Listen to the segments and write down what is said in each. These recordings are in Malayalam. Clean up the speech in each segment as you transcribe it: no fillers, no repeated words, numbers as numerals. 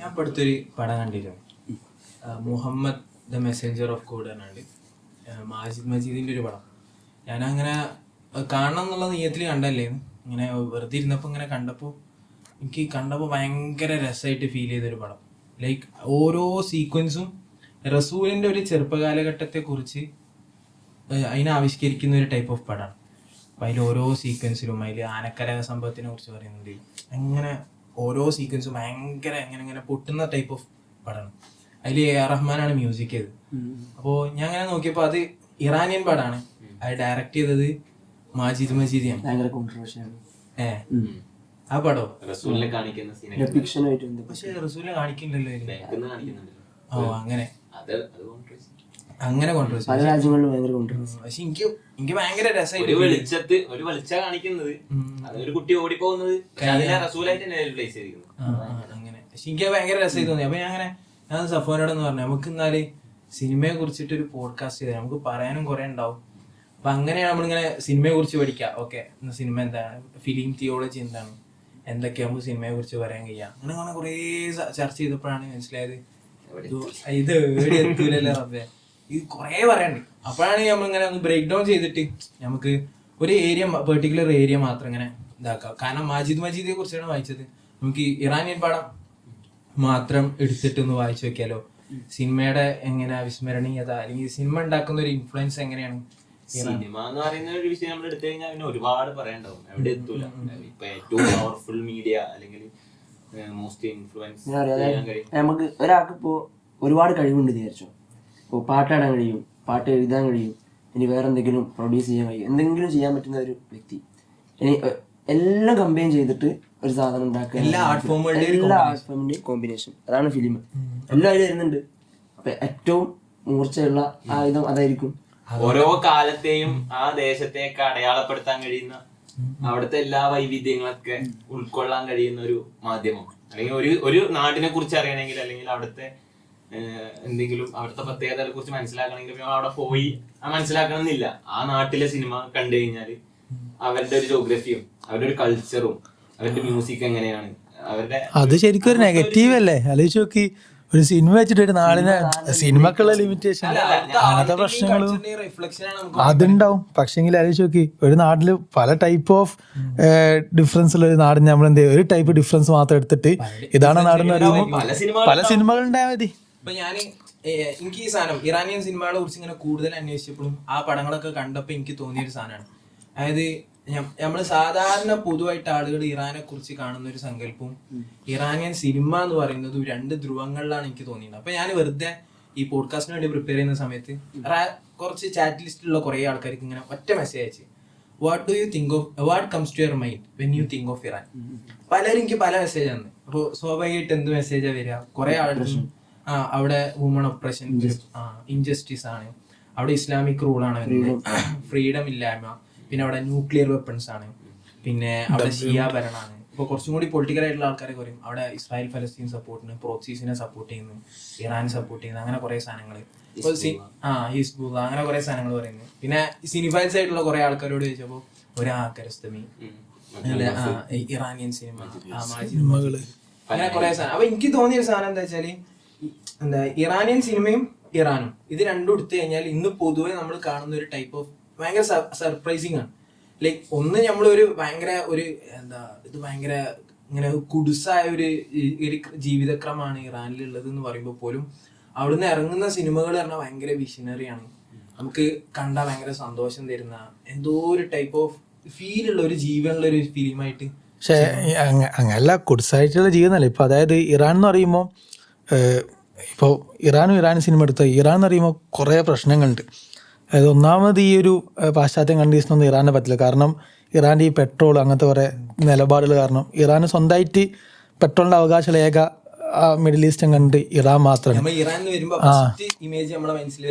ഞാൻ ഇപ്പോൾ അടുത്തൊരു പടം കണ്ടിരുന്നു, Muhammad the messenger of God എന്നാണ്ട് മാജിദ് മജീദിൻ്റെ ഒരു പടം. ഞാനങ്ങനെ കാണണം എന്നുള്ള നീയത്തിൽ കണ്ടല്ലേന്ന്, ഇങ്ങനെ വെറുതെ ഇരുന്നപ്പോൾ ഇങ്ങനെ കണ്ടപ്പോൾ എനിക്ക് ഭയങ്കര രസമായിട്ട് ഫീൽ ചെയ്തൊരു പടം. ലൈക്ക് ഓരോ സീക്വൻസും റസൂലിൻ്റെ ഒരു ചെറുപ്പകാലഘട്ടത്തെക്കുറിച്ച് അതിനെ ആവിഷ്കരിക്കുന്ന ഒരു ടൈപ്പ് ഓഫ് പടമാണ്. അപ്പം അതിൽ ഓരോ സീക്വൻസിലും അതിൽ ആനക്കര സംഭവത്തിനെ കുറിച്ച് പറയുന്നുണ്ട്. അങ്ങനെ ഓരോ സീക്വൻസും ഭയങ്കര ഇങ്ങനെ പൊട്ടുന്ന ടൈപ്പ് ഓഫ് പടമാണ്. അതിൽ AR റഹ്മാനാണ് മ്യൂസിക് ചെയ്തത്. അപ്പോൾ ഞാൻ അങ്ങനെ നോക്കിയപ്പോൾ അത് ഇറാനിയൻ പടമാണ്. അത് ഡയറക്റ്റ് ചെയ്തത് മാജിദ് മജീദിയാണ്. ആ പടോ പക്ഷെ റസൂലിനെ കാണിക്കുന്നില്ലല്ലോ. ഓ അങ്ങനെ കോൺട്രവേഴ്സി. പക്ഷെ എനിക്ക് ഭയങ്കര രസമായിട്ട് അങ്ങനെ. പക്ഷെ എനിക്ക് ഭയങ്കര രസമായി തോന്നി. അപ്പൊ ഞാൻ സഫോനോടെന്ന് പറഞ്ഞു, നമുക്ക് എന്നാല് സിനിമയെ കുറിച്ചിട്ടൊരു പോഡ്കാസ്റ്റ് ചെയ്താൽ നമുക്ക് പറയാനും കുറെ ഉണ്ടാവും. അപ്പൊ അങ്ങനെയാണ് നമ്മളിങ്ങനെ സിനിമയെ കുറിച്ച് പഠിക്കാം. ഓക്കെ, സിനിമ എന്താണ്, ഫിലിം തിയോളജി എന്താണ്, എന്തൊക്കെയാ നമുക്ക് സിനിമയെ കുറിച്ച് പറയാൻ കഴിയാം. അങ്ങനെ കുറെ ചർച്ച ചെയ്തപ്പോഴാണ് മനസ്സിലായത് ഇത് ഏടി എത്തൂലല്ലോ റബ്ബേ, ഇത് കുറെ പറയാനുണ്ട്. അപ്പോഴാണ് നമ്മളിങ്ങനെ ഒന്ന് ബ്രേക്ക് ഡൗൺ ചെയ്തിട്ട് നമുക്ക് ഒരു ഏരിയ, പെർട്ടിക്കുലർ ഏരിയ മാത്രം ഇങ്ങനെ ഇതാക്കാം. കാരണം മാജിദ് മജീദിനെ കുറിച്ചാണ് വായിച്ചത്, നമുക്ക് ഇറാനിയൻ പടം മാത്രം എടുത്തിട്ടൊന്ന് വായിച്ചു വെക്കാലോ. സിനിമയുടെ എങ്ങനെ വിസ്മരണീയത അല്ലെങ്കിൽ സിനിമ ഉണ്ടാക്കുന്ന ഒരു ഇൻഫ്ലുവൻസ് എങ്ങനെയാണ്. സിനിമ എന്ന് പറയുന്ന ഒരു വിഷയം നമ്മൾ എടുത്തു കഴിഞ്ഞാൽ പിന്നെ ഒരുപാട് പറയാനുണ്ടാവും, എവിടെ എത്തൂല. ഇപ്പൊ ഏറ്റവും പവർഫുൾ മീഡിയ അല്ലെങ്കിൽ മോസ്റ്റ് ഇൻഫ്ലുവൻസ് നമുക്ക് ഒരാൾക്ക് ഇപ്പോൾ ഒരുപാട് കഴിവുണ്ട് വിചാരിച്ചോ. ഇപ്പോൾ പാട്ടാടാൻ കഴിയും, പാട്ട് എഴുതാൻ കഴിയും, ഇനി വേറെ എന്തെങ്കിലും പ്രൊഡ്യൂസ് ചെയ്യാൻ കഴിയും, എന്തെങ്കിലും ചെയ്യാൻ പറ്റുന്ന ഒരു വ്യക്തി. ഇനി എല്ലാം കമ്പൈൻ ചെയ്തിട്ട് ഒരു സാധനം ഉണ്ടാക്കുക, എല്ലാ ആർട്ട് ഫോമിന്റെയും കോമ്പിനേഷൻ, അതാണ് ഫിലിം. എല്ലാവരും വരുന്നുണ്ട്. അപ്പൊ ഏറ്റവും മൂർച്ചയുള്ള ആയുധം അതായിരിക്കും. ഓരോ കാലത്തെയും ആ ദേശത്തെയൊക്കെ അടയാളപ്പെടുത്താൻ കഴിയുന്ന, അവിടുത്തെ എല്ലാ വൈവിധ്യങ്ങളൊക്കെ ഉൾക്കൊള്ളാൻ കഴിയുന്ന ഒരു മാധ്യമം. അല്ലെങ്കിൽ ഒരു നാടിനെ കുറിച്ച് അറിയണമെങ്കിൽ, അല്ലെങ്കിൽ അവിടുത്തെ എന്തെങ്കിലും അവിടുത്തെ പ്രത്യേകതകളെ കുറിച്ച് മനസ്സിലാക്കണമെങ്കിൽ അവിടെ പോയി മനസ്സിലാക്കണം എന്നില്ല. ആ നാട്ടിലെ സിനിമ കണ്ടു കഴിഞ്ഞാല് അവരുടെ ഒരു ജോഗ്രഫിയും അവരുടെ ഒരു കൾച്ചറും അവരുടെ മ്യൂസിക് എങ്ങനെയാണ് അവരുടെ, അത് ശരിക്കും ഒരു നെഗറ്റീവ് അല്ലേ? ആലോചിച്ച് നോക്കി, ഒരു സിനിമ വെച്ചിട്ട് ഒരു നാടിനെ, സിനിമക്കുള്ള ലിമിറ്റേഷൻ അങ്ങനത്തെ പ്രശ്നങ്ങളും അതുണ്ടാവും. പക്ഷെങ്കിൽ ആലോചിച്ച് നോക്കി, ഒരു നാട്ടില് പല ടൈപ്പ് ഓഫ് ഡിഫറൻസ് ഉള്ള ഒരു നാടിന് നമ്മൾ എന്ത് ചെയ്യും, ഒരു ടൈപ്പ് ഡിഫറൻസ് മാത്രം എടുത്തിട്ട് ഇതാണ് നാടെന്ന് പറയുമ്പോൾ പല സിനിമകൾ ഉണ്ടായാൽ മതി. ഇപ്പൊ എനിക്ക് ഈ സാധനം ഇറാനിയൻ സിനിമകളെ കുറിച്ച് ഇങ്ങനെ കൂടുതൽ അന്വേഷിച്ചപ്പോഴും ആ പടങ്ങളൊക്കെ കണ്ടപ്പോൾ എനിക്ക് തോന്നിയൊരു സാധനമാണ്. അതായത് നമ്മള് സാധാരണ പൊതുവായിട്ട് ആളുകൾ ഇറാനെ കുറിച്ച് കാണുന്ന ഒരു സങ്കല്പവും ഇറാനിയൻ സിനിമ എന്ന് പറയുന്നത് രണ്ട് ധ്രുവങ്ങളിലാണ് എനിക്ക് തോന്നിയത്. അപ്പൊ ഞാൻ വെറുതെ ഈ പോഡ്കാസ്റ്റിന് വേണ്ടി പ്രിപ്പയർ ചെയ്യുന്ന സമയത്ത് കുറച്ച് ചാറ്റ് ലിസ്റ്റിലുള്ള കുറെ ആൾക്കാർക്ക് ഇങ്ങനെ ഒറ്റ മെസ്സേജ് അയച്ച്, what do you think of, what comes to your mind when you think of Iran. പലരും എനിക്ക് പല മെസ്സേജ് ആണ്. അപ്പോൾ സ്വാഭാവികമായിട്ട് എന്ത് മെസ്സേജാ വരിക, കുറെ ആളുകൾ അവിടെ വുമൺ ഒപ്രഷൻ, ഇൻജസ്റ്റിസ് ആണ്, അവിടെ ഇസ്ലാമിക് റൂളാണ്, ഫ്രീഡം ഇല്ലായ്മ, പിന്നെ അവിടെ ന്യൂക്ലിയർ വെപ്പൺസ് ആണ്, പിന്നെ അവിടെ ഷിയ ഭരണമാണ്. ഇപ്പോൾ കുറച്ചും കൂടി പൊളിറ്റിക്കൽ ആയിട്ടുള്ള ആൾക്കാരെ പറയും അവിടെ ഇസ്രായേൽ ഫലസ്തീൻ സപ്പോർട്ടിന്, പ്രോക്സീസിനെ സപ്പോർട്ട് ചെയ്യുന്നു, ഇറാൻ സപ്പോർട്ട് ചെയ്യുന്നു, അങ്ങനെ കുറെ സാധനങ്ങൾ, ഹിസ്ബുള്ള, അങ്ങനെ കുറെ സാധനങ്ങൾ പറയുന്നു. പിന്നെ സിനിഫൈൽസ് ആയിട്ടുള്ള കുറെ ആൾക്കാരോട് ചോദിച്ചപ്പോൾ ഒരാക്കരസ്തമി, ഇറാനിയൻ സിനിമ, അങ്ങനെ കുറെ സാധനം. അപ്പൊ എനിക്ക് തോന്നിയൊരു സാധനം എന്താ വെച്ചാല്, ഇറാനിയൻ സിനിമയും ഇറാനും ഇത് രണ്ടും എടുത്തു കഴിഞ്ഞാൽ ഇന്ന് പൊതുവെ നമ്മൾ കാണുന്ന ഒരു ടൈപ്പ് ഓഫ് ഭയങ്കര സർപ്രൈസിങ് ആണ്. ലൈക്ക് ഒന്ന് നമ്മളൊരു ഭയങ്കര ഇത് ഭയങ്കര ഇങ്ങനെ കുടുസായ ഒരു ജീവിതക്രമമാണ് ഇറാനിലുള്ളത് എന്ന് പറയുമ്പോൾ പോലും അവിടുന്ന് ഇറങ്ങുന്ന സിനിമകൾ പറഞ്ഞാൽ ഭയങ്കര വിഷനറിയാണ്. നമുക്ക് കണ്ടാൽ ഭയങ്കര സന്തോഷം തരുന്ന എന്തോ ഒരു ടൈപ്പ് ഓഫ് ഫീൽ ഉള്ള ഒരു ജീവനുള്ള ഒരു ഫിലിമായിട്ട്. പക്ഷെ അങ്ങനല്ല, കുടുസായിട്ടുള്ള ജീവനല്ല. ഇപ്പൊ അതായത് ഇറാൻ എന്ന് പറയുമ്പോൾ, ഇപ്പോൾ ഇറാനും സിനിമ എടുത്ത ഇറാൻ എന്ന് പറയുമ്പോൾ കുറേ പ്രശ്നങ്ങളുണ്ട്. അതായത് ഒന്നാമത് ഈ ഒരു പാശ്ചാത്യ കണ്ടീഷനൊന്നും ഇറാനെ പറ്റില്ല. കാരണം ഇറാൻ്റെ ഈ പെട്രോൾ അങ്ങനത്തെ കുറേ നിലപാടുകൾ കാരണം ഇറാന് സ്വന്തമായിട്ട് പെട്രോളിൻ്റെ അവകാശമുള്ള ഏക മിഡിൽ ഈസ്റ്റേൺ കൺട്രി ഇറാൻ മാത്രമാണ്.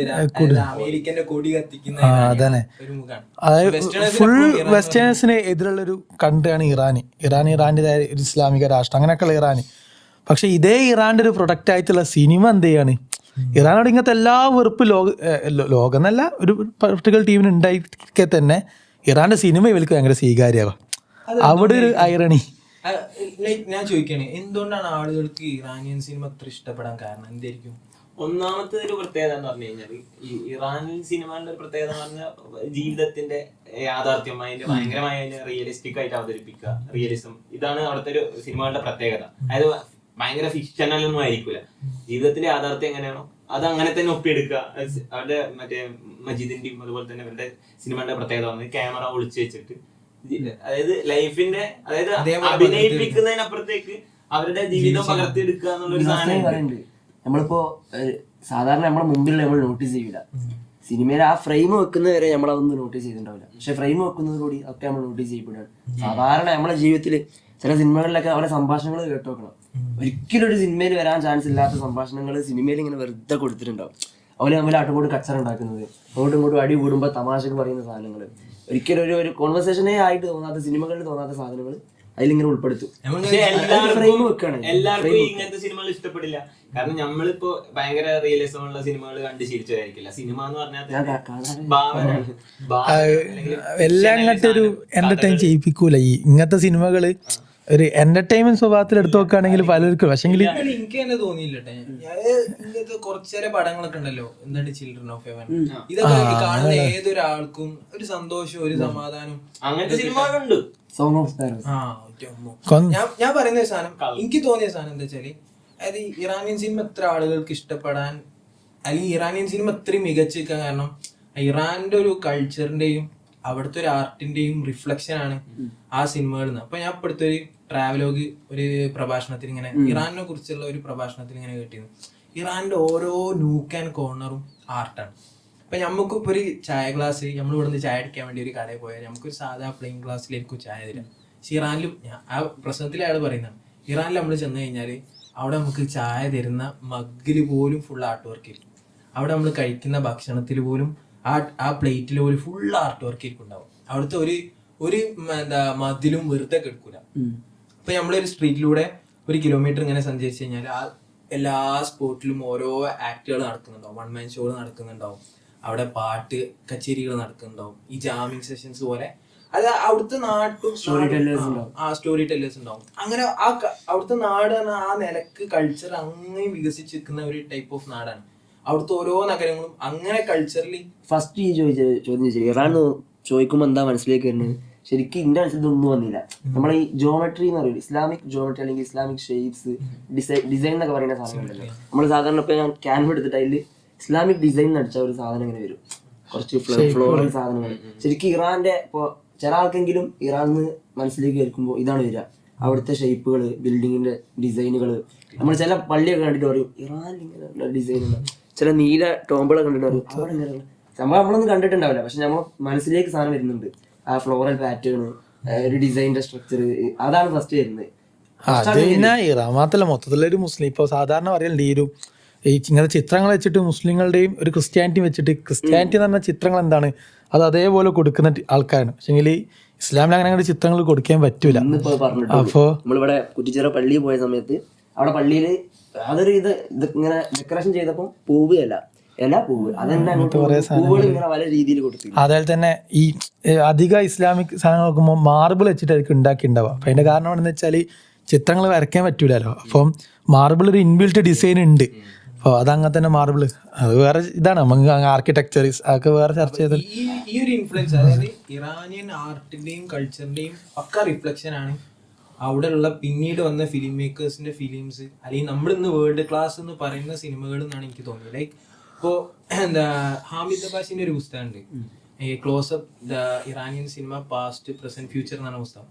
അതന്നെ, അതായത് ഫുൾ വെസ്റ്റേണേഴ്സിന് എതിരുള്ളൊരു കൺട്രിയാണ് ഇറാൻ്റെതായ ഒരു ഇസ്ലാമിക രാഷ്ട്രം, അങ്ങനെയൊക്കെയുള്ള ഇറാൻ. പക്ഷെ ഇതേ ഇറാൻ്റെ ഒരു പ്രൊഡക്റ്റ് ആയിട്ടുള്ള സിനിമ എന്ത് ചെയ്യാണ്, ഇറാനോട് ഇങ്ങനത്തെ എല്ലാ വെറുപ്പ് ലോകം എന്നല്ല ഒരു പൊളിറ്റിക്കൽ ടീമിന് ഉണ്ടായിരിക്കെ തന്നെ ഇറാന്റെ സിനിമ ഇവർക്ക് ഭയങ്കര സ്വീകാര്യമാവാം. അവിടെ ഒരു ഐറണി, ലൈക്ക് ഞാൻ ചോദിക്കണേ, എന്തുകൊണ്ടാണ് ആളുകൾക്ക് ഇറാനിയൻ സിനിമ അത്ര ഇഷ്ടപ്പെടാൻ കാരണം എന്തായിരിക്കും? ഒന്നാമത്തെ ഒരു പ്രത്യേകത എന്ന് പറഞ്ഞു കഴിഞ്ഞാൽ ഈ ഇറാനിയൻ സിനിമയുടെ ഒരു പ്രത്യേകത എന്ന് പറഞ്ഞാൽ ജീവിതത്തിന്റെ യാഥാർത്ഥ്യം അതിന്റെ ഭയങ്കരമായ റിയലിസ്റ്റിക് ആയിട്ട് അവതരിപ്പിക്കുക, റിയലിസം. ഇതാണ് അവിടുത്തെ ഒരു സിനിമകളുടെ പ്രത്യേകത. അതായത് ഭയങ്കര ഫിക്ഷണൽ ഒന്നും ആയിരിക്കില്ല. ജീവിതത്തിന്റെ യാഥാർത്ഥ്യം എങ്ങനെയാണോ അത് അങ്ങനെ തന്നെ ഒപ്പിയെടുക്കുക. അവരുടെ മറ്റേ മജീദിന്റെയും അതുപോലെ തന്നെ അവരുടെ സിനിമയുടെ പ്രത്യേകത വന്നത് ക്യാമറ ഒളിച്ചു വെച്ചിട്ട്, അതായത് ലൈഫിന്റെ, അതായത് അഭിനയിപ്പിക്കുന്നതിനപ്പുറത്തേക്ക് അവരുടെ ജീവിതം പകർത്തിയെടുക്കുക എന്നുള്ളൊരു സാധനം. നമ്മളിപ്പോ സാധാരണ നമ്മളെ മുമ്പിൽ നമ്മൾ നോട്ടീസ് ചെയ്യില്ല. സിനിമയിൽ ആ ഫ്രെയിം വെക്കുന്നവരെ നമ്മളതൊന്നും നോട്ടീസ് ചെയ്തിട്ടുണ്ടാവില്ല. പക്ഷെ ഫ്രെയിം വെക്കുന്നതോടുകൂടി ഒക്കെ നമ്മൾ നോട്ടീസ് ചെയ്യപ്പെടുകയാണ്. സാധാരണ നമ്മളെ ജീവിതത്തിൽ ചില സിനിമകളിലൊക്കെ അവരെ സംഭാഷണങ്ങൾ കേട്ട് നോക്കണം. ഒരിക്കലും ഒരു സിനിമയിൽ വരാൻ ചാൻസ് ഇല്ലാത്ത സംഭാഷണങ്ങൾ സിനിമയിൽ ഇങ്ങനെ വെറുതെ കൊടുത്തിട്ടുണ്ടാവും. അതുപോലെ നമ്മൾ അങ്ങോട്ട് കച്ചറ ഉണ്ടാക്കുന്നത്, അങ്ങോട്ടും ഇങ്ങോട്ടും അടി കൂടുമ്പോൾ തമാശക്ക് പറയുന്ന സാധനങ്ങൾ, ഒരിക്കലും ഒരു കോൺവെർസേഷനേ ആയിട്ട് തോന്നാത്ത, സിനിമകളിൽ തോന്നാത്ത സാധനങ്ങൾ അതിലിങ്ങനെ ഉൾപ്പെടുത്തും. എല്ലാവർക്കും ഇങ്ങനത്തെ സിനിമകൾ ഇഷ്ടപ്പെടില്ല. കാരണം നമ്മളിപ്പോ ഭയങ്കര റിയലിസം ഉള്ള സിനിമകൾ കണ്ട് ശീലിച്ചതായിരിക്കില്ല. സിനിമ എന്ന് പറഞ്ഞാൽ എല്ലാം അങ്ങനത്തെ ഒരു എന്റർടൈൻ ചെയ്യിപ്പിക്കൂല. ഈ ഇങ്ങനത്തെ സിനിമകള് ഒരു എന്റർടൈൻമെന്റ് സ്വഭാവത്തിൽ എടുത്തു നോക്കുകയാണെങ്കിൽ പലർക്കും, പക്ഷെ എനിക്ക് തന്നെ തോന്നിയില്ലട്ടെ. ഇങ്ങനത്തെ കുറച്ചേറെ പടങ്ങളൊക്കെ ഉണ്ടല്ലോ, എന്താണ് ചിൽഡ്രൻ ഓഫ് ഹെവൻ, ഇതൊക്കെ കാണുന്ന ഏതൊരാൾക്കും ഒരു സന്തോഷവും ഒരു സമാധാനവും അങ്ങനത്തെ സിനിമകളുണ്ട്. ഞാൻ പറയുന്ന ഒരു സാധനം, എനിക്ക് തോന്നിയ സാധനം എന്താ വെച്ചാല്, അതായത് ഇറാനിയൻ സിനിമ എത്ര ആളുകൾക്ക് ഇഷ്ടപ്പെടാൻ, അല്ലെങ്കിൽ ഇറാനിയൻ സിനിമ എത്രയും മികച്ചു നിൽക്കാൻ കാരണം ഇറാന്റെ ഒരു കൾച്ചറിന്റെയും അവിടുത്തെ ഒരു ആർട്ടിന്റെയും റിഫ്ലക്ഷൻ ആണ് ആ സിനിമകളിൽ നിന്ന്. അപ്പൊ ഞാൻ ഇപ്പോഴത്തെ ഒരു ട്രാവലോഗ് ഒരു പ്രഭാഷണത്തിൽ ഇങ്ങനെ ഇറാനിനെ കുറിച്ചുള്ള ഒരു പ്രഭാഷണത്തിൽ ഇങ്ങനെ കേട്ടിരുന്നു. ഇറാന്റെ ഓരോ നൂക്ക് ആൻഡ് കോർണറും ആർട്ടാണ്. അപ്പൊ നമുക്ക് ഇപ്പൊ ഒരു ചായ ഗ്ലാസ്, നമ്മൾ ഇവിടുന്ന് ചായ അടിക്കാൻ വേണ്ടി ഒരു കടയിൽ പോയാൽ നമുക്കൊരു സാധാ പ്ലെയിൻ ഗ്ലാസ്സിലായിരിക്കും ചായ തരാം. പക്ഷെ ഇറാനിലും ആ പ്രശ്നത്തിൽ അയാൾ പറയുന്നതാണ്, ഇറാനിൽ നമ്മൾ ചെന്ന് കഴിഞ്ഞാൽ അവിടെ നമുക്ക് ചായ തരുന്ന മഗ്ഗില് പോലും ഫുൾ ആർട്ട് വർക്ക് ആയിരിക്കും. അവിടെ നമ്മൾ കഴിക്കുന്ന ഭക്ഷണത്തിൽ പോലും ആ പ്ലേറ്റിൽ പോലും ഫുൾ ആർട്ട് വർക്ക് ആയിരിക്കും ഉണ്ടാവും. അവിടുത്തെ ഒരു മതിലും വെറുതെ കിടക്കൂല. ഇപ്പൊ നമ്മളൊരു സ്ട്രീറ്റിലൂടെ 1 കിലോമീറ്റർ ഇങ്ങനെ സഞ്ചരിച്ചു കഴിഞ്ഞാൽ ആ എല്ലാ സ്പോട്ടിലും ഓരോ ആക്ടുകൾ നടക്കുന്നുണ്ടാവും, 1 മാൻ ഷോകൾ നടക്കുന്നുണ്ടാവും, അവിടെ പാട്ട് കച്ചേരികൾ നടക്കുന്നുണ്ടാവും, ഈ ജാമിങ് സെഷൻസ് പോലെ. അത് അവിടുത്തെ നാട്ടും സ്റ്റോറി ടെല്ലേഴ്സ് ഉണ്ടാവും. അങ്ങനെ അവിടുത്തെ നാട് ആ നിലക്ക് കൾച്ചർ അങ്ങനെ വികസിച്ചിരിക്കുന്ന ഒരു ടൈപ്പ് ഓഫ് നാടാണ്. അവിടുത്തെ ഓരോ നഗരങ്ങളും അങ്ങനെ കൾച്ചറലി. ഫസ്റ്റ് ഈ ചോദ്യം ഇറാൻ ചോദിക്കുമ്പോൾ എന്താ മനസ്സിലേക്ക് വരുന്നത്, ശരിക്കും ഇന്ത്യ മനസ്സിൽ ഒന്നും വന്നില്ല. നമ്മളെ ഈ ജോമെട്രി എന്ന് പറയുന്നത്, ഇസ്ലാമിക് ജോമെട്രി അല്ലെങ്കിൽ ഇസ്ലാമിക് ഷേപ്സ്, ഡിസൈൻ എന്നൊക്കെ പറയുന്ന സാധനങ്ങളുണ്ടല്ലോ. നമ്മൾ സാധാരണ ഇപ്പൊ ഞാൻ ക്യാൻവ എടുത്തിട്ട് അതിൽ ഇസ്ലാമിക് ഡിസൈൻ അടിച്ച ഒരു സാധനം ഇങ്ങനെ വരും, കുറച്ച് ഫ്ലോറൽ സാധനങ്ങൾ. ശരിക്കും ഇറാന്റെ ഇപ്പൊ ചില ആൾക്കെങ്കിലും ഇറാന്ന് മനസ്സിലേക്ക് കേൾക്കുമ്പോൾ ഇതാണ് വരിക, അവിടുത്തെ ഷേപ്പുകൾ, ബിൽഡിങ്ങിന്റെ ഡിസൈനുകൾ. നമ്മൾ ചില പള്ളിയൊക്കെ കണ്ടിട്ട് പറയും ഇറാൻ ഇങ്ങനെ ഡിസൈൻ, ചില നീല ടോമ്പുകളൊക്കെ കണ്ടിട്ട് പറയും അവിടെ ഇങ്ങനെ സംഭവം നമ്മളൊന്നും കണ്ടിട്ടുണ്ടാവില്ല. പക്ഷെ നമ്മൾ മനസ്സിലേക്ക് സാധനം വരുന്നുണ്ട്, ആ ഫ്ലോറൽ പാറ്റേൺ, ഒരു ഡിസൈനിന്റെ സ്ട്രക്ചർ, അതാണ് ഫസ്റ്റ് വരുന്നത്. അത് പിന്നെ ഇറാൻ മാത്രമല്ല, മൊത്തത്തിലൊരു മുസ്ലിം ഇപ്പോൾ സാധാരണ പറയലുണ്ട് ഈ ഇങ്ങനത്തെ ചിത്രങ്ങൾ വെച്ചിട്ട് മുസ്ലിങ്ങളുടെയും ഒരു ക്രിസ്ത്യാനിറ്റി വെച്ചിട്ട്, ക്രിസ്ത്യാനിറ്റി എന്ന് പറഞ്ഞ ചിത്രങ്ങൾ എന്താണ് അത് അതേപോലെ കൊടുക്കുന്ന ആൾക്കാരാണ്. പക്ഷെങ്കിൽ ഇസ്ലാമിൽ അങ്ങനെ ചിത്രങ്ങൾ കൊടുക്കാൻ പറ്റൂല. അപ്പോ നമ്മളിവിടെ കുറ്റിച്ചിറ പള്ളിയിൽ പോയ സമയത്ത് അവിടെ പള്ളിയിൽ അതൊരു ഇങ്ങനെ ഡെക്കറേഷൻ ചെയ്തപ്പോൾ പൂവല്ല പൂവ്, പല രീതിയിൽ കൊടുത്തു. അതേപോലെ തന്നെ ഈ അധിക ഇസ്ലാമിക് സാധനങ്ങൾ നോക്കുമ്പോൾ മാർബിൾ വെച്ചിട്ടായിരിക്കും ഉണ്ടാക്കിണ്ടാവുക. അപ്പൊ അതിന്റെ കാരണം എന്താണെന്ന് വെച്ചാൽ ചിത്രങ്ങൾ വരയ്ക്കാൻ പറ്റൂലല്ലോ. അപ്പം മാർബിൾ ഒരു ഇൻബിൽറ്റ് ഡിസൈൻ ഉണ്ട്. അപ്പോൾ അതങ്ങനെ തന്നെ മാർബിൾ, അത് വേറെ ഇതാണ്. നമുക്ക് ആർക്കിടെക്ചർ അതൊക്കെ വേറെ ചർച്ച ചെയ്ത് ഈ ഒരു ഇൻഫ്ലുവൻസ്, അതായത് ഇറാനിയൻ ആർട്ടിന്റെയും കൾച്ചറിന്റെയും ഒക്കെ റിഫ്ലക്ഷൻ ആണ് അവിടെയുള്ള പിന്നീട് വന്ന ഫിലിം മേക്കേഴ്സിന്റെ ഫിലിംസ്, അല്ലെങ്കിൽ നമ്മളിന്ന് വേൾഡ് ക്ലാസ് എന്ന് പറയുന്ന സിനിമകൾ എന്നാണ് എനിക്ക് തോന്നുന്നത്. ലൈക്ക് ഇപ്പോൾ ഹാമിദ് അബ്ബാസിന്റെ ഒരു പുസ്തകമുണ്ട്, close up the Iranian cinema past present future എന്നാണ് പുസ്തകം.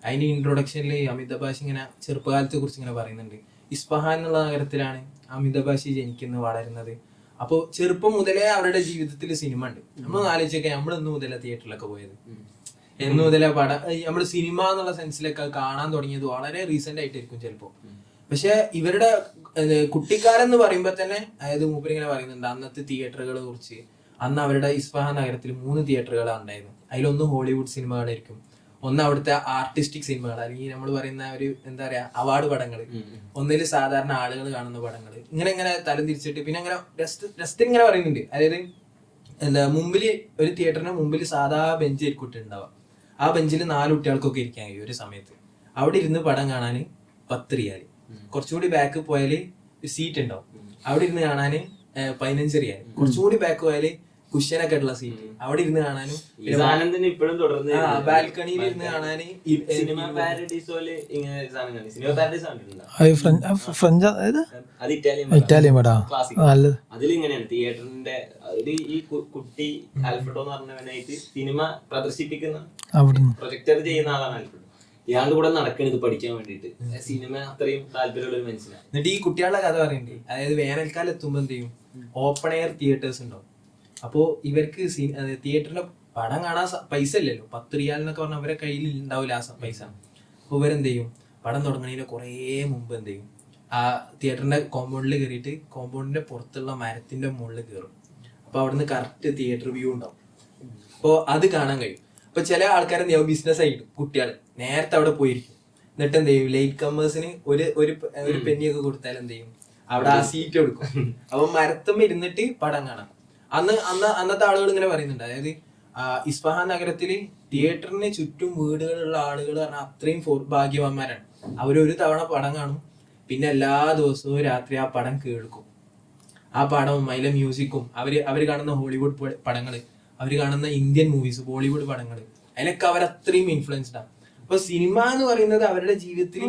അതിന്റെ ഇൻട്രൊഡക്ഷനിൽ അമിത് അബ്ബാസി ഇങ്ങനെ ചെറുപ്പകാലത്തെ കുറിച്ച് ഇങ്ങനെ പറയുന്നുണ്ട്. ഇസ്ഫഹാൻ എന്നുള്ള നഗരത്തിലാണ് അമിത് അബ്ബാസി ജനിക്കുന്നത്, വളരുന്നത്. അപ്പോൾ ചെറുപ്പം മുതലേ അവരുടെ ജീവിതത്തിൽ സിനിമ ഉണ്ട്. നമ്മൾ ആലോചിച്ചൊക്കെ നമ്മൾ ഇന്ന് മുതലേ തിയേറ്ററിലൊക്കെ പോയത്, എന്ന് മുതലേ നമ്മൾ സിനിമ എന്നുള്ള സെൻസിലൊക്കെ കാണാൻ തുടങ്ങിയത് വളരെ റീസെന്റ് ആയിട്ടായിരിക്കും ചിലപ്പോൾ. പക്ഷെ ഇവരുടെ കുട്ടിക്കാലം എന്ന് പറയുമ്പോൾ തന്നെ, അതായത് മൂപ്പരിങ്ങനെ പറയുന്നുണ്ട് അന്നത്തെ തിയേറ്ററുകളെ കുറിച്ച്. അന്ന് അവരുടെ ഇസ്ഫഹാൻ നഗരത്തിൽ 3 തിയേറ്ററുകളാണ് ഉണ്ടായിരുന്നു. അതിലൊന്ന് ഹോളിവുഡ് സിനിമകളായിരിക്കും, ഒന്ന് അവിടുത്തെ ആർട്ടിസ്റ്റിക് സിനിമകൾ, അല്ലെങ്കിൽ നമ്മൾ പറയുന്ന ഒരു എന്താ പറയാ അവാർഡ് പടങ്ങൾ, ഒന്നിൽ സാധാരണ ആളുകൾ കാണുന്ന പടങ്ങൾ, ഇങ്ങനെ തരം തിരിച്ചിട്ട്. പിന്നെ അങ്ങനെ ജസ്റ്റ് ഇങ്ങനെ പറയുന്നുണ്ട്, അതായത് മുമ്പിൽ ഒരു തിയേറ്ററിന്റെ മുമ്പിൽ സാധാ ബെഞ്ച് ആയിരിക്കും ഉണ്ടാവുക. ആ ബെഞ്ചിൽ 4 കുട്ടികൾക്കൊക്കെ ഇരിക്കാൻ കഴിയും ഒരു സമയത്ത്. അവിടെ ഇരുന്ന് പടം കാണാൻ 10 റിയാൽ. കുറച്ചുകൂടി ബാക്ക് പോയാല് സീറ്റ് ഉണ്ടാവും, അവിടെ ഇരുന്ന് കാണാന് 15 റിയാൽ. കുറച്ചുകൂടി ബാക്ക് പോയാല് കുഷ്യനൊക്കെ ഉള്ള സീറ്റ്, അവിടെ ഇരുന്ന് കാണാനും ഇപ്പോഴും തുടർന്ന് ബാൽക്കണിയിൽ ഇരുന്ന് കാണാന് സിനിമ പാരഡൈസ് പോലെ ഇങ്ങനെ ഒരു സാധനം കണ്ടു. സിനിമ പാരഡൈസ് കണ്ടിട്ടുണ്ടോ? ഫ്രഞ്ച് അതായത് അത് ഇറ്റാലിയൻ പടാ നല്ലത്. അതിലിങ്ങനെയാണ് തിയേറ്ററിന്റെ ഈ കുട്ടി ആൽഫ്രഡോ എന്ന് പറഞ്ഞവനായിട്ട് സിനിമ പ്രദർശിപ്പിക്കുന്ന പ്രൊജക്ടർ ചെയ്യുന്ന ആളാണ് ആൽഫ്രഡോ. ഇയാളുടെ കൂടെ നടക്കണം ഇത് പഠിക്കാൻ വേണ്ടിട്ട്. സിനിമ അത്രയും താല്പര്യമുള്ള ഒരു മനുഷ്യനാണ്. എന്നിട്ട് ഈ കുട്ടികളുടെ കഥ പറയുന്നുണ്ട്. അതായത് വേനൽക്കാലം എത്തുമ്പോ എന്ത് ചെയ്യും, ഓപ്പൺ എയർ തിയേറ്റേഴ്സ് ഉണ്ടാവും. അപ്പോ ഇവർക്ക് തിയേറ്ററിന്റെ പടം കാണാൻ പൈസ ഇല്ലല്ലോ, 10 റിയാൽ എന്നൊക്കെ പറഞ്ഞാൽ അവരെ കയ്യിൽ ഉണ്ടാവില്ല ആ പൈസ. അപ്പൊ ഇവരെന്ത് ചെയ്യും, പടം തുടങ്ങണതിന് കുറേ മുമ്പ് എന്ത് ചെയ്യും, ആ തിയേറ്ററിന്റെ കോമ്പൗണ്ടിൽ കയറിയിട്ട് കോമ്പൗണ്ടിന്റെ പുറത്തുള്ള മരത്തിന്റെ മുകളിൽ കയറും. അപ്പൊ അവിടുന്ന് കറക്റ്റ് തിയേറ്റർ വ്യൂ ഉണ്ടാവും. അപ്പോൾ അത് കാണാൻ കഴിയും. അപ്പൊ ചില ആൾക്കാരെ എന്ത് ചെയ്യും, ബിസിനസ് ആയിട്ട് കുട്ടികൾ നേരത്തെ അവിടെ പോയിരിക്കും. എന്നിട്ട് എന്ത് ചെയ്യും, ലേറ്റ് കമ്മേഴ്സിന് ഒരു പെന്നിയൊക്കെ കൊടുത്താൽ എന്ത് ചെയ്യും, അവിടെ ആ സീറ്റ് കൊടുക്കും. അപ്പൊ മരത്തുമ്പോ ഇരുന്നിട്ട് പടം കാണാം. അന്നത്തെ ആളുകൾ ഇങ്ങനെ പറയുന്നുണ്ട്, അതായത് ഇസ്ഫഹാൻ നഗരത്തില് തിയേറ്ററിന് ചുറ്റും വീടുകളുള്ള ആളുകൾ പറഞ്ഞാൽ അത്രയും ഭാഗ്യവാന്മാരാണ്. അവരൊരു തവണ പടം കാണും, പിന്നെ എല്ലാ ദിവസവും രാത്രി ആ പടം കേൾക്കും. ആ പടവും അതിലെ മ്യൂസിക്കും അവര് കാണുന്ന ഹോളിവുഡ് പടങ്ങള്, അവര് കാണുന്ന ഇന്ത്യൻ മൂവീസ്, ബോളിവുഡ് പടങ്ങള്, അതിലൊക്കെ അവരത്രയും ഇൻഫ്ലുവൻസ്ഡ് ആണ്. അപ്പൊ സിനിമ എന്ന് പറയുന്നത് അവരുടെ ജീവിതത്തിൽ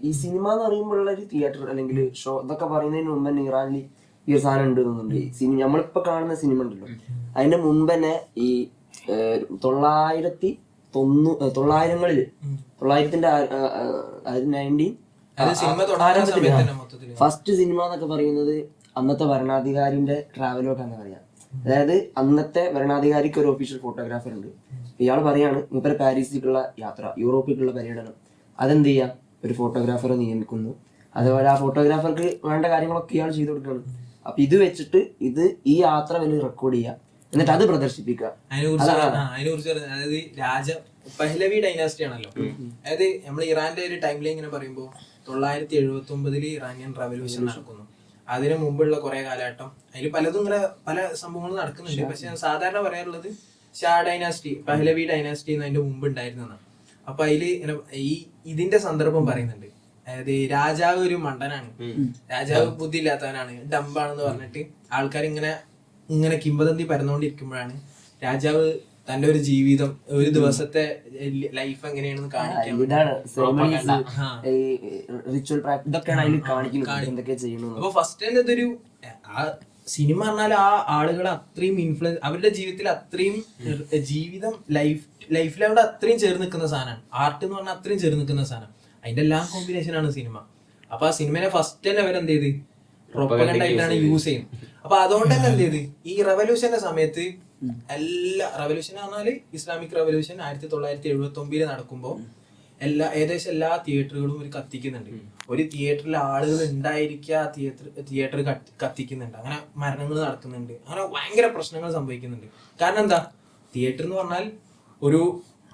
ഈ സിനിമ എന്ന് പറയുമ്പോഴുള്ള ഒരു തിയേറ്റർ അല്ലെങ്കിൽ ഷോ ഇതൊക്കെ പറയുന്നതിന് മുമ്പ് തന്നെ ഇറാനിൽ ഈ ഒരു സാധനം ഉണ്ട് തോന്നുന്നുണ്ട്. നമ്മളിപ്പോ കാണുന്ന സിനിമ ഉണ്ടല്ലോ, അതിന്റെ മുമ്പ് തന്നെ ഈ 900-കളില് 19 ഫസ്റ്റ് സിനിമ എന്നൊക്കെ പറയുന്നത് അന്നത്തെ ഭരണാധികാരിന്റെ ട്രാവലോക്കാന്ന് പറയാം. അതായത് അന്നത്തെ ഭരണാധികാരിക്ക് ഒരു ഒഫീഷ്യൽ ഫോട്ടോഗ്രാഫർ ഉണ്ട്. ഇയാൾ പറയാണ് മൂപ്പര് പാരീസിലേക്കുള്ള യാത്ര, യൂറോപ്പിലേക്കുള്ള പര്യടനം, അതെന്ത് ചെയ്യാം, ഒരു ഫോട്ടോഗ്രാഫറെ നിയമിക്കുന്നു. അതുപോലെ ആ ഫോട്ടോഗ്രാഫർക്ക് വേണ്ട കാര്യങ്ങളൊക്കെ ഇയാൾ ചെയ്തു കൊടുക്കുകയാണ്. അപ്പൊ ഇത് വെച്ചിട്ട് ഈ യാത്ര വലിയ റെക്കോർഡ് ചെയ്യാം, എന്നിട്ട് അത് പ്രദർശിപ്പിക്കുക. അതിനെക്കുറിച്ച് അതായത് പഹ്ലവി ഡൈനാസ്റ്റി ആണല്ലോ. അതായത് നമ്മൾ ഇറാന്റെ ഒരു ടൈം ലൈൻ ഇങ്ങനെ പറയുമ്പോൾ 979 ഇറാനിയൻ റവല്യൂഷൻ നടക്കുന്നു. അതിനു മുമ്പുള്ള കുറെ കാലഘട്ടം അതിൽ പലതും ഇങ്ങനെ പല സംഭവങ്ങളും നടക്കുന്നുണ്ട്. പക്ഷെ ഞാൻ സാധാരണ പറയാറുള്ളത് ഷാ ഡൈനാസ്റ്റി, പഹ്ലവി ഡൈനാസ്റ്റി അതിന്റെ മുമ്പ് ഉണ്ടായിരുന്നതാണ്. അപ്പൊ അതില് ഇതിന്റെ സന്ദർഭം പറയുന്നുണ്ട്. അതായത് രാജാവ് ഒരു മണ്ടനാണ്, രാജാവ് ബുദ്ധി ഇല്ലാത്തവനാണ്, ഡംബാണെന്ന് പറഞ്ഞിട്ട് ആൾക്കാർ ഇങ്ങനെ കിംവദന്തി പരന്നുകൊണ്ടിരിക്കുമ്പോഴാണ് രാജാവ് തന്റെ ഒരു ജീവിതം, ഒരു ദിവസത്തെ ലൈഫ് എങ്ങനെയാണെന്ന് കാണിക്കാൻ. അപ്പൊ ഫസ്റ്റ് തന്നെ ഇതൊരു സിനിമ പറഞ്ഞാൽ ആ ആളുകൾ അത്രയും ഇൻഫ്ലുവൻസ്, അവരുടെ ജീവിതത്തിൽ അത്രയും ജീവിതം ലൈഫിലവിടെ അത്രയും ചേർന്ന് നിൽക്കുന്ന സാധനമാണ്. ആർട്ട് എന്ന് പറഞ്ഞാൽ അത്രയും ചേർന്ന് നിൽക്കുന്ന സാധനം, അതിന്റെ എല്ലാം കോമ്പിനേഷൻ ആണ് സിനിമ. അപ്പൊ ആ സിനിമനെ ഫസ്റ്റ് തന്നെ അവരെന്ത് ചെയ്ത് പ്രൊപ്പഗൻഡ ആയിട്ടാണ് യൂസ് ചെയ്യുന്നത്. അപ്പൊ അതുകൊണ്ട് തന്നെ എന്ത് ചെയ്ത് ഈ റവല്യൂഷന്റെ സമയത്ത് റവല്യൂഷൻ പറഞ്ഞാല് ഇസ്ലാമിക് റവല്യൂഷൻ 1979 നടക്കുമ്പോൾ ഏകദേശം എല്ലാ തിയേറ്ററുകളും ഒരു കത്തിക്കുന്നുണ്ട്. ഒരു തിയേറ്ററിൽ ആളുകൾ ഉണ്ടായിരിക്കുക, തിയേറ്റർ കത്തിക്കുന്നുണ്ട്, അങ്ങനെ മരണങ്ങൾ നടക്കുന്നുണ്ട്, അങ്ങനെ ഭയങ്കര പ്രശ്നങ്ങൾ സംഭവിക്കുന്നുണ്ട്. കാരണം എന്താ, തിയേറ്റർ എന്ന് പറഞ്ഞാൽ ഒരു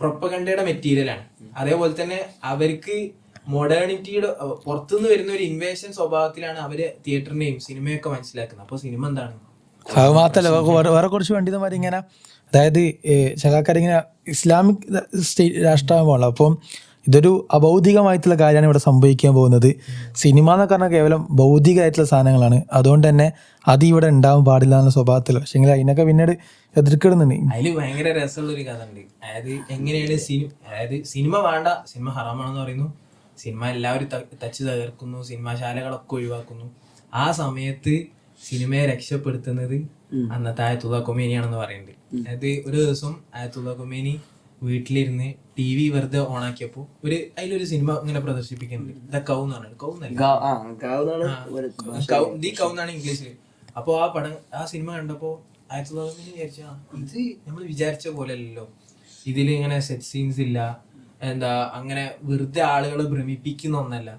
പ്രൊപ്പഗൻഡയുടെ മെറ്റീരിയലാണ്. അതേപോലെ തന്നെ അവർക്ക് മോഡേണിറ്റിയുടെ പുറത്തുനിന്ന് വരുന്ന ഒരു ഇൻവേഷൻ സ്വഭാവത്തിലാണ് അവര് തിയേറ്ററിനെയും സിനിമയൊക്കെ മനസ്സിലാക്കുന്നത്. അപ്പൊ സിനിമ എന്താണ്, അത് മാത്രല്ല വേറെ കുറച്ച് പണ്ഡിതന്മാർ ഇങ്ങനെ, അതായത് ചകാക്കാരിങ്ങനെ ഇസ്ലാമിക് സ്റ്റേറ്റ് രാഷ്ട്രമാണല്ലോ, അപ്പം ഇതൊരു അഭൗതികമായിട്ടുള്ള കാര്യമാണ് ഇവിടെ സംഭവിക്കാൻ പോകുന്നത്. സിനിമ എന്നൊക്കെ പറഞ്ഞാൽ കേവലം ഭൗതികമായിട്ടുള്ള സാധനങ്ങളാണ്, അതുകൊണ്ട് തന്നെ അത് ഇവിടെ ഉണ്ടാവാൻ പാടില്ല എന്ന സ്വഭാവത്തിൽ. പക്ഷേ അതിനൊക്കെ പിന്നീട് എതിർക്കിടുന്നുണ്ട്. അതിൽ ഭയങ്കര രസമുള്ള ഒരു കഥ ഉണ്ട്. അതായത് എങ്ങനെയാണ് സിനിമ വേണ്ട, സിനിമ ഹറാമാണെന്ന് പറയുന്നു, സിനിമ എല്ലാവരും തച്ച് തകർക്കുന്നു, സിനിമാശാലകളൊക്കെ ഒഴിവാക്കുന്നു. ആ സമയത്ത് സിനിമയെ രക്ഷപ്പെടുത്തുന്നത് അന്നത്തെ ആയത്തുള്ള കൊമേനിയാണെന്ന് പറയുന്നുണ്ട്. അതായത് ഒരു ദിവസം ആയത്തുള്ള കൊമേനി വീട്ടിലിരുന്ന് TV വെറുതെ ഓണാക്കിയപ്പോ അതിലൊരു സിനിമ ഇങ്ങനെ പ്രദർശിപ്പിക്കുന്നുണ്ട്. ദ കൗ എന്ന് പറഞ്ഞത്, കൗ എന്നാണ് ഇംഗ്ലീഷിൽ. അപ്പൊ ആ സിനിമ കണ്ടപ്പോ ആയത്തുള്ള കൊമേനി വിചാരിച്ച ഇത് നമ്മൾ വിചാരിച്ച പോലെ അല്ലല്ലോ, ഇതിൽ ഇങ്ങനെ സെറ്റ് സീൻസ് ഇല്ല, എന്താ അങ്ങനെ വെറുതെ ആളുകളെ ഭ്രമിപ്പിക്കുന്ന ഒന്നല്ല,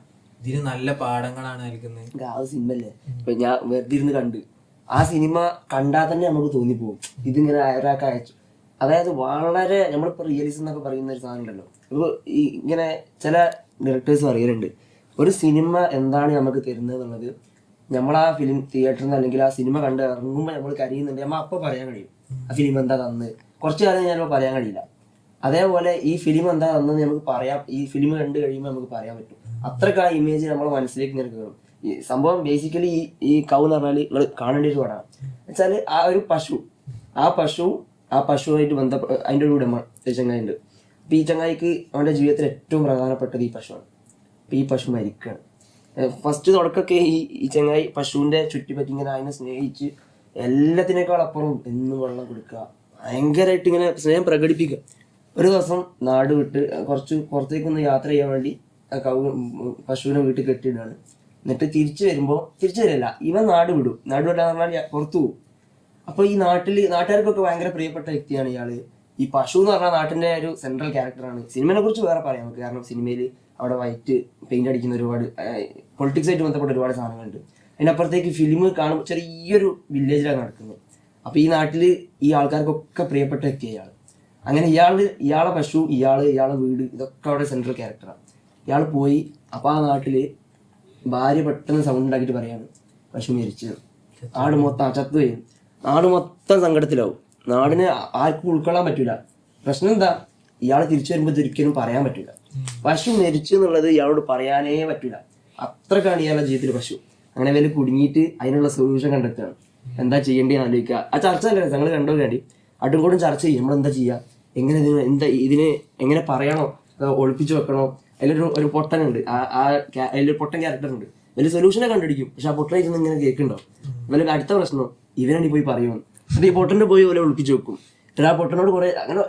ഇതിന് നല്ല പാഠങ്ങളാണ് നൽകുന്നത്. ആ സിനിമ അല്ലേ ഇപ്പൊ ഞാൻ വെറുതെ ഇരുന്ന് കണ്ട്, ആ സിനിമ കണ്ടാൽ തന്നെ നമുക്ക് തോന്നിപ്പോകും ഇതിങ്ങനെ ഒരാൾക്ക് അയച്ചു. അതായത് വളരെ നമ്മളിപ്പോൾ റിയലിസം എന്നൊക്കെ പറയുന്ന ഒരു സാധനം ഉണ്ടല്ലോ. ഇപ്പോൾ ഈ ഇങ്ങനെ ചില ഡയറക്ടേഴ്സ് പറയലുണ്ട്, ഒരു സിനിമ എന്താണ് നമുക്ക് തരുന്നത് എന്നുള്ളത് നമ്മൾ ആ ഫിലിം തിയേറ്ററിൽ നിന്ന് അല്ലെങ്കിൽ ആ സിനിമ കണ്ട് ഇറങ്ങുമ്പോൾ നമ്മൾ കരയുന്നുണ്ട്, നമ്മൾ അപ്പോൾ പറയാൻ കഴിയും ആ ഫിലിം എന്താ തന്ന്. കുറച്ച് കാലം ചിലപ്പോൾ പറയാൻ കഴിയില്ല. അതേപോലെ ഈ ഫിലിം എന്താണെന്ന് നമുക്ക് പറയാം, ഈ ഫിലിം കണ്ടു കഴിയുമ്പോൾ നമുക്ക് പറയാൻ പറ്റും. അത്രയ്ക്ക് ആ ഇമേജ് നമ്മുടെ മനസ്സിലേക്ക് ഇങ്ങനെ കയറും. ഈ സംഭവം ബേസിക്കലി ഈ കൗ എന്ന് പറഞ്ഞാൽ നിങ്ങൾ കാണേണ്ട ഒരു പടമാണ്. വെച്ചാൽ ആ ഒരു ആ പശുവായിട്ട് ബന്ധപ്പെട്ട അതിൻ്റെ ഒരു ഉടമ ചങ്ങായി ഉണ്ട്. അപ്പം ഈ ചങ്ങായിക്ക് അവൻ്റെ ജീവിതത്തിൽ ഏറ്റവും പ്രധാനപ്പെട്ടത് ഈ പശുവാണ്. അപ്പം ഈ പശു മരിക്കുകയാണ്. ഫസ്റ്റ് തുടക്കമൊക്കെ ഈ ചങ്ങായി പശുവിൻ്റെ ചുറ്റിപ്പറ്റി ഇങ്ങനെ അതിനെ സ്നേഹിച്ച് എല്ലാത്തിനേക്കാൾ അപ്പുറം എന്നും വെള്ളം കൊടുക്കുക, ഭയങ്കരമായിട്ട് ഇങ്ങനെ സ്നേഹം പ്രകടിപ്പിക്കുക. ഒരു ദിവസം നാട് വിട്ട് കുറച്ച് പുറത്തേക്കൊന്ന് യാത്ര ചെയ്യാൻ വേണ്ടി പശുവിനെ വീട്ടിൽ കെട്ടിയിടാണ്. എന്നിട്ട് തിരിച്ചു വരില്ല, ഇവൻ നാട് വിടാന്ന് പറഞ്ഞാൽ പുറത്തു പോകും. അപ്പോൾ ഈ നാട്ടുകാർക്കൊക്കെ ഭയങ്കര പ്രിയപ്പെട്ട വ്യക്തിയാണ് ഇയാള്. ഈ പശു എന്ന് പറഞ്ഞാൽ നാട്ടിന്റെ ഒരു സെൻട്രൽ ക്യാരക്ടറാണ്. സിനിമയെ കുറിച്ച് വേറെ പറയാം നമുക്ക്, കാരണം സിനിമയിൽ അവിടെ വൈറ്റ് പെയിന്റ് അടിക്കുന്ന ഒരുപാട് പൊളിറ്റിക്സ് ആയിട്ട് ബന്ധപ്പെട്ട ഒരുപാട് സാധനങ്ങളുണ്ട്. അതിനപ്പുറത്തേക്ക് ഫിലിം കാണുമ്പോൾ ചെറിയൊരു വില്ലേജിലാണ് നടക്കുന്നത്. അപ്പോൾ ഈ നാട്ടിൽ ഈ ആൾക്കാർക്കൊക്കെ പ്രിയപ്പെട്ട വ്യക്തി ഇയാൾ. അങ്ങനെ ഇയാളെ പശു, ഇയാളെ വീട്, ഇതൊക്കെ അവിടെ സെൻട്രൽ ക്യാരക്ടറാണ്. ഇയാൾ പോയി. അപ്പോൾ ആ നാട്ടില് ഭാര്യ പെട്ടെന്ന് സൗണ്ട് ഉണ്ടാക്കിയിട്ട് പറയാണ് പശു മരിച്ചത്. നാട് മൊത്തം ചത്തുപോയി. നാട് മൊത്തം സങ്കടത്തിലാവും. നാടിന് ആർക്കും ഉൾക്കൊള്ളാൻ പറ്റൂല. പ്രശ്നം എന്താ, ഇയാൾ തിരിച്ചു വരുമ്പോൾ ഒരിക്കലും പറയാൻ പറ്റൂല. പശു മരിച്ചു എന്നുള്ളത് ഇയാളോട് പറയാനേ പറ്റൂല. അത്രക്കാണ് ഇയാളുടെ ജീവിതത്തിൽ പശു. അങ്ങനെ വലിയ കുടുങ്ങിയിട്ട് അതിനുള്ള സൊല്യൂഷൻ കണ്ടെത്തുകയാണ്. എന്താ ചെയ്യേണ്ടതെന്ന് ആലോചിക്കുക. ആ ചർച്ച അല്ലേ ഞങ്ങൾ കണ്ടോ വേണ്ടി അടും കൂടെ ചർച്ച ചെയ്യും. നമ്മളെന്താ ചെയ്യുക, എങ്ങനെ ഇതിനെ എങ്ങനെ പറയണോ, ഒളിപ്പിച്ചു വെക്കണോ. അതിലൊരു പൊട്ടനുണ്ട്, അതിലൊരു പൊട്ടൻ ക്യാരക്ടർ ഉണ്ട്. വലിയ സൊല്യൂഷനെ കണ്ടുപിടിക്കും. പക്ഷെ ആ പൊട്ടനായിരുന്നു ഇങ്ങനെ കേൾക്കുന്നുണ്ടാവും. വലിയ അടുത്ത പ്രശ്നം ഇവനാണ് പോയി പറയുമെന്ന്. എന്നിട്ട് ഈ പൊട്ടൻ്റെ പോയി പോലെ ഒളിപ്പിച്ചു വെക്കും. എന്നിട്ട് ആ പൊട്ടനോട് കുറെ അങ്ങനെ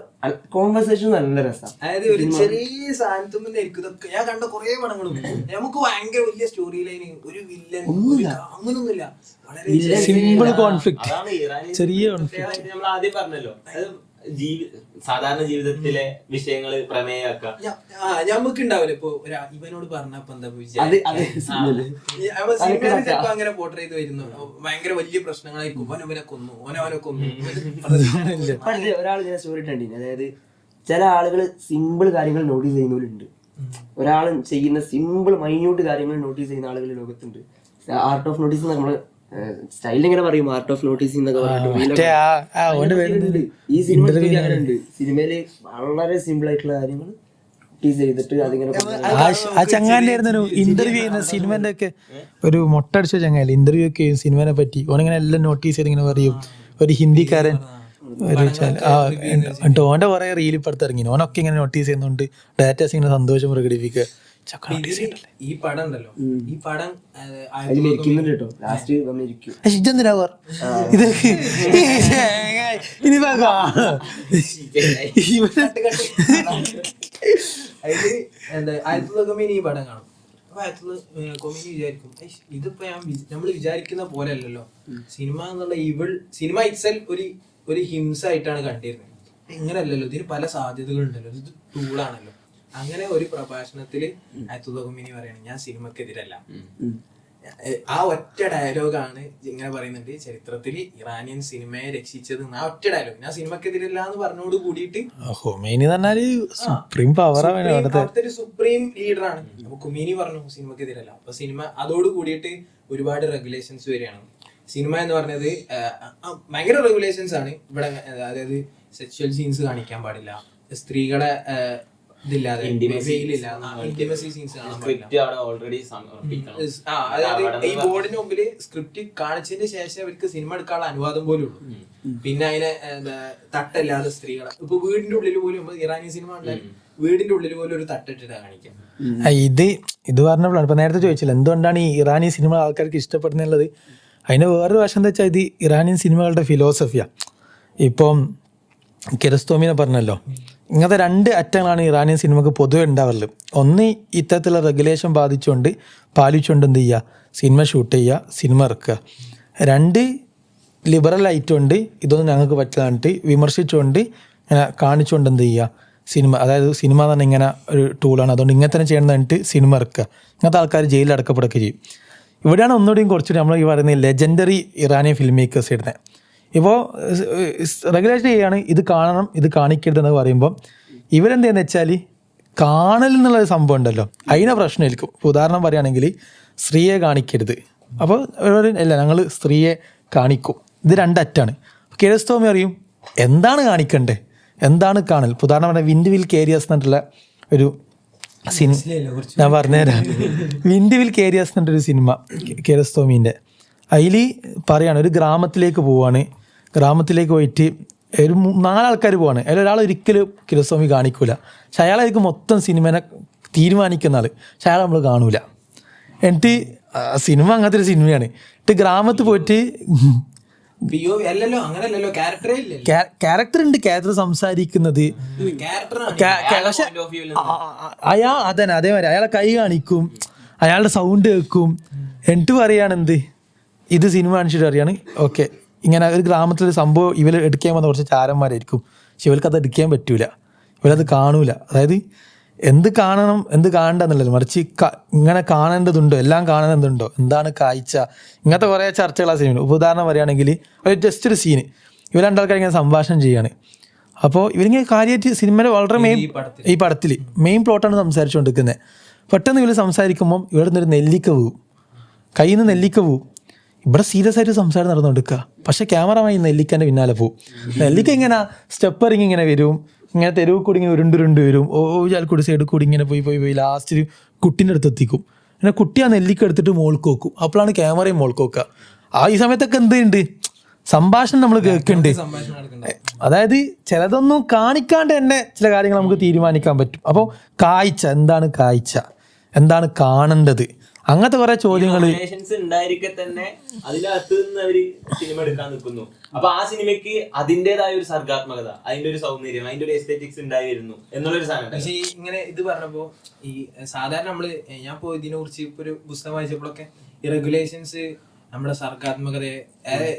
കോൺവെർസേഷൻ നല്ല രസമാണ്. അതായത് ഒരു ചെറിയ സാധനത്തുമ്പോൾ ഇതൊക്കെ ഞാൻ കണ്ട കുറെ പടങ്ങളും നമുക്ക് ഭയങ്കര വലിയ സ്റ്റോറി ലൈന്, ഒരു വില്ലൻ അങ്ങനൊന്നുമില്ല. സിമ്പിൾ കോൺഫ്ലിക്റ്റ്, അതാണ് ഇറാനി ചെറിയ നമ്മൾ ആദ്യം പറഞ്ഞല്ലോ. സാധാരണ ജീവിതത്തിലെ വിഷയങ്ങള് പ്രമേയാക്കാം. ഞമ്മക്ക് ഉണ്ടാവില്ല. ഇപ്പൊ ഇവനോട് പറഞ്ഞപ്പോ എന്താ ചിലപ്പോ അങ്ങനെ പോർട്രേ ചെയ്ത് വരുന്നു. ഭയങ്കര വലിയ പ്രശ്നങ്ങളായിരിക്കും. ഓനെ കൊന്നു. ഒരാൾ ഇങ്ങനെ സ്റ്റോറി ഇട്ടുണ്ട്. അതായത് ചില ആളുകൾ സിമ്പിൾ കാര്യങ്ങൾ നോട്ടീസ് ചെയ്യുന്നവരുണ്ട്. ഒരാൾ ചെയ്യുന്ന സിമ്പിൾ മൈന്യൂട്ട് കാര്യങ്ങൾ നോട്ടീസ് ചെയ്യുന്ന ആളുകൾ ലോകത്തുണ്ട്. ആർട്ട് ഓഫ് നോട്ടീസ് നമ്മള് സ്റ്റൈൽ ഇങ്ങനെ പറയും, ആർട്ട് ഓഫ് നോട്ടീസിംഗ് എന്നൊക്കെ പറഞ്ഞിട്ട് ഈ സിനിമയില് വളരെ സിമ്പിൾ ആയിട്ടുള്ള കാര്യങ്ങൾ നോട്ടീസ് ചെയ്തിട്ട് അതിങ്ങനെ ആ ചങ്ങാന്റെ ആയിരുന്നു ഇന്റർവ്യൂ ചെയ്യുന്ന സിനിമന്റെ ഒക്കെ ഒരു മൊട്ടടിച്ച ചങ്ങായില്ല. ഇന്റർവ്യൂ ഒക്കെ ചെയ്യും സിനിമനെ പറ്റി. ഓനിങ്ങനെ എല്ലാം നോട്ടീസ് ചെയ്ത് ഇങ്ങനെ പറയും. ഒരു ഹിന്ദിക്കാരൻ എന്നിട്ട് ഓന്റെ കുറെ റീൽ ഇപ്പടുത്ത് ഇറങ്ങി. ഓനൊക്കെ ഇങ്ങനെ നോട്ടീസ് ചെയ്യുന്നുണ്ട്. ഡയറക്ടേഴ്സ് ഇങ്ങനെ സന്തോഷം പ്രകടിപ്പിക്കുക. ഈ പടം ഉണ്ടല്ലോ, ഈ പടം ഈ പടം കാണും. അപ്പൊ കൊമിനി വിചാരിക്കും ഇതിപ്പോ നമ്മൾ വിചാരിക്കുന്ന പോലെ അല്ലല്ലോ സിനിമ എന്നുള്ള. സിനിമ ഇറ്റ്സെൽഫ് ഒരു ഹിംസ ആയിട്ടാണ് കണ്ടിരുന്നത്. ഇങ്ങനെയല്ലല്ലോ, ഇതിന് പല സാധ്യതകളുണ്ടല്ലോ, ഇത് ടൂളാണല്ലോ. അങ്ങനെ ഒരു പ്രഭാഷണത്തില് ആയത്തുള്ള കൊമിനി പറയണേ ഞാൻ സിനിമക്കെതിരല്ല. ആ ഒറ്റ ഡയലോഗാണ് ഇങ്ങനെ പറയുന്നുണ്ട്, ചരിത്രത്തിൽ ഇറാനിയൻ സിനിമയെ രക്ഷിച്ചത്. ആ ഒറ്റ ഡയലോഗ്, ഞാൻ സിനിമക്കെതിരല്ല എന്ന് പറഞ്ഞോട് കൂടിയിട്ട് ഒരു സുപ്രീം ലീഡറാണ്. അപ്പൊ ഖുമൈനി പറഞ്ഞു സിനിമക്കെതിരല്ല. അപ്പൊ സിനിമ അതോട് കൂടിയിട്ട് ഒരുപാട് റെഗുലേഷൻസ് വരികയാണ്. സിനിമ എന്ന് പറഞ്ഞത് ഭയങ്കര റെഗുലേഷൻസ് ആണ് ഇവിടെ. അതായത് സെക്ച്വൽ സീൻസ് കാണിക്കാൻ പാടില്ല, സ്ത്രീകളെ ഇതില്ലാതെ ഇന്റിമസി സീൻസ് കാണാൻ പാടില്ല. അതായത് ഈ ബോർഡിന് മുമ്പിൽ സ്ക്രിപ്റ്റ് കാണിച്ചതിന് ശേഷം അവർക്ക് സിനിമ എടുക്കാനുള്ള അനുവാദം പോലും ഉള്ളൂ. പിന്നെ അതിനെ തട്ടല്ലാതെ സ്ത്രീകളെ ഇപ്പൊ വീടിന്റെ ഉള്ളിൽ പോലും ഇറാനി സിനിമ ഉണ്ടായാലും വീടിന്റെ ഉള്ളിൽ പോലും ഒരു തട്ടിട്ടിട്ടാ കാണിക്കാം. ഇത് പറഞ്ഞപ്പോഴാണ് ഇപ്പൊ നേരത്തെ ചോദിച്ചില്ല എന്തുകൊണ്ടാണ് ഈ ഇറാനി സിനിമ ആൾക്കാർക്ക് ഇഷ്ടപ്പെടുന്നുള്ളത്. അതിന് വേറൊരു വശം എന്താ വെച്ചാൽ ഇത് ഇറാനിയൻ സിനിമകളുടെ ഫിലോസഫിയാണ്. ഇപ്പം കിരസ്തോമിനെ പറഞ്ഞല്ലോ, ഇങ്ങനത്തെ രണ്ട് അറ്റങ്ങളാണ് ഇറാനിയൻ സിനിമക്ക് പൊതുവെ ഉണ്ടാവാറുള്ളത്. ഒന്ന് ഇത്തരത്തിലുള്ള റെഗുലേഷൻ പാലിച്ചുകൊണ്ട് എന്ത് ചെയ്യുക, സിനിമ ഷൂട്ട് ചെയ്യുക, സിനിമ ഇറക്കുക. രണ്ട് ലിബറൽ ആയിട്ടുണ്ട്, ഇതൊന്നും ഞങ്ങൾക്ക് പറ്റാന്നിട്ട് വിമർശിച്ചുകൊണ്ട് ഇങ്ങനെ കാണിച്ചുകൊണ്ട് എന്ത് ചെയ്യുക, സിനിമ അതായത് സിനിമ എന്ന് പറഞ്ഞാൽ ഇങ്ങനെ ഒരു ടൂളാണ്, അതുകൊണ്ട് ഇങ്ങനെ തന്നെ ചെയ്യണമെന്നിട്ട് സിനിമ ഇറക്കുക. ഇങ്ങനത്തെ ആൾക്കാർ ജയിലിൽ അടക്കപ്പെടുകയൊക്കെ ചെയ്യും. ഇവിടെയാണ് ഒന്നുകൂടിയും കുറച്ചുകൂടി നമ്മൾ ഈ പറയുന്ന ലെജൻഡറി ഇറാനിയൻ ഫിലിം മേക്കേഴ്സ് ഇടുന്നത്. ഇപ്പോൾ റെഗുലേഷൻ ചെയ്യാണ്, ഇത് കാണണം ഇത് കാണിക്കരുതെന്ന് പറയുമ്പോൾ ഇവരെന്ത് ചെയ്യുന്നത് വെച്ചാൽ കാണൽ എന്നുള്ളൊരു സംഭവം ഉണ്ടല്ലോ, അതിനെ പ്രശ്നമായിരിക്കും. ഇപ്പോൾ ഉദാഹരണം പറയുകയാണെങ്കിൽ സ്ത്രീയെ കാണിക്കരുത്, അപ്പോൾ അല്ല ഞങ്ങൾ സ്ത്രീയെ കാണിക്കും. ഇത് രണ്ടറ്റാണ്. കിരസ്തോമി അറിയും എന്താണ് കാണിക്കണ്ടേ, എന്താണ് കാണൽ. ഉദാഹരണം പറഞ്ഞാൽ വിൻഡ് വിൽ കേരിയസ് എന്നിട്ടുള്ള ഒരു സിനിമ ഞാൻ പറഞ്ഞുതരാം. വിൻഡ് വിൽ കേരിയസ് എന്നിട്ടൊരു സിനിമ കിരസ്തോമീൻ്റെ. അതിൽ പറയാണ് ഒരു ഗ്രാമത്തിലേക്ക് പോവാണ്. ഗ്രാമത്തിലേക്ക് പോയിട്ട് ഒരു 4 ആൾക്കാർ പോവാണ്. അതിലൊരാൾ ഒരിക്കലും കിരസ്തോമി കാണിക്കൂല. പക്ഷെ അയാളായിരിക്കും മൊത്തം സിനിമനെ തീരുമാനിക്കുന്ന ആൾ. പക്ഷെ അയാൾ നമ്മൾ കാണൂല. എന്നിട്ട് സിനിമ അങ്ങനത്തെ ഒരു സിനിമയാണ്. എന്നിട്ട് ഗ്രാമത്തിൽ പോയിട്ട് അല്ലല്ലോ അങ്ങനല്ലല്ലോ, ക്യാരക്ടറേ ഇല്ല. ക്യാരക്ടർ ഉണ്ട്, ക്യാരക്ടർ സംസാരിക്കുന്നത്. പക്ഷെ അതേമാതിരി അയാളെ കൈ കാണിക്കും, അയാളുടെ സൗണ്ട് കേൾക്കും. എന്നിട്ട് പറയുകയാണെന്ത് ഇത് സിനിമ കാണിച്ചിട്ട് അറിയാണ് ഓക്കെ ഇങ്ങനെ ഒരു ഗ്രാമത്തിലൊരു സംഭവം ഇവർ എടുക്കാൻ വന്ന കുറച്ച് ചാരന്മാരായിരിക്കും. പക്ഷെ ഇവർക്കത് എടുക്കാൻ പറ്റൂല, ഇവരത് കാണൂല. അതായത് എന്ത് കാണണം എന്ത് കാണണ്ട എന്നുള്ളത്, മറിച്ച് ഇങ്ങനെ കാണേണ്ടതുണ്ടോ, എല്ലാം കാണേണ്ടതുണ്ടോ, എന്താണ് കാഴ്ച, ഇങ്ങനത്തെ കുറേ ചർച്ചകൾ ആ സിനിമ. ഉദാഹരണം പറയുകയാണെങ്കിൽ ഒരു ജസ്റ്റ് ഒരു സീന് ഇവർ രണ്ടാൾക്കാർ ഇങ്ങനെ സംഭാഷണം ചെയ്യാണ്. അപ്പോൾ ഇവരിങ്ങനെ കാര്യമായിട്ട് സിനിമയുടെ വളരെ ഈ പടത്തിൽ മെയിൻ പ്ലോട്ടാണ് സംസാരിച്ചുകൊണ്ടിരിക്കുന്നത്. പെട്ടെന്ന് ഇവർ സംസാരിക്കുമ്പം ഇവിടെ നിന്നൊരു നെല്ലിക്ക പോവും, കയ്യിൽ നിന്ന് നെല്ലിക്ക പോവും. ഇവിടെ സീരിയസ് ആയിട്ട് സംസാരം നടന്നുകൊടുക്കുക. പക്ഷേ ക്യാമറമായി നെല്ലിക്കൻ്റെ പിന്നാലെ പോവും. നെല്ലിക്ക ഇങ്ങനെ സ്റ്റെപ്പറിങ് ഇങ്ങനെ വരും, ഇങ്ങനെ തെരുവ് കൂടി ഇങ്ങനെ ഉരുണ്ട് വരും. ചാൽക്കൂടി സൈഡിൽ കൂടി ഇങ്ങനെ പോയി ലാസ്റ്റ് ഒരു കുട്ടീൻ്റെ അടുത്ത് എത്തിക്കും. പിന്നെ കുട്ടി ആ നെല്ലിക്ക എടുത്തിട്ട് മോൾക്ക് വെക്കും. അപ്പോഴാണ് ക്യാമറയും മോൾക്ക് വെക്കുക. ഈ സമയത്തൊക്കെ എന്തുണ്ട് സംഭാഷണം നമ്മൾ കേൾക്കുന്നുണ്ട്. അതായത് ചിലതൊന്നും കാണിക്കാണ്ട് തന്നെ ചില കാര്യങ്ങൾ നമുക്ക് തീരുമാനിക്കാൻ പറ്റും. അപ്പോൾ കാഴ്ച എന്താണ്, കാഴ്ച എന്താണ് കാണേണ്ടത്, അങ്ങനത്തെ കുറെ ചോദ്യങ്ങൾ ഉണ്ടായിരിക്കെ തന്നെ അതിനകത്ത് നിന്ന് അവര് സിനിമ എടുക്കാൻ നിൽക്കുന്നു. അപ്പൊ ആ സിനിമയ്ക്ക് അതിന്റേതായ ഒരു സർഗാത്മകത, അതിന്റെ ഒരു സൗന്ദര്യം, അതിന്റെ ഒരു എസ്തെറ്റിക്സ് ഉണ്ടായി വരുന്നു എന്നുള്ളൊരു സാധനം. പക്ഷേ ഇങ്ങനെ ഇത് പറഞ്ഞപ്പോ ഈ സാധാരണ നമ്മള് ഞാൻ ഇപ്പോ ഇതിനെ കുറിച്ച് ഇപ്പൊ ഒരു പുസ്തകം വായിച്ചപ്പോഴൊക്കെ ഈ റെഗുലേഷൻസ് നമ്മുടെ സർഗാത്മകതയെ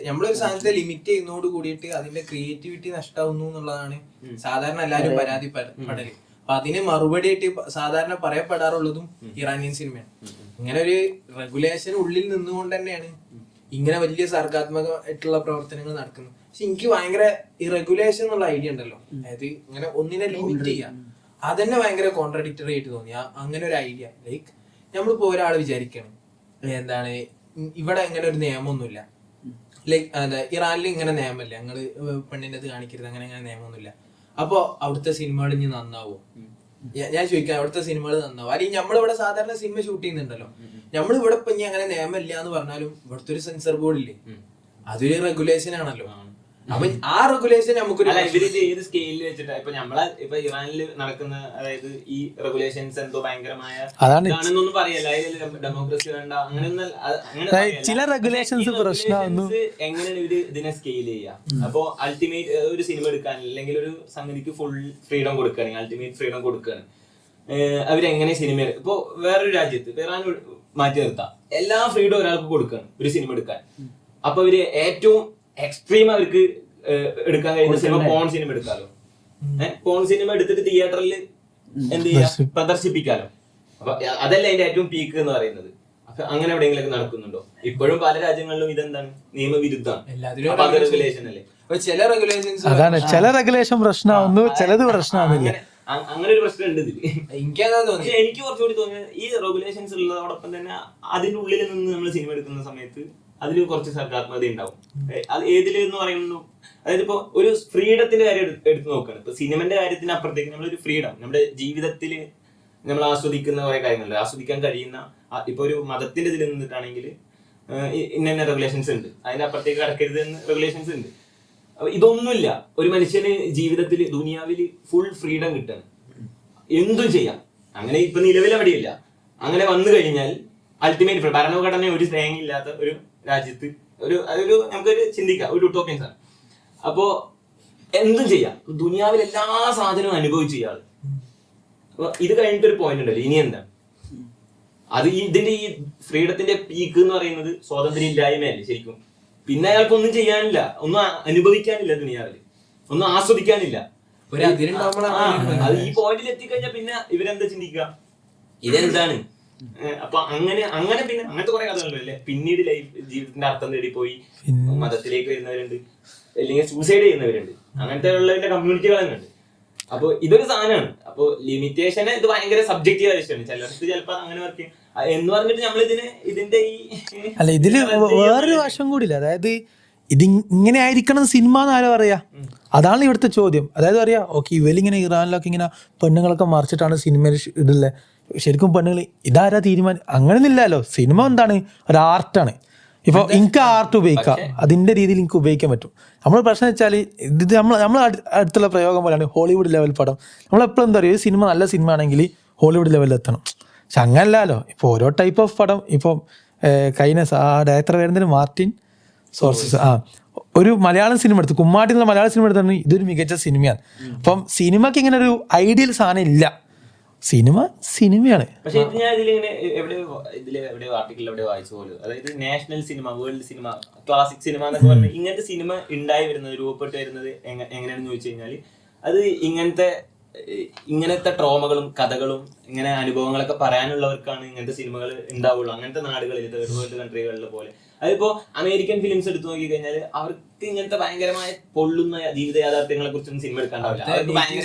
നമ്മളൊരു സാധനത്തെ ലിമിറ്റ് ചെയ്യുന്നതോട് കൂടിയിട്ട് അതിന്റെ ക്രിയേറ്റിവിറ്റി നഷ്ടാവുന്നു എന്നുള്ളതാണ് സാധാരണ എല്ലാവരും പരാതിപ്പെടല്. അപ്പൊ അതിന് മറുപടി ആയിട്ട് സാധാരണ പറയപ്പെടാറുള്ളതും ഇറാനിയൻ സിനിമയാണ്. ഇങ്ങനെ ഒരു റെഗുലേഷൻ ഉള്ളിൽ നിന്നുകൊണ്ട് തന്നെയാണ് ഇങ്ങനെ വലിയ സർഗാത്മകമായിട്ടുള്ള പ്രവർത്തനങ്ങൾ നടക്കുന്നത്. പക്ഷെ എനിക്ക് ഭയങ്കര ഈ റെഗുലേഷൻ എന്നുള്ള ഐഡിയ ഉണ്ടല്ലോ, അതായത് ഇങ്ങനെ ഒന്നിനെ ലിമിറ്റ് ചെയ്യാം, അതന്നെ ഭയങ്കര കോൺട്രഡിക്ടറി ആയിട്ട് തോന്നി. അങ്ങനെ ഒരു ഐഡിയ ലൈക്ക് നമ്മളിപ്പോ ഒരാൾ വിചാരിക്കണം എന്താണ് ഇവിടെ ഇങ്ങനെ ഒരു നിയമമൊന്നുമില്ല, ലൈക്ക് ഇറാനിൽ ഇങ്ങനെ നിയമമല്ല, ഞങ്ങള് പെണ്ണിൻ്റെ കാണിക്കരുത്, അങ്ങനെ നിയമമൊന്നുമില്ല. അപ്പൊ അവിടുത്തെ സിനിമകൾ ഇനി നന്നാവോ? ഞാൻ ചോദിക്കാം, അവിടുത്തെ സിനിമകൾ നന്നാവും? അല്ലെങ്കിൽ നമ്മളിവിടെ സാധാരണ സിനിമ ഷൂട്ട് ചെയ്യുന്നുണ്ടല്ലോ, നമ്മളിവിടെ ഇപ്പൊ ഇനി അങ്ങനെ നിയമമില്ല എന്ന് പറഞ്ഞാലും ഇവിടുത്തെ ഒരു സെൻസർ ബോർഡ് ഇല്ലേ, അതൊരു റെഗുലേഷൻ ആണല്ലോ. അപ്പൊ ആ റെഗുലേഷൻ നമുക്കൊരു ഏത് സ്കെയിലിൽ വെച്ചിട്ട് ഇപ്പൊ നമ്മളെ ഇപ്പൊ ഇറാനിൽ നടക്കുന്ന അതായത് ഈ റെഗുലേഷൻസ് എന്തോ ഭയങ്കരമായ ആണെന്നൊന്നും പറയല്ല, ഡെമോക്രസി വേണ്ട അങ്ങനെയൊന്നും ചില റെഗുലേഷൻസ് പ്രശ്നമാകുന്നു. എങ്ങനെയാണ് ഇവര് ഇതിനെ സ്കെയിൽ ചെയ്യുക? അപ്പൊ അൾട്ടിമേറ്റ് ഒരു സിനിമ എടുക്കാൻ അല്ലെങ്കിൽ ഒരു സംഗതിക്ക് ഫുൾ ഫ്രീഡം കൊടുക്കുകയാണെങ്കിൽ, അൾട്ടിമേറ്റ് ഫ്രീഡം കൊടുക്കുകയാണ് അവരെങ്ങനെ സിനിമ ഇപ്പൊ വേറൊരു രാജ്യത്ത് ഇറാൻ മാറ്റി നിർത്താം, എല്ലാ ഫ്രീഡം ഒരാൾക്ക് കൊടുക്കുകയാണ് ഒരു സിനിമ എടുക്കാൻ. അപ്പൊ ഇവര് ഏറ്റവും എക്സ്ട്രീം അവർക്ക് എടുക്കാൻ കഴിയുന്ന സിനിമ പോൺ സിനിമ എടുക്കാലോ. പോൺ സിനിമ എടുത്തിട്ട് തിയേറ്ററിൽ എന്ത് ചെയ്യാ, പ്രദർശിപ്പിക്കാലോ. അപ്പൊ അതല്ല അതിന്റെ ഏറ്റവും പീക്ക് എന്ന് പറയുന്നത്. അപ്പൊ അങ്ങനെ എവിടെയെങ്കിലും നടക്കുന്നുണ്ടോ? ഇപ്പോഴും പല രാജ്യങ്ങളിലും ഇതെന്താണ്, നിയമവിരുദ്ധമാണ്. റെഗുലേഷൻ അല്ലേ? ചില റെഗുലേഷൻസ് അതാണ്, ചില റെഗുലേഷൻ പ്രശ്നമാവുന്നു, ചിലത് പ്രശ്നമാവുന്നില്ല. അങ്ങനെ ഒരു പ്രശ്നം ഉണ്ട് ഇതിൽ. എനിക്ക് എനിക്ക് കുറച്ചുകൂടി തോന്നിയത് ഈ റെഗുലേഷൻസ് ഉള്ളതോടൊപ്പം തന്നെ അതിന്റെ ഉള്ളിൽ നിന്ന് നമ്മൾ സിനിമ എടുക്കുന്ന സമയത്ത് അതിൽ കുറച്ച് സർഗാത്മകത ഉണ്ടാവും. അത് ഏതിലെന്ന് പറയുന്നു, അതായത് ഇപ്പൊ ഒരു ഫ്രീഡത്തിന്റെ കാര്യം എടുത്ത് നോക്കുകയാണ്. ഇപ്പൊ സിനിമന്റെ കാര്യത്തിന് അപ്പുറത്തേക്ക് നമ്മളൊരു ഫ്രീഡം നമ്മുടെ ജീവിതത്തിൽ നമ്മൾ ആസ്വദിക്കുന്ന കുറെ കാര്യങ്ങളുണ്ട്, ആസ്വദിക്കാൻ കഴിയുന്ന. ഇപ്പൊ ഒരു മതത്തിന്റെ ഇതിൽ നിന്നിട്ടാണെങ്കിൽ ഇന്ന റെഗുലേഷൻസ് ഉണ്ട്, അതിന്റെ അപ്പുറത്തേക്ക് കടക്കരുത് എന്ന് റെഗുലേഷൻസ് ഉണ്ട്. അപ്പൊ ഇതൊന്നുമില്ല, ഒരു മനുഷ്യന് ജീവിതത്തിൽ ദുനിയാവിൽ ഫുൾ ഫ്രീഡം കിട്ടാണ്, എന്തും ചെയ്യാം. അങ്ങനെ ഇപ്പൊ നിലവിൽ എവിടെയില്ല. അങ്ങനെ വന്നു കഴിഞ്ഞാൽ അൾട്ടിമേറ്റ് ഭരണഘടന ഒരു തേങ്ങയില്ലാത്ത ഒരു രാജ്യത്ത് അതൊരു നമുക്കൊരു ചിന്തിക്കാം, ഒരു യൂട്ടോപ്യൻസ് ആണ്. അപ്പോ എന്തും ചെയ്യാം, ദുനിയാവിൽ എല്ലാ സാധനവും അനുഭവിച്ചു ചെയ്യാറ്. അപ്പൊ ഇത് കഴിഞ്ഞിട്ട് ഒരു പോയിന്റ് ഉണ്ടല്ലോ, ഇനി എന്താ അത്? ഇതിന്റെ ഈ ഫ്രീഡത്തിന്റെ പീക്ക് എന്ന് പറയുന്നത് സ്വാതന്ത്ര്യം ഇല്ലായ്മയല്ലേ ശരിക്കും? പിന്നെ അയാൾക്ക് ഒന്നും ചെയ്യാനില്ല, ഒന്നും അനുഭവിക്കാനില്ല, ദുനിയാവില് ഒന്നും ആസ്വദിക്കാനില്ല. അത് ഈ പോയിന്റിൽ എത്തിക്കഴിഞ്ഞാൽ പിന്നെ ഇവരെന്താ ചിന്തിക്കുക, ഇതെന്താണ്? അപ്പൊ അങ്ങനെ പിന്നെ അങ്ങനത്തെ കുറെ കഥകളുണ്ടല്ലേ. പിന്നീട് ജീവിതത്തിന്റെ അർത്ഥം തേടി പോയി മതത്തിലേക്ക് വരുന്നവരുണ്ട്, അല്ലെങ്കിൽ സൂസൈഡ് ചെയ്യുന്നവരുണ്ട്, അങ്ങനത്തെ ഉള്ളതിന്റെ കമ്മ്യൂണിറ്റികൾ തന്നെ ഉണ്ട്. അപ്പൊ ഇതൊരു സാധനമാണ്. അപ്പൊ ലിമിറ്റേഷന് ഇത് ഭയങ്കര സബ്ജക്റ്റീവ് ആവശ്യമാണ്. ചിലർക്ക് ചിലപ്പോ അങ്ങനെ വർക്ക് എന്ന് പറഞ്ഞിട്ട് നമ്മൾ ഇതിന്റെ ഈ അല്ല, ഇതില് വേറൊരു വശം കൂടിയില്ല. അതായത് ഇത് ഇങ്ങനെ ആയിരിക്കണം സിനിമ എന്ന് ആരോ പറയാ. അതാണ് ഇവിടുത്തെ ചോദ്യം. അതായത് പറയാ ഓക്കെ ഇവരിങ്ങനെ ഇറാനിലൊക്കെ ഇങ്ങനെ പെണ്ണുങ്ങളൊക്കെ മറിച്ചിട്ടാണ് സിനിമയിൽ ഇടില്ലേ, ശരിക്കും പെണ്ണുങ്ങൾ ഇതാരാ തീരുമാനം? അങ്ങനെയൊന്നുമില്ലല്ലോ. സിനിമ എന്താണ്, ഒരു ആർട്ടാണ്. ഇപ്പോൾ എനിക്ക് ആർട്ട് ഉപയോഗിക്കാം, അതിൻ്റെ രീതിയിൽ എനിക്ക് ഉപയോഗിക്കാൻ പറ്റും. നമ്മൾ പ്രശ്നം വെച്ചാൽ ഇത് നമ്മൾ അടുത്തുള്ള പ്രയോഗം പോലെയാണ് ഹോളിവുഡ് ലെവൽ പടം. നമ്മളെപ്പോഴും എന്താ പറയുക, സിനിമ നല്ല സിനിമ ആണെങ്കിൽ ഹോളിവുഡ് ലെവലിൽ എത്തണം. പക്ഷെ അങ്ങനല്ലല്ലോ. ഇപ്പോൾ ഓരോ ടൈപ്പ് ഓഫ് പടം, ഇപ്പം കഴിഞ്ഞ ഡയറക്ടർ വരുന്നതിന് മാർട്ടിൻ സോർസസ് ഒരു മലയാളം സിനിമ എടുത്തു, കുമ്മാട്ടി എന്നുള്ള മലയാള സിനിമ എടുത്താണ് ഇതൊരു മികച്ച സിനിമയാണ്. അപ്പം സിനിമയ്ക്ക് ഇങ്ങനെ ഒരു ഐഡിയൽ സാധനം ഇല്ല. സിനിമയാണ്. പക്ഷെ ഇത് ഞാൻ എവിടെ ആർട്ടിക്കിൾ എവിടെ വായിച്ച പോലെ, അതായത് national cinema, world cinema, classic cinema എന്നൊക്കെ പറഞ്ഞാൽ ഇങ്ങനത്തെ സിനിമ ഉണ്ടായി വരുന്നത്, രൂപപ്പെട്ട് വരുന്നത് എങ്ങനെയാണെന്ന് ചോദിച്ചു കഴിഞ്ഞാൽ അത് ഇങ്ങനത്തെ ട്രോമകളും കഥകളും ഇങ്ങനെ അനുഭവങ്ങളൊക്കെ പറയാനുള്ളവർക്കാണ് ഇങ്ങനത്തെ സിനിമകൾ ഉണ്ടാവുള്ളൂ. അങ്ങനത്തെ നാടുകളിൽ, തേർഡ് വേൾഡ് കൺട്രികളിലെ പോലെ. അതിപ്പോ അമേരിക്കൻ ഫിലിംസ് എടുത്തു നോക്കി കഴിഞ്ഞാൽ അവർക്ക് ഇങ്ങനത്തെ ഭയങ്കരമായ പൊള്ളുന്ന ജീവിത യാഥാർത്ഥ്യങ്ങളെ കുറിച്ചൊന്നും സിനിമ എടുക്കാണ്ടാവില്ല.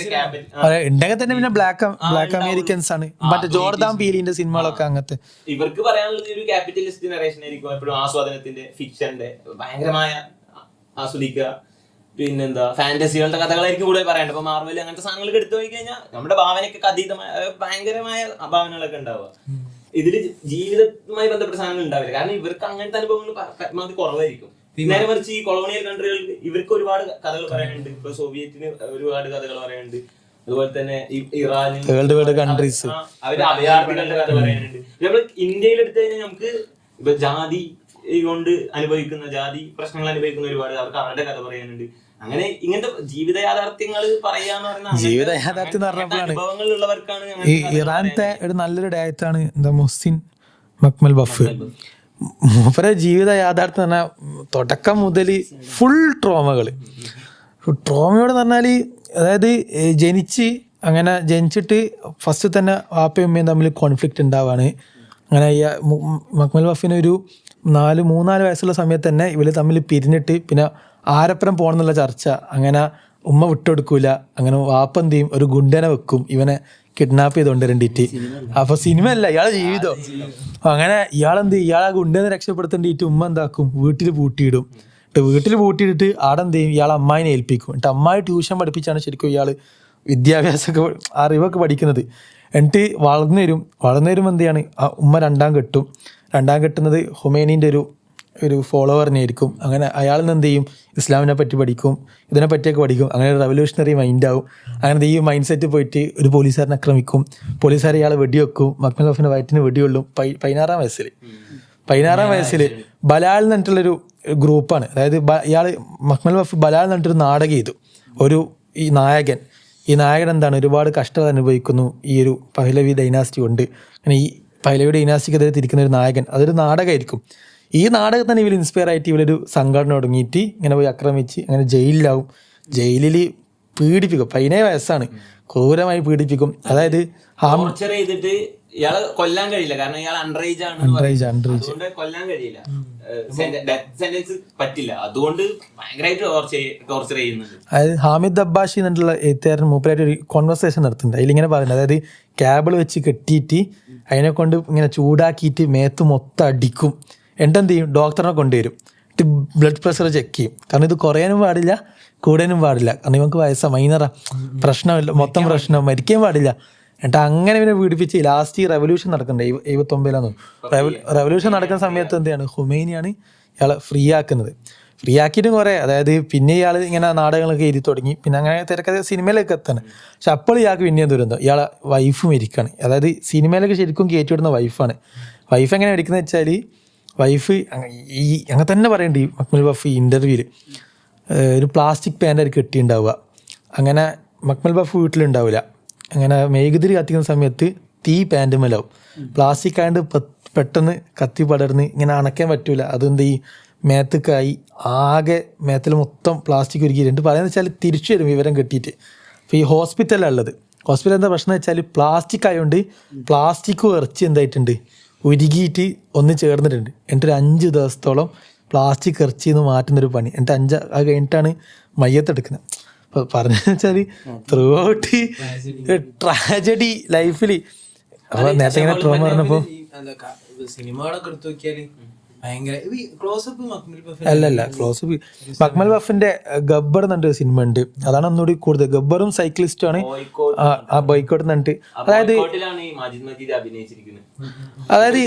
അവർക്ക് ഉണ്ടെങ്കിൽ തന്നെ പിന്നെ ബ്ലാക്ക് അമേരിക്കൻസ് ആണ്. മറ്റേ ജോർദാൻ പീലിന്റെ സിനിമകളൊക്കെ അങ്ങനത്തെ. ഇവർക്ക് പറയാനുള്ളത് ഒരു ക്യാപിറ്റലിസ്റ്റ് ജനറേഷൻ ആയിരിക്കും. എപ്പോഴും ആസ്വാദനത്തിന്റെ, ഫിക്ഷന്റെ ഭയങ്കരമായ ആസ്വദിക്കുക, പിന്നെന്താ ഫാന്റസികളുടെ കഥകളായിരിക്കും കൂടുതൽ പറയേണ്ടത്. ഇപ്പൊ മാർവൽ അങ്ങനത്തെ സാധനങ്ങളൊക്കെ എടുത്തു പോയി കഴിഞ്ഞാൽ നമ്മുടെ ഭാവനയ്ക്കൊക്കെ അതീതമായ ഭയങ്കരമായ ഭാവനകളൊക്കെ ഉണ്ടാവുക. ഇതില് ജീവിതവുമായി ബന്ധപ്പെട്ട സാധനങ്ങൾ ഉണ്ടാവില്ല. കാരണം ഇവർക്ക് അങ്ങനത്തെ അനുഭവങ്ങൾ പരമാവധി കുറവായിരിക്കും. നേരെ മറിച്ച് ഈ കൊളോണിയൽ കൺട്രികൾക്ക് ഇവർക്ക് ഒരുപാട് കഥകൾ പറയാനുണ്ട്. ഇപ്പൊ സോവിയറ്റിന് ഒരുപാട് കഥകൾ പറയാനുണ്ട്. അതുപോലെ തന്നെ ഇറാന്, കൺട്രീസ് അവരുടെ അഭയാർത്ഥികളുടെ കഥ പറയാനുണ്ട്. നമ്മൾ ഇന്ത്യയിൽ എടുത്തു കഴിഞ്ഞാൽ നമുക്ക് ഇപ്പൊ ജാതി കൊണ്ട് അനുഭവിക്കുന്ന, ജാതി പ്രശ്നങ്ങൾ അനുഭവിക്കുന്ന ഒരുപാട് അവർക്ക് അവരുടെ കഥ പറയാനുണ്ട്. അങ്ങനെ ഇങ്ങനത്തെ ജീവിത യാഥാർത്ഥ്യങ്ങൾ പറയാന്ന് പറഞ്ഞാൽ ജീവിത യാഥാർത്ഥ്യം അനുഭവങ്ങൾ ഉള്ളവർക്കാണ്. ഈ ഇറാനത്തെ ഒരു നല്ലൊരു ഡയറ്റാണ് എന്താ മുഹ്സിൻ മക്മൽ ബഫ്. മൂപ്പരെ ജീവിത യാഥാർത്ഥ്യം എന്ന് പറഞ്ഞാൽ തുടക്കം മുതൽ ഫുൾ ട്രോമകള്. ട്രോമയോട് പറഞ്ഞാൽ അതായത് ജനിച്ചിട്ട് ഫസ്റ്റ് തന്നെ വാപ്പയും ഉമ്മയും തമ്മിൽ കോൺഫ്ലിക്റ്റ് ഉണ്ടാവാണ്. അങ്ങനെ മക്മൽ ബഫിന് ഒരു 3-4 വയസ്സുള്ള സമയത്ത് തന്നെ ഇവർ തമ്മിൽ പിരിഞ്ഞിട്ട് പിന്നെ ആരപ്പുറം പോകണമെന്നുള്ള ചർച്ച. അങ്ങനെ ഉമ്മ വിട്ടുകൊടുക്കൂല. അങ്ങനെ വാപ്പ എന്ത് ചെയ്യും, ഒരു ഗുണ്ടനെ വെക്കും ഇവനെ കിഡ്നാപ്പ് ചെയ്തുകൊണ്ട് രണ്ടിട്ട്. അപ്പൊ സിനിമ അല്ല, ഇയാളെ ജീവിതം. അങ്ങനെ ഇയാളെ ഗുണ്ടനെ രക്ഷപ്പെടുത്തേണ്ടിട്ട് ഉമ്മ എന്താക്കും, വീട്ടിൽ പൂട്ടിയിടും. വീട്ടിൽ പൂട്ടിയിട്ടിട്ട് ആടെ എന്ത് ചെയ്യും, ഇയാളെ അമ്മായിനെ ഏൽപ്പിക്കും. എന്നിട്ട് അമ്മായി ട്യൂഷൻ പഠിപ്പിച്ചാണ് ശരിക്കും ഇയാൾ വിദ്യാഭ്യാസമൊക്കെ അറിവൊക്കെ പഠിക്കുന്നത്. എന്നിട്ട് വളർന്നു വരുമ്പോൾ എന്ത് ചെയ്യാണ്, ആ ഉമ്മ രണ്ടാം കെട്ടുന്നത് ഹുമൈനീൻ്റെ ഒരു ഫോളോവറിനെ ആയിരിക്കും. അങ്ങനെ അയാളിൽ നിന്ന് എന്ത് ചെയ്യും, ഇസ്ലാമിനെ പറ്റി പഠിക്കും, ഇതിനെ പറ്റിയൊക്കെ പഠിക്കും. അങ്ങനെ ഒരു റെവല്യൂഷണറി മൈൻഡാവും. അങ്ങനെ ഈ മൈൻഡ് സെറ്റ് പോയിട്ട് ഒരു പോലീസുകാരനെ ആക്രമിക്കും. പോലീസുകാർ ഇയാളെ വെടിവെക്കും. മക്മൽ ബഫിൻ്റെ വയറ്റിന് വെടികൊള്ളും. 16 വയസ്സിൽ ബലാൽ എന്ന് പറഞ്ഞിട്ടുള്ളൊരു ഗ്രൂപ്പാണ്. അതായത് മക്മൽ ബഫ് ബലാൽ എന്ന് പറഞ്ഞിട്ടൊരു നാടകം ചെയ്തു. ഈ നായകൻ എന്താണ്, ഒരുപാട് കഷ്ടത അനുഭവിക്കുന്നു ഈ ഒരു പഹ്ലവി ഡൈനാസ്റ്റി കൊണ്ട്. അങ്ങനെ ഈ പഹ്ലവി ഡൈനാസ്റ്റിക്കെതിരെ തിരിക്കുന്ന ഒരു നായകൻ, അതൊരു നാടകമായിരിക്കും. ഈ നാടകം തന്നെ ഇവർ ഇൻസ്പയർ ആയിട്ട് ഇവരൊരു സംഘടന തുടങ്ങിയിട്ട് ഇങ്ങനെ പോയി ആക്രമിച്ച് അങ്ങനെ ജയിലിലാവും. ജയിലിൽ പീഡിപ്പിക്കും. 17 വയസ്സാണ്, ക്രൂരമായി പീഡിപ്പിക്കും. അതായത് ടോർച്ചർ ചെയ്തിട്ട് ഇയാളെ കൊല്ലാൻ കഴിയില്ല, കാരണം ഇയാൾ അണ്ടറേജ് ആണ്, അതുകൊണ്ട് കൊല്ലാൻ കഴിയില്ല, ഡെത്ത് സെന്റൻസ് പറ്റില്ല, അതുകൊണ്ട് ഭയങ്കരമായിട്ട് ടോർച്ചർ ചെയ്യുന്നുണ്ട്. അതായത് ഹാമിദ് അബ്ബാഷി എന്നുള്ള എഴുത്തുകാരൻ മൂപ്പരായിട്ട് ഒരു കോൺവെർസേഷൻ നടത്തുന്നുണ്ട്. അതിലിങ്ങനെ പറയുന്നത്, അതായത് കേബിൾ വെച്ച് കെട്ടിയിട്ട് അതിനെ കൊണ്ട് ഇങ്ങനെ ചൂടാക്കിയിട്ട് മേത്ത് മൊത്തം അടിക്കും. എന്തെന്ത് ചെയ്യും, ഡോക്ടറിനെ കൊണ്ടുവരും. ബ്ലഡ് പ്രഷർ ചെക്ക് ചെയ്യും. കാരണം ഇത് കുറയാനും പാടില്ല, കൂടാനും പാടില്ല. കാരണം ഇവർക്ക് വയസ്സാ, മൈനറാ, പ്രശ്നമില്ല, മൊത്തം പ്രശ്നം, മരിക്കാൻ പാടില്ല. എന്നിട്ട് അങ്ങനെ ഇവനെ പീഡിപ്പിച്ച് ലാസ്റ്റ് ഈ റെവല്യൂഷൻ നടക്കണ്ടേ 79 റെവല്യൂഷൻ നടക്കുന്ന സമയത്ത് എന്താണ്, ഹുമൈനിയാണ് ഇയാളെ ഫ്രീ ആക്കിയിട്ടും കുറേ. അതായത് പിന്നെ ഇയാൾ ഇങ്ങനെ നാടകങ്ങളൊക്കെ എഴുതി തുടങ്ങി. പിന്നെ അങ്ങനെ തിരക്കഥ സിനിമയിലേക്ക് എത്താണ്. പക്ഷെ അപ്പോൾ ഇയാൾക്ക് പിന്നെയും ദുരന്തം, ഇയാളെ വൈഫും ഇരിക്കുകയാണ്. അതായത് സിനിമയിലൊക്കെ ശരിക്കും കയറ്റിവിടുന്ന വൈഫ് എങ്ങനെ ഇരിക്കുന്നത് വെച്ചാൽ, വൈഫ് അങ്ങനെ തന്നെ പറയേണ്ടി മക്മൽ ബഫ് ഇൻ്റർവ്യൂവിൽ ഒരു പ്ലാസ്റ്റിക് പാൻ്റ് കെട്ടിയിട്ടുണ്ടാവുക. അങ്ങനെ മക്മൽ ബഫ് വീട്ടിലുണ്ടാവില്ല. അങ്ങനെ മെഴുകുതിരി കത്തിക്കുന്ന സമയത്ത് തീ പാൻറ് മേലാവും. പ്ലാസ്റ്റിക് ആയതുകൊണ്ട് പെട്ടെന്ന് കത്തി പടർന്ന് ഇങ്ങനെ അണയ്ക്കാൻ പറ്റൂല. അതെന്ത് ഈ മേത്തക്കായി ആകെ മേത്തിൽ മൊത്തം പ്ലാസ്റ്റിക് ഒരുക്കിയിട്ടുണ്ട്. പറയുന്നത് വെച്ചാൽ തിരിച്ചു വരും വിവരം കെട്ടിയിട്ട്. അപ്പോൾ ഈ ഹോസ്പിറ്റലാണ് ഉള്ളത്. ഹോസ്പിറ്റൽ എന്താ പ്രശ്നം വെച്ചാൽ, പ്ലാസ്റ്റിക് ആയതുകൊണ്ട് പ്ലാസ്റ്റിക്കും ഇറച്ചി എന്തായിട്ടുണ്ട്, ഉരുകിയിട്ട് ഒന്ന് ചേർന്നിട്ടുണ്ട്. എന്നിട്ടൊരു 5 ദിവസത്തോളം പ്ലാസ്റ്റിക് ഇറച്ചിന്ന് മാറ്റുന്നൊരു പണി. എന്നിട്ട് അത് കഴിഞ്ഞിട്ടാണ് മയ്യത്തെടുക്കുന്നത്. അപ്പോൾ പറഞ്ഞു വെച്ചാൽ ത്രൂ ഔട്ട് ട്രാജഡി ലൈഫിൽ. അപ്പോൾ നേരത്തെ ഇങ്ങനെ ട്രോമ പറഞ്ഞപ്പോൾ സിനിമകളൊക്കെ എടുത്തു നോക്കിയാൽ ഭയങ്കര ക്ലോസപ്പ് മക്മൽ ബഫ് അല്ലല്ല ക്ലോസ് മക്മൽ ബഫിന്റെ ഗബ്ബർ എന്നുണ്ട് സിനിമ ഉണ്ട്, അതാണ് ഒന്നുകൂടി കൂടുതൽ. ഗബ്ബറും സൈക്ലിസ്റ്റും ആണ് ആ ബോയ്ക്കോട്ട് എന്നിട്ട്. അതായത് ഈ മാജിദ് മജീദ് അഭിനയിച്ചിരിക്കുന്നത്. അതായത്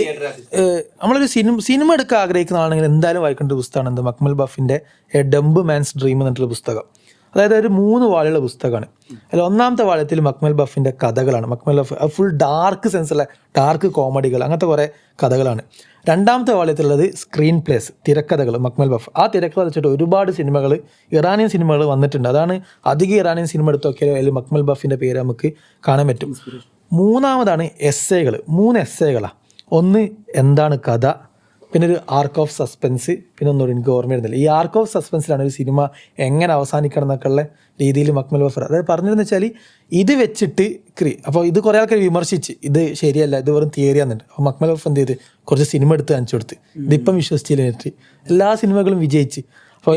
നമ്മളൊരു സിനിമ എടുക്കാൻ ആഗ്രഹിക്കുന്ന ആണെങ്കിൽ എന്തായാലും വായിക്കേണ്ട ഒരു പുസ്തകമാണ് എന്ത് മക്മൽ ബഫിന്റെ എ ഡംബ് മാൻസ് ഡ്രീം എന്നിട്ടുള്ള പുസ്തകം. അതായത് ഒരു 3 വാള്യമുള്ള പുസ്തകമാണ്. അതിൽ ഒന്നാമത്തെ വാള്യത്തിൽ മക്മൽ ബഫിന്റെ കഥകളാണ്. മക്മൽ ബഫ് ഫുൾ ഡാർക്ക് സെൻസുള്ള ഡാർക്ക് കോമഡികൾ അങ്ങനത്തെ കുറേ കഥകളാണ്. രണ്ടാമത്തെ വാള്യത്തിലുള്ളത് സ്ക്രീൻ പ്ലേസ്, തിരക്കഥകൾ. മക്മൽ ബഫ് ആ തിരക്കഥ വെച്ചിട്ട് ഒരുപാട് സിനിമകൾ, ഇറാനിയൻ സിനിമകൾ വന്നിട്ടുണ്ട്. അതാണ് അധികം ഇറാനിയൻ സിനിമ എടുത്ത് നോക്കിയാൽ അതിൽ മക്മൽ ബഫിന്റെ പേര് നമുക്ക് കാണാൻ പറ്റും. മൂന്നാമതാണ് എസ്സേകൾ. 3 എസ്സേകളാണ്. ഒന്ന് എന്താണ് കഥ, പിന്നെ ഒരു ആർക്ക് ഓഫ് സസ്പെൻസ്, പിന്നെ ഒന്നുകൂടി എനിക്ക് ഓർമ്മ വരുന്നില്ല. ഈ ആർക്ക് ഓഫ് സസ്പെൻസിലാണ് ഒരു സിനിമ എങ്ങനെ അവസാനിക്കണം എന്നൊക്കെ ഉള്ള രീതിയിൽ മക്മൽ ബഫ് അതായത് പറഞ്ഞിരുന്നു വെച്ചാൽ ഇത് വെച്ചിട്ട് അപ്പോൾ ഇത് കുറേ ആൾക്കാർ വിമർശിച്ച് ഇത് ശരിയല്ല, ഇത് വെറും തിയറിയാന്നുണ്ട്. അപ്പോൾ മക്മൽ ബഫ് എന്ത് ചെയ്ത് കുറച്ച് സിനിമ എടുത്ത് കാണിച്ചു കൊടുത്ത് ഇതിപ്പം വിശ്വസിച്ചില്ല, എല്ലാ സിനിമകളും വിജയിച്ച്. അപ്പോൾ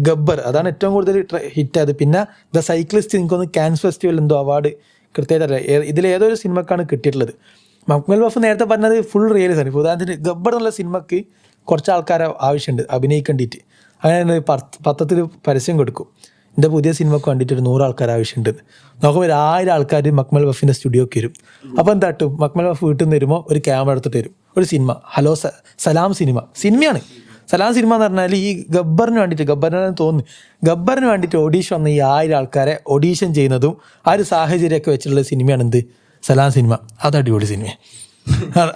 ഗബ്ബർ അതാണ് ഏറ്റവും കൂടുതൽ ഹിറ്റായത്. പിന്നെ ദ സൈക്ലിസ്റ്റ് എനിക്കൊന്ന് കാൻസ് ഫെസ്റ്റിവൽ എന്തോ അവാർഡ് കൃത്യമായിട്ട് അറിയാം, ഇതിലേതൊരു സിനിമക്കാണ് കിട്ടിയിട്ടുള്ളത്. മക്മൽ ബഫ് നേരത്തെ പറഞ്ഞത് ഫുൾ റിയലിസം ആണ്. ഇപ്പോൾ ഉദാഹരണത്തിന് ഗബ്ബർ എന്നുള്ള സിനിമക്ക് കുറച്ച് ആൾക്കാരെ ആവശ്യമുണ്ട് അഭിനയിക്കേണ്ടിയിട്ട്. അങ്ങനെ പത്രത്തിൽ പരസ്യം കൊടുക്കും, എൻ്റെ പുതിയ സിനിമക്ക് വേണ്ടിയിട്ട് ഒരു 100 ആൾക്കാർ ആവശ്യമുണ്ട്. നോക്കുമ്പോൾ 1000 ആൾക്കാർ മക്മൽ ബഫിൻ്റെ സ്റ്റുഡിയോക്ക് വരും. അപ്പോൾ എന്താട്ടും മക്മൽ ബഫ് വീട്ടിൽ നിന്ന് വരുമ്പോൾ ഒരു ക്യാമറ എടുത്തിട്ട് വരും, ഒരു സിനിമ ഹലോ സലാം സിനിമയാണ്. സലാം സിനിമ എന്ന് പറഞ്ഞാൽ ഈ ഗബ്ബറിന് വേണ്ടിയിട്ട്, ഗബ്ബറിന് വേണ്ടിയിട്ട് ഓഡീഷൻ വന്ന ഈ 1000 ആൾക്കാരെ ഓഡീഷൻ ചെയ്യുന്നതും ആ ഒരു സാഹചര്യമൊക്കെ വെച്ചിട്ടുള്ള സിനിമയാണ് എന്ത് സലാം സിനിമ. അത് അടിപൊളി സിനിമ,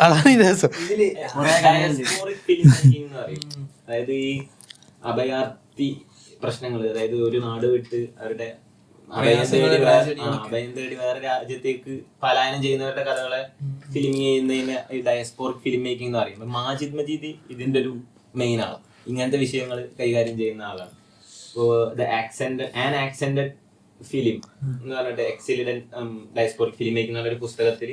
അതാണ് ഈ രസം. അതായത് ഈ അഭയാർത്ഥി പ്രശ്നങ്ങൾ, അതായത് ഒരു നാട് വിട്ട് അവരുടെ അഭയം തേടി വേറെ രാജ്യത്തേക്ക് പലായനം ചെയ്യുന്നവരുടെ കഥകളെ ഫിലിം ചെയ്യുന്നതിന് ഈ ഡയസ്പോറിക് ഫിലിം മേക്കിംഗ് എന്ന് പറയും. മാജിദ് മജീദ് ഇതിന്റെ ഒരു മെയിൻ ആളാണ്, ഇങ്ങനത്തെ വിഷയങ്ങൾ കൈകാര്യം ചെയ്യുന്ന ആളാണ്. ആക്സെന്റഡ് ഫിലിം എന്ന് പറഞ്ഞിട്ട് എക്സലന്റ് ഡയസ്പോറിക് ഫിലിം മേക്കിംഗ് എന്നുള്ള ഒരു പുസ്തകത്തിൽ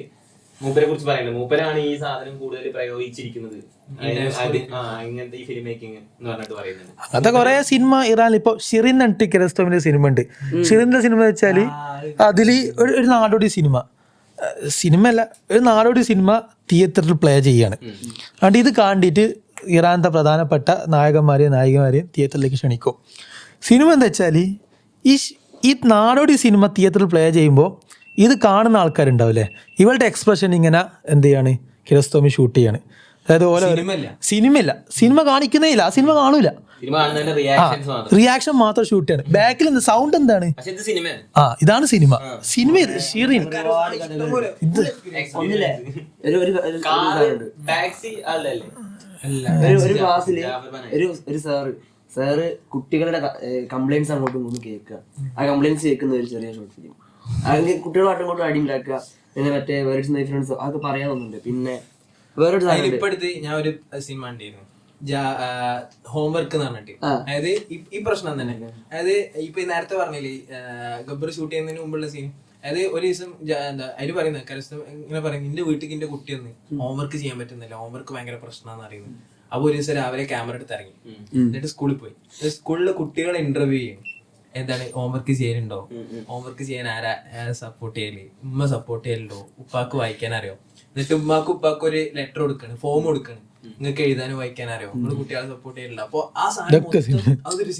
മൂപ്പരെ കുറിച്ച് പറയുന്നത്. മൂപ്പരാണ് ഈ സാധനം കൂടുതൽ പ്രയോഗിച്ചിരിക്കുന്നത് ഇങ്ങനത്തെ ഈ ഫിലിം മേക്കിംഗ് എന്ന് പറഞ്ഞിട്ട് പറയുന്നത്. അങ്ങനത്തെ കുറെ സിനിമ ഇറാനിൽ ഇപ്പോൾ ഷിറിൻ എന്നിട്ട് കിരസ്തോമിന്റെ സിനിമ ഉണ്ട്. ഷിറിന്റെ സിനിമ വെച്ചാല് അതില് ഒരു നാടോടി സിനിമയല്ല, ഒരു നാടോടി സിനിമ തിയേറ്ററിൽ പ്ലേ ചെയ്യാണ്. അതുകൊണ്ട് ഇത് കണ്ടിട്ട് ഇറാനത്തെ പ്രധാനപ്പെട്ട നായികമാരെയും തിയേറ്ററിലേക്ക് ക്ഷണിക്കും. സിനിമ എന്താ വെച്ചാൽ ഈ നാടോടി സിനിമ തിയേറ്ററിൽ പ്ലേ ചെയ്യുമ്പോൾ ഇത് കാണുന്ന ആൾക്കാരുണ്ടാവില്ലേ, ഇവളുടെ എക്സ്പ്രഷൻ ഇങ്ങനെ എന്ത് ചെയ്യാണ് കിരസ്തോമി ഷൂട്ട് ചെയ്യാണ്. അതായത് ഓരോ സിനിമ കാണിക്കുന്നേ ഇല്ല, ആ സിനിമ കാണൂല, റിയാക്ഷൻ മാത്രം ഷൂട്ട് ചെയ്യാണ്. ബാക്കിൽ സൗണ്ട് എന്താണ്, ഇതാണ് സിനിമ. ഷിറിൻ ഒരു ക്ലാസ്സില് ഒരു സാറ് കുട്ടികളുടെ കംപ്ലൈൻസ് അങ്ങോട്ടും ഇങ്ങോട്ടും കേൾക്കുക. ആ കംപ്ലൈൻസ് കേൾക്കുന്ന ഒരു ചെറിയ ഷോർട്ട് ഫിലിം. അങ്ങനെ കുട്ടികളായിട്ടും ഇങ്ങോട്ടും അടിയുണ്ടാക്കുക. പിന്നെ മറ്റേ വേർഡ്സ് മൈ ഫ്രണ്ട്സ് അതൊക്കെ പറയാനൊന്നുണ്ട്. പിന്നെ വേറൊരു ഇപ്പോഴത്തെ ഞാൻ ഒരു സിനിമ ഉണ്ടായിരുന്നു ഹോംവർക്ക് എന്ന് പറഞ്ഞിട്ട്. അതായത് ഈ പ്രശ്നം തന്നെ, അതായത് ഇപ്പൊ നേരത്തെ പറഞ്ഞില്ലേ ഗബ്ബർ ഷൂട്ട് ചെയ്യുന്നതിന് മുമ്പുള്ള സീൻ. അതായത് ഒരു ദിവസം എന്താ അതിന് പറയുന്നത് കരസ്ഥം ഇങ്ങനെ പറയും, നിന്റെ വീട്ടിൽ എന്റെ കുട്ടി ഒന്ന് ഹോംവർക്ക് ചെയ്യാൻ പറ്റുന്നില്ല, ഹോംവർക്ക് ഭയങ്കര പ്രശ്നമാണെന്ന് അറിയുന്നത്. അപ്പൊ ഒരു ദിവസം രാവിലെ ക്യാമറ എടുത്ത് ഇറങ്ങി, എന്നിട്ട് സ്കൂളിൽ പോയി. സ്കൂളിലെ കുട്ടികളെ ഇന്റർവ്യൂ ചെയ്യും. എന്താണ് ഹോംവർക്ക് ചെയ്യാനുണ്ടോ, ഹോംവർക്ക് ചെയ്യാൻ ആരാ സപ്പോർട്ട് ചെയ്യല്, ഉമ്മ സപ്പോർട്ട് ചെയ്യലുണ്ടോ, ഉപ്പാക്ക് വായിക്കാൻ അറിയോ. എന്നിട്ട് ഉപ്പാക്ക് ഒരു ലെറ്റർ കൊടുക്കാണ്, ഫോം കൊടുക്കാണ്, നിങ്ങൾക്ക് എഴുതാനും വായിക്കാൻ അറിയോ, നിങ്ങൾ കുട്ടികളെ സപ്പോർട്ട് ചെയ്യലുണ്ടോ. അപ്പൊ ആ സാധനം അതൊരു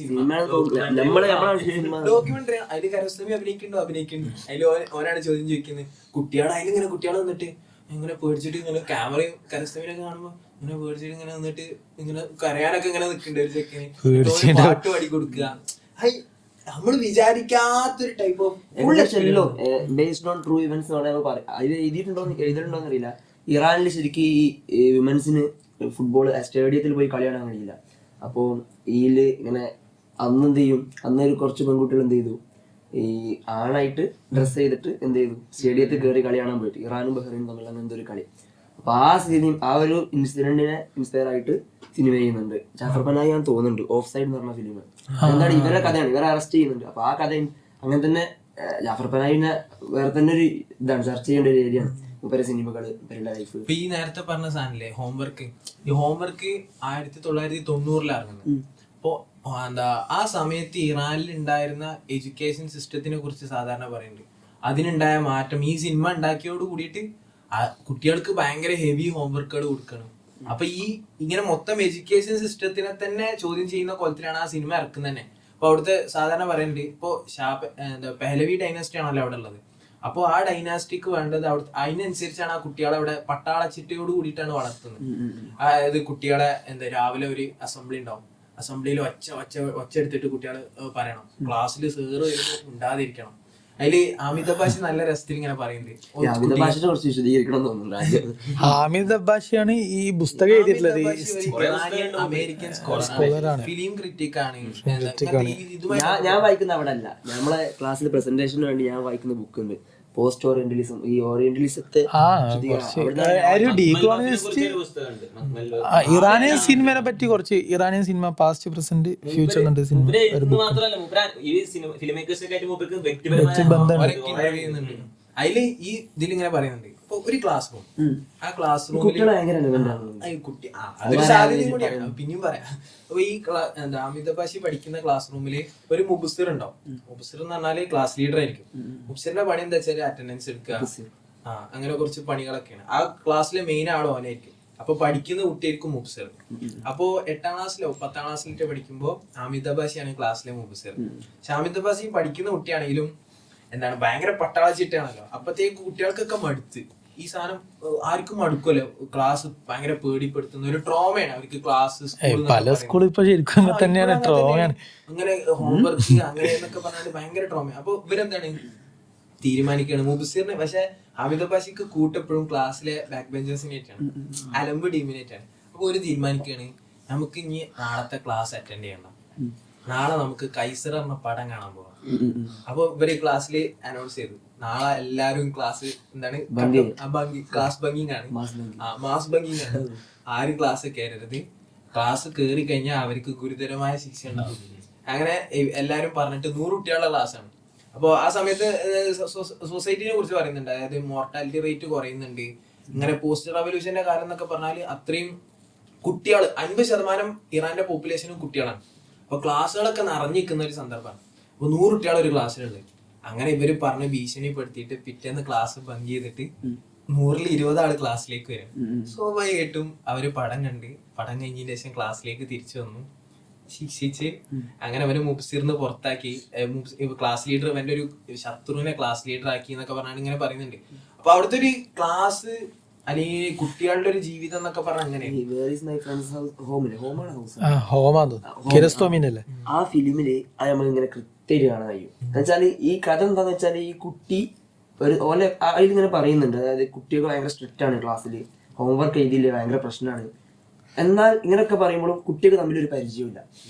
ഡോക്യുമെന്ററി. അതിൽ കരസ്ഥമി അഭിനയിക്കുന്നുണ്ട്. അതിൽ ഓനാണ് ചോദ്യം ചോദിക്കുന്നത്. അതിലിങ്ങനെ കുട്ടികളെ വന്നിട്ട് ഇങ്ങനെ പേടിച്ചിട്ട് ഇങ്ങനെ ക്യാമറയും കരസ്ഥമിനൊക്കെ കാണുമ്പോ ഇങ്ങനെ പേടിച്ചിട്ട് ഇങ്ങനെ വന്നിട്ട് ഇങ്ങനെ കരയാനൊക്കെ ഇങ്ങനെ നിൽക്കുന്നുണ്ട്. ഒരു ചെക്കന് പാട്ട് പാടി കൊടുക്കുക. നമ്മൾ വിചാരിക്കാത്തൊരു type of based on true events അതിൽ എഴുതിയിട്ടുണ്ടോന്ന് അറിയില്ല. ഇറാനിൽ ശരിക്കും ഈ വിമൻസിന് ഫുട്ബോൾ സ്റ്റേഡിയത്തിൽ പോയി കളി കാണാൻ കഴിയില്ല. അപ്പോൾ ഇതില് ഇങ്ങനെ അന്ന് എന്ത് ചെയ്യും, അന്ന് കുറച്ച് പെൺകുട്ടികൾ എന്ത് ചെയ്തു, ഈ ആണായിട്ട് ഡ്രസ്സ് ചെയ്തിട്ട് എന്ത് ചെയ്തു സ്റ്റേഡിയത്തിൽ കയറി കളി കാണാൻ പോയിട്ട് ഇറാനും ബഹ്റൈനും തമ്മിലുള്ള അങ്ങനത്തെ ഒരു കളി. അപ്പൊ ആ ഒരു ഇൻസിഡന്റിനെ ഇൻസ്പയർ ആയിട്ട് സിനിമ ചെയ്യുന്നുണ്ട്. ജാഫർ പനാഹി ഞാൻ തോന്നുന്നുണ്ട് ഓഫ് സൈഡ് എന്ന് പറഞ്ഞ ഫിലിം. എന്താണ് ഇവരുടെ കഥയാണ്, ഇവരെ അറസ്റ്റ് ചെയ്യുന്നുണ്ട്. അപ്പൊ ആ കഥയും അങ്ങനെ തന്നെ ജാഫർ പനാഹിനെ വേറെ തന്നെ ഒരു ഇതാണ് ചർച്ച ചെയ്യേണ്ട ഒരു ഏരിയയാണ് ഇവരുടെ സിനിമകള്, ഇവരുടെ ലൈഫ്. ഇപ്പൊ ഈ നേരത്തെ പറഞ്ഞ സാധനല്ലേ ഹോംവർക്ക്, ഈ ഹോംവർക്ക് 1990 ഇറങ്ങുന്നത്. അപ്പോ എന്താ ആ സമയത്ത് ഇറാനിൽ ഉണ്ടായിരുന്ന എഡ്യൂക്കേഷൻ സിസ്റ്റത്തിനെ കുറിച്ച് സാധാരണ പറയുന്നുണ്ട്. അതിനുണ്ടായ മാറ്റം ഈ സിനിമ ഉണ്ടാക്കിയോട് കൂടിയിട്ട് കുട്ടികൾക്ക് ഭയങ്കര ഹെവി ഹോംവർക്കുകൾ കൊടുക്കണം. അപ്പൊ ഈ ഇങ്ങനെ മൊത്തം എഡ്യൂക്കേഷൻ സിസ്റ്റത്തിനെ തന്നെ ചോദ്യം ചെയ്യുന്ന കോലത്തിലാണ് ആ സിനിമ ഇറക്കുന്നത് തന്നെ. അപ്പൊ അവിടുത്തെ സാധാരണ പറയുന്നുണ്ട് ഇപ്പൊ പെഹ്ലവി ഡൈനാസ്റ്റി ആണല്ലോ അവിടെ ഉള്ളത്. അപ്പോൾ ആ ഡൈനാസ്റ്റിക്ക് വേണ്ടത് അവിടെ അതിനനുസരിച്ചാണ് ആ കുട്ടികളെ അവിടെ പട്ടാള ചിട്ടയോട് കൂടിയിട്ടാണ് വളർത്തുന്നത്. അതായത് കുട്ടികളെ രാവിലെ ഒരു അസംബ്ലി ഉണ്ടാവും, അസംബ്ലിയിൽ ഒച്ച എടുത്തിട്ട് കുട്ടികൾ പറയണം, ക്ലാസ്സിൽ സേറ് വരുമ്പോൾ ഉണ്ടാതിരിക്കണം. അതില് അമിതാഭ് ബച്ചൻ നല്ല രസത്തിൽ ഇങ്ങനെ പറയുന്നുണ്ട്. ഹാമിദ് അബ്ബാസിയാണ് ഈ പുസ്തകം എഴുതിയിട്ടുള്ളത്. അമേരിക്കൻ സ്കോളറാണ്, ഫിലിം ക്രിറ്റിക് ആണ്. ഞാൻ വായിക്കുന്ന അവിടെ അല്ല, നമ്മളെ ക്ലാസ്സിൽ പ്രസന്റേഷന് വേണ്ടി ഞാൻ വായിക്കുന്ന ബുക്ക് ഉണ്ട്, പോസ്റ്റ് ഓറിയന്റലിസം. ഈ ഓറിയന്റലിസത്തെ ഇറാനിയൻ സിനിമയെ പറ്റി കുറച്ച്, Iranian cinema past present future ഉണ്ട് സിനിമ അതില് ഈ ഇതിലിങ്ങനെ പറയുന്നുണ്ട്. ഇപ്പൊ ഒരു ക്ലാസ് റൂം, ആ ക്ലാസ് റൂമിൽ കുട്ടി അതൊരു സാധ്യതയും കൂടിയാണ്, പിന്നെയും പറയാം. അപ്പൊ ഈ അമിതാഭ് ബച്ചൻ പഠിക്കുന്ന ക്ലാസ് റൂമില് ഒരു മുബസിർ ഉണ്ടാവും. മുബസിർ എന്ന് പറഞ്ഞാല് ക്ലാസ് ലീഡർ ആയിരിക്കും. മുബസിറിന്റെ പണി എന്താ വെച്ചാല് അറ്റൻഡൻസ് എടുക്കുക, അങ്ങനെ കുറച്ച് പണികളൊക്കെയാണ്. ആ ക്ലാസ്സിലെ മെയിൻ ആളോ അവനായിരിക്കും. അപ്പൊ പഠിക്കുന്ന കുട്ടിയായിരിക്കും മുബസിർ. അപ്പോ 8ാം ക്ലാസ്സിലോ 10ാം ക്ലാസ്സിലോ പഠിക്കുമ്പോ അമിതാഭ് ബച്ചനാണ് ക്ലാസ്സിലെ മുബസിർ. പക്ഷെ അമിതാഭ് ബച്ചൻ പഠിക്കുന്ന കുട്ടിയാണെങ്കിലും ഭയങ്കര പട്ടാള ചിട്ടയാണല്ലോ. അപ്പത്തേക്ക് കുട്ടികൾക്കൊക്കെ മടുത്ത്, ഈ സാധനം ആർക്കും മടുക്കുമല്ലോ, ക്ലാസ് ഭയങ്കര പേടിപ്പെടുത്തുന്ന ഒരു ട്രോമയാണ് അവർക്ക്. ക്ലാസ് പല സ്കൂളിൽ ഇപ്പൊ ശരിക്കും തന്നെയാണ് ട്രോമയാണ്, അങ്ങനെ ഹോംവർക്ക് അങ്ങനെ എന്നൊക്കെ പറഞ്ഞാൽ ഭയങ്കര ട്രോമ. അപ്പൊ ഇവരെന്താണ് തീരുമാനിക്കുകയാണ് മുബസിറിനെ. പക്ഷെ അമിതാഭ് ബച്ചൻക്ക് കൂട്ടെപ്പോഴും ക്ലാസ്സിലെ ബാക്ക് ബെഞ്ചേഴ്സിനായിട്ടാണ്, അലമ്പ് ടീമിനായിട്ടാണ്. അപ്പൊ ഒരു തീരുമാനിക്കുകയാണ്, നമുക്ക് ഇനി നാളത്തെ ക്ലാസ് അറ്റൻഡ് ചെയ്യണം, നാളെ നമുക്ക് കൈസർ എന്ന പടം കാണാൻ പോവാം. അപ്പൊ ഇവര് ക്ലാസ്സിൽ അനൗൺസ് ചെയ്തു, നാളെ എല്ലാരും ക്ലാസ് ക്ലാസ് ബങ്കിങ് ആണ്, മാസ് ബങ്കിങ് ആണ്, ആരും ക്ലാസ് കയറരുത്, ക്ലാസ് കയറി കഴിഞ്ഞാൽ അവർക്ക് ഗുരുതരമായ ശിക്ഷ ഉണ്ടാവും. അങ്ങനെ എല്ലാരും പറഞ്ഞിട്ട് 100 കുട്ടികളുടെ ക്ലാസ് ആണ്. അപ്പൊ ആ സമയത്ത് സൊസൈറ്റിനെ കുറിച്ച് പറയുന്നുണ്ട്, അതായത് മോർട്ടാലിറ്റി റേറ്റ് കുറയുന്നുണ്ട്. ഇങ്ങനെ പോസ്റ്റ് റവല്യൂഷന്റെ കാലം എന്നൊക്കെ പറഞ്ഞാല് അത്രയും കുട്ടികൾ 50% ഇറാന്റെ പോപ്പുലേഷനും കുട്ടികളാണ്. അപ്പൊ ക്ലാസ്സുകളൊക്കെ നിറഞ്ഞിരിക്കുന്ന ഒരു സന്ദർഭമാണ്. അപ്പൊ 100 കുട്ടികൾ ഒരു ക്ലാസ്സിലുണ്ട്. അങ്ങനെ ഇവര് പറഞ്ഞ് ഭീഷണിപ്പെടുത്തിയിട്ട് പിറ്റേന്ന് ക്ലാസ് ബങ്ക് ചെയ്തിട്ട് 100ൽ 20 ആള് ക്ലാസ്സിലേക്ക് വരും. സ്വാഭാവികമായിട്ടും അവര് പടം കഴിഞ്ഞതിന് ശേഷം ക്ലാസ്സിലേക്ക് തിരിച്ചു വന്നു, ശിക്ഷിച്ച് അങ്ങനെ അവര് മുബസിറിന് പുറത്താക്കി. ക്ലാസ് ലീഡർ അവന്റെ ഒരു ശത്രുവിനെ ക്ലാസ് ലീഡർ ആക്കി എന്നൊക്കെ പറഞ്ഞാൽ ഇങ്ങനെ പറയുന്നുണ്ട്. അപ്പൊ അവിടുത്തെ ഒരു ക്ലാസ് അല്ലെങ്കിൽ കുട്ടികളുടെ ഒരു ജീവിതം എന്നൊക്കെ പറഞ്ഞ അങ്ങനെ ആ ഫിലിമില് അത് നമ്മളിങ്ങനെ കൃത്യമായിട്ട് കാണാൻ കഴിയും. എന്നുവെച്ചാല് ഈ കഥ എന്താന്ന് വെച്ചാല് ഈ കുട്ടി ഓലെ അതിലിങ്ങനെ പറയുന്നുണ്ട്, അതായത് കുട്ടികൾ ഭയങ്കര സ്ട്രിക്റ്റ് ആണ്, ക്ലാസ്സിൽ ഹോംവർക്ക് എഴുതിയില്ലേ ഭയങ്കര പ്രശ്നമാണ്. എന്നാൽ ഇങ്ങനെയൊക്കെ പറയുമ്പോഴും കുട്ടികൾ തമ്മിലൊരു പരിചയമില്ല.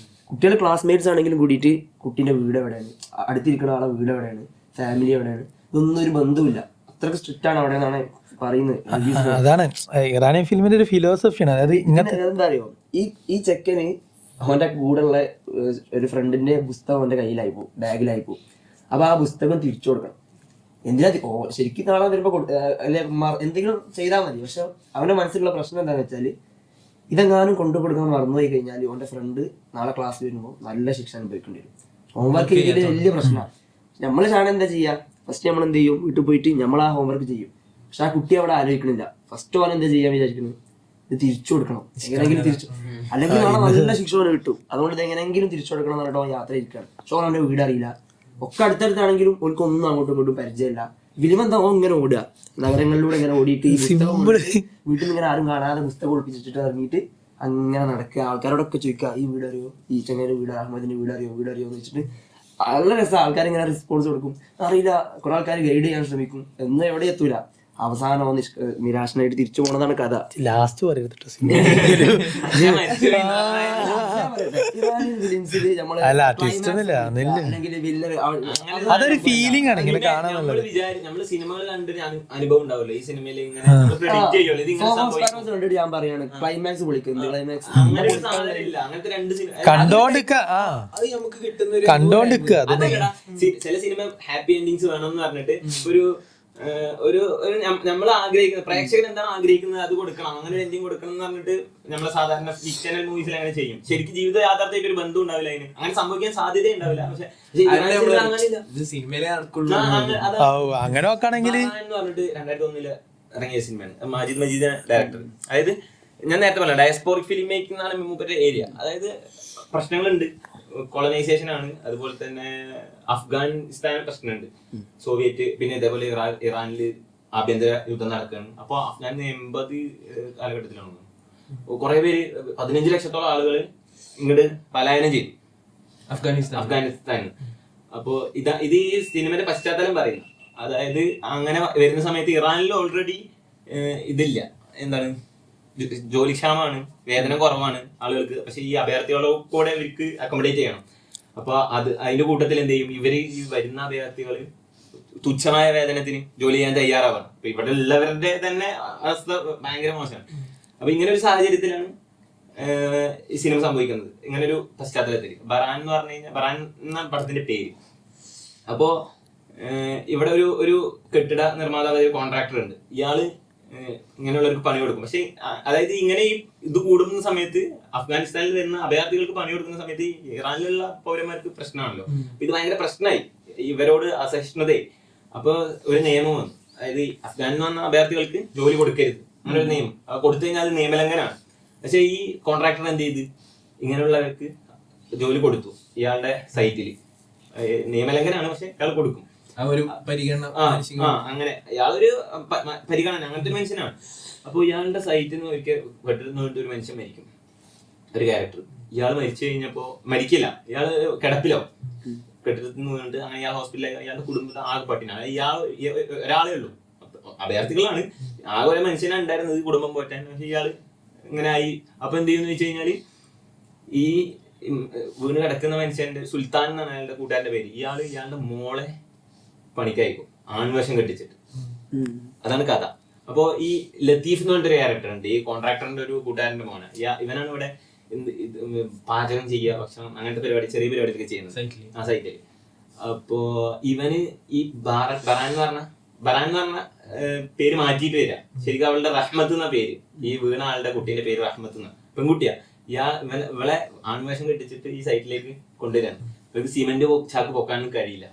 കുട്ടികൾ ക്ലാസ്മേറ്റ്സ് ആണെങ്കിലും കൂടിയിട്ട് കുട്ടീൻ്റെ വീട് എവിടെയാണ്, അടുത്തിരിക്കുന്ന ആളെ വീട് എവിടെയാണ്, ഫാമിലി എവിടെയാണ്, ഇതൊന്നും ഒരു ബന്ധമില്ല. അത്രയ്ക്ക് സ്ട്രിക്റ്റ് ആണ് അവിടെ എന്നാണ് പറയുന്നത്. അതാണ് ഇറാനിയൻ ഫിലിമിന്റെ ഒരു ഫിലോസഫിയാണ്. അതായത് എന്താ അറിയോ, ഈ ചെക്കന് അവന്റെ കൂടെയുള്ള ഒരു ഫ്രണ്ടിന്റെ പുസ്തകം അവന്റെ കയ്യിലായി പോകും, ബാഗിലായി പോകും. അപ്പൊ ആ പുസ്തകം തിരിച്ചു കൊടുക്കണം. എന്തിനാ ശരിക്കും നാളെ വരുമ്പോ അല്ലെ എന്തെങ്കിലും ചെയ്താൽ മതി. പക്ഷെ അവന്റെ മനസ്സിലുള്ള പ്രശ്നം എന്താണെന്ന് വെച്ചാൽ ഇതെങ്ങാനും കൊണ്ടുകൊടുക്കാൻ മറന്നുപോയി കഴിഞ്ഞാൽ അവന്റെ ഫ്രണ്ട് നാളെ ക്ലാസ് വരുമ്പോൾ നല്ല ശിക്ഷ അനുഭവിക്കേണ്ടി വരും. ഹോംവർക്ക് ചെയ്തിട്ട് വലിയ പ്രശ്നമാണ്. നമ്മൾ ചാണ എന്താ ചെയ്യുക, ഫസ്റ്റ് നമ്മൾ എന്ത് ചെയ്യും, വീട്ടിൽ പോയിട്ട് നമ്മൾ ആ ഹോംവർക്ക് ചെയ്യും. പക്ഷെ ആ കുട്ടി അവിടെ ആലോചിക്കണില്ല. ഫസ്റ്റ് ഓൻ എന്താ ചെയ്യാൻ വിചാരിക്കുന്നത്, ഇത് തിരിച്ചു കൊടുക്കണം, എങ്ങനെയെങ്കിലും തിരിച്ചു, അല്ലെങ്കിൽ നാളെ നല്ല ശിക്ഷ ഓന് കിട്ടും, അതുകൊണ്ട് ഇത് എങ്ങനെയെങ്കിലും തിരിച്ചു കൊടുക്കണം എന്ന് പറഞ്ഞിട്ട് യാത്ര ഇരിക്കുകയാണ്. പക്ഷെ ഓൻ അവന്റെ വീട് അറിയില്ല, ഒക്കെ അടുത്തടുത്താണെങ്കിലും ഓൽക്കൊന്നും അങ്ങോട്ടും ഇങ്ങോട്ടും പരിചയമില്ല. ഫിലിമെന്താ ഓൻ ഇങ്ങനെ ഓടുക, നഗരങ്ങളിലൂടെ ഇങ്ങനെ ഓടിയിട്ട് ഈ പുസ്തകം വീട്ടിൽ നിന്ന് ഇങ്ങനെ ആരും കാണാതെ പുസ്തകം ഒളിപ്പിച്ചിട്ട് ഇറങ്ങിയിട്ട് അങ്ങനെ നടക്കുക. ആൾക്കാരോടൊക്കെ ചോദിക്കുക, ഈ വീട് അറിയോ, ഈ ചങ്ങയുടെ വീട്, അഹമ്മദിന്റെ വീട് അറിയോ എന്ന് വെച്ചിട്ട് നല്ല രസം. ആൾക്കാർ ഇങ്ങനെ റെസ്പോൺസ് കൊടുക്കും, അറിയില്ല. കുറെ ആൾക്കാർ ഗൈഡ് ചെയ്യാൻ ശ്രമിക്കും, എന്നും എവിടെ എത്തൂല. അവസാനം നിരാശനായിട്ട് തിരിച്ചു പോണതാണ് കഥ. ലാസ്റ്റ് പറയരുത്, അതൊരു ഫീലിംഗ് ആണ് ഇങ്ങനെ കാണാനുള്ളത്. നമ്മള് സിനിമകൾ കണ്ടിട്ട് അനുഭവം ഉണ്ടാവില്ല, ഈ സിനിമയിൽ ഞാൻ പറയാണ് ക്ലൈമാക്സ് പൊളിക്കുന്നത്. ക്ലൈമാക്സ് കണ്ടോണ്ടിരിക്കുക. ചില സിനിമ ഹാപ്പി എൻഡിങ്സ് വേണമെന്ന് പറഞ്ഞിട്ട് ഒരു നമ്മൾ ആഗ്രഹിക്കുന്നത്, പ്രേക്ഷകൻ എന്താണ് ആഗ്രഹിക്കുന്നത് അത് കൊടുക്കണം, അങ്ങനെ ഒരു എൻഡിങ് കൊടുക്കണം എന്ന് പറഞ്ഞിട്ട് നമ്മളെ സാധാരണ ഫിക്ഷണൽ മൂവീസിൽ അങ്ങനെ ചെയ്യും. ശരിക്കും ജീവിത യാഥാർത്ഥ്യമായിട്ട് ഒരു ബന്ധം ഉണ്ടാവില്ല, അതിന് അങ്ങനെ സംഭവിക്കാൻ സാധ്യത ഉണ്ടാവില്ല. പക്ഷെ അങ്ങനെ നോക്കുകയാണെങ്കിൽ എന്ന് പറഞ്ഞിട്ട് 2001 ഇറങ്ങിയ സിനിമയാണ്, മാജിദ് മജീദ് ഡയറക്ടർ. അതായത് ഞാൻ നേരത്തെ പറഞ്ഞ ഡയസ്പോറിക് ഫിലിം മേക്കിംഗ് എന്നാണ് മൂപ്പരുടെ ഏരിയ. അതായത് പ്രശ്നങ്ങളുണ്ട്, കൊളനൈസേഷൻ ആണ്, അതുപോലെ തന്നെ അഫ്ഗാനിസ്ഥാൻ പ്രശ്നമുണ്ട്, സോവിയറ്റ്, പിന്നെ ഇതേപോലെ ഇറാനിൽ ആഭ്യന്തര യുദ്ധം നടക്കുകയാണ്. അപ്പൊ അഫ്ഗാൻ 80 കാലഘട്ടത്തിലാണ് കുറെ പേര് 15 ലക്ഷത്തോളം ആളുകൾ ഇങ്ങോട്ട് പലായനം ചെയ്തു അഫ്ഗാനിസ്ഥാനിൽ. അപ്പോ ഇത് ഈ സിനിമയുടെ പശ്ചാത്തലം പറയുന്നു. അതായത് അങ്ങനെ വരുന്ന സമയത്ത് ഇറാനിൽ ഓൾറെഡി ഇതില്ല, എന്താണ്, ജോലിക്ഷാമമാണ്, വേതനം കുറവാണ് ആളുകൾക്ക്. പക്ഷെ ഈ അഭയാർത്ഥികളെ കൂടെ ഇവർക്ക് അക്കോമഡേറ്റ് ചെയ്യണം. അപ്പൊ അതിന്റെ കൂട്ടത്തിൽ എന്ത് ചെയ്യും, ഇവര് ഈ വരുന്ന അഭയാർത്ഥികൾ തുച്ഛമായ വേതനത്തിന് ജോലി ചെയ്യാൻ തയ്യാറാവാണ്. അപ്പൊ ഇവിടെ ഉള്ളവരുടെ തന്നെ അവസ്ഥ ഭയങ്കര മോശമാണ്. അപ്പൊ ഇങ്ങനെ ഒരു സാഹചര്യത്തിലാണ് ഈ സിനിമ സംഭവിക്കുന്നത്. ഇങ്ങനെ ഒരു പശ്ചാത്തലത്തിൽ ബറാൻ എന്ന് പറഞ്ഞു കഴിഞ്ഞാൽ, ബറാൻ എന്ന പടത്തിന്റെ പേര്. അപ്പോ ഇവിടെ ഒരു കെട്ടിട നിർമ്മാതാവ്, ഒരു കോൺട്രാക്ടർ ഉണ്ട്. ഇയാള് ഇങ്ങനെയുള്ളവർക്ക് പണി കൊടുക്കും. പക്ഷെ അതായത് ഇങ്ങനെ ഇത് കൂടുന്ന സമയത്ത് അഫ്ഗാനിസ്ഥാനിൽ വരുന്ന അഭയാർത്ഥികൾക്ക് പണി കൊടുക്കുന്ന സമയത്ത് ഇറാനിലുള്ള പൗരന്മാർക്ക് പ്രശ്നമാണല്ലോ. ഇത് ഭയങ്കര പ്രശ്നമായി, ഇവരോട് അസഹിഷ്ണുതയായി. അപ്പൊ ഒരു നിയമം വന്നു, അതായത് അഫ്ഗാനിൽ നിന്ന് വന്ന അഭയാർത്ഥികൾക്ക് ജോലി കൊടുക്കരുത്, അങ്ങനെ ഒരു നിയമം. കൊടുത്തു കഴിഞ്ഞാൽ അത് നിയമലംഘനമാണ്. പക്ഷെ ഈ കോൺട്രാക്ടർ എന്ത് ചെയ്ത് ഇങ്ങനെയുള്ളവർക്ക് ജോലി കൊടുത്തു. ഇയാളുടെ സൈറ്റില് നിയമലംഘനമാണ്, പക്ഷെ ഇയാൾ കൊടുക്കും. അങ്ങനെ ഇയാളൊരു പരിഗണന, അങ്ങനത്തെ ഒരു മനുഷ്യനാണ്. അപ്പൊ ഇയാളുടെ സൈറ്റിൽ നിന്ന് ഒരിക്കൽ വെട്ടുന്ന ഒരു മനുഷ്യൻ മരിക്കും, ഒരു ക്യാരക്ടർ. ഇയാൾ മരിച്ചു കഴിഞ്ഞപ്പോ മരിക്കില്ല, ഇയാള് കിടപ്പിലോ, കെട്ടിടത്തിൽ നിന്ന് വീണിട്ട് അങ്ങനെ ഇയാൾ ഹോസ്പിറ്റലിൽ, ഇയാളുടെ കുടുംബത്തെ ആകെ പട്ടിനാണ്. ഇയാൾ ഒരാളേ ഉള്ളൂ, അഭയാർത്ഥികളാണ്, ആകെ ഒരു മനുഷ്യനാണ് ഉണ്ടായിരുന്നത് കുടുംബം പോറ്റാൻ. പക്ഷെ ഇയാള് ഇങ്ങനെ ആയി. അപ്പൊ എന്ത് ചെയ്യുന്ന വെച്ച് കഴിഞ്ഞാല്, ഈ വീണ് കിടക്കുന്ന മനുഷ്യന്റെ, സുൽത്താൻ എന്നാണ് അയാളുടെ കൂട്ടുകാരന്റെ പേര്, ഇയാളുടെ മോളെ പണിക്കയക്കും, ആൺവേഷം കെട്ടിച്ചിട്ട്. അതാണ് കഥ. അപ്പൊ ഈ ലത്തീഫ് എന്ന് പറഞ്ഞൊരു ക്യാരക്ടർ ഉണ്ട്, ഈ കോൺട്രാക്ടറിന്റെ ഒരു കൂട്ടുകാരന്റെ മോനെ. ഇവനാണ് ഇവിടെ പാചകം ചെയ്യുക, ഭക്ഷണം, അങ്ങനത്തെ പരിപാടി, ചെറിയ പരിപാടിയൊക്കെ ചെയ്യുന്നത് ആ സൈറ്റിൽ. അപ്പോ ഇവന് ഈ ബറാൻ എന്ന് പറഞ്ഞ പേര് മാറ്റിയിട്ട് വരിക. ശരിക്കും അവളുടെ റഹ്മത്ത് എന്ന പേര്, ഈ വീണ ആളുടെ കുട്ടീന്റെ പേര് റഹ്മത്ത് എന്ന, പെൺകുട്ടിയാ. ഇവളെ ആൺവേഷം കെട്ടിച്ചിട്ട് ഈ സൈറ്റിലേക്ക് കൊണ്ടുവരാൻ. ഇവർക്ക് സിമെന്റ് ചാക്ക് പൊക്കാനും കഴിയില്ല,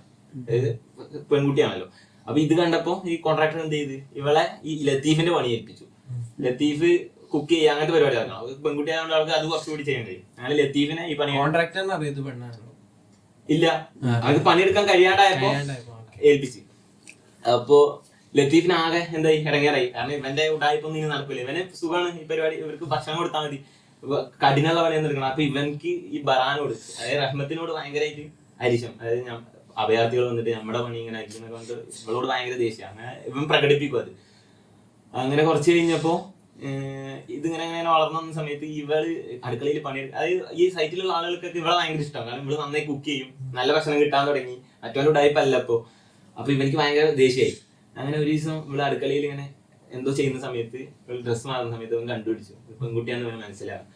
പെൺകുട്ടിയാണല്ലോ. അപ്പൊ ഇത് കണ്ടപ്പോ ഈ കോൺട്രാക്ടർ എന്ത് ചെയ്ത് ഇവളെ ഈ ലത്തീഫിന്റെ പണി ഏൽപ്പിച്ചു. ലത്തീഫ് കുക്ക് ചെയ്യുക, അങ്ങനത്തെ പരിപാടി ആയിരുന്നു. പെൺകുട്ടി ആയതുകൊണ്ട് ആൾക്ക് അത് കുറച്ചുകൂടി ചെയ്യാൻ കഴിയും. അങ്ങനെ ലത്തീഫിനെ ഈ പണി ഇല്ല, അത് പണിയെടുക്കാൻ കഴിയാണ്ടായപ്പോ ഏൽപ്പിച്ച്. അപ്പോ ലത്തീഫിന് ആകെ എന്തായി, ഇറങ്ങിയാറായി. കാരണം ഇവന്റെ ഉടായിപ്പൊന്നും ഇനി നടക്കില്ല, ഇവന് സുഖമാണ് ഈ പരിപാടി, ഇവർക്ക് ഭക്ഷണം കൊടുത്താൽ മതി, കഠിനുള്ള പണിയൊന്നും എടുക്കണം. അപ്പൊ ഇവൻക്ക് ഈ ബറാനോട്, അതായത് റഹ്മത്തിനോട് ഭയങ്കരമായിട്ട് അരിശം. അതായത് അഭയാർത്ഥികൾ വന്നിട്ട് നമ്മുടെ പണി ഇങ്ങനെ ആയിരിക്കും കൊണ്ട് ഇവളോട് ഭയങ്കര ദേഷ്യം. അങ്ങനെ ഇവൻ പ്രകടിപ്പിക്കും അത്. അങ്ങനെ കുറച്ച് കഴിഞ്ഞപ്പോ ഇതിങ്ങനെ വളർന്നു വന്ന സമയത്ത് ഇവള് അടുക്കളയിൽ പണിയെടുക്കും. അതായത് ഈ സൈറ്റിലുള്ള ആളുകൾക്കൊക്കെ ഇവളെ ഭയങ്കര ഇഷ്ടമാണ്. കാരണം ഇവള് നന്നായി കുക്ക് ചെയ്യും, നല്ല ഭക്ഷണം കിട്ടാൻ തുടങ്ങി, മറ്റൊരു ഉടായ്പല്ല അപ്പൊ. അപ്പൊ ഇവനിക്ക് ഭയങ്കര ദേഷ്യമായി. അങ്ങനെ ഒരു ദിവസം ഇവിടെ അടുക്കളയിൽ ഇങ്ങനെ എന്തോ ചെയ്യുന്ന സമയത്ത്, ഡ്രസ്സ് മാറുന്ന സമയത്ത് ഇവൻ കണ്ടുപിടിച്ചു പെൺകുട്ടിയാന്ന് ഇവന് മനസ്സിലാവും.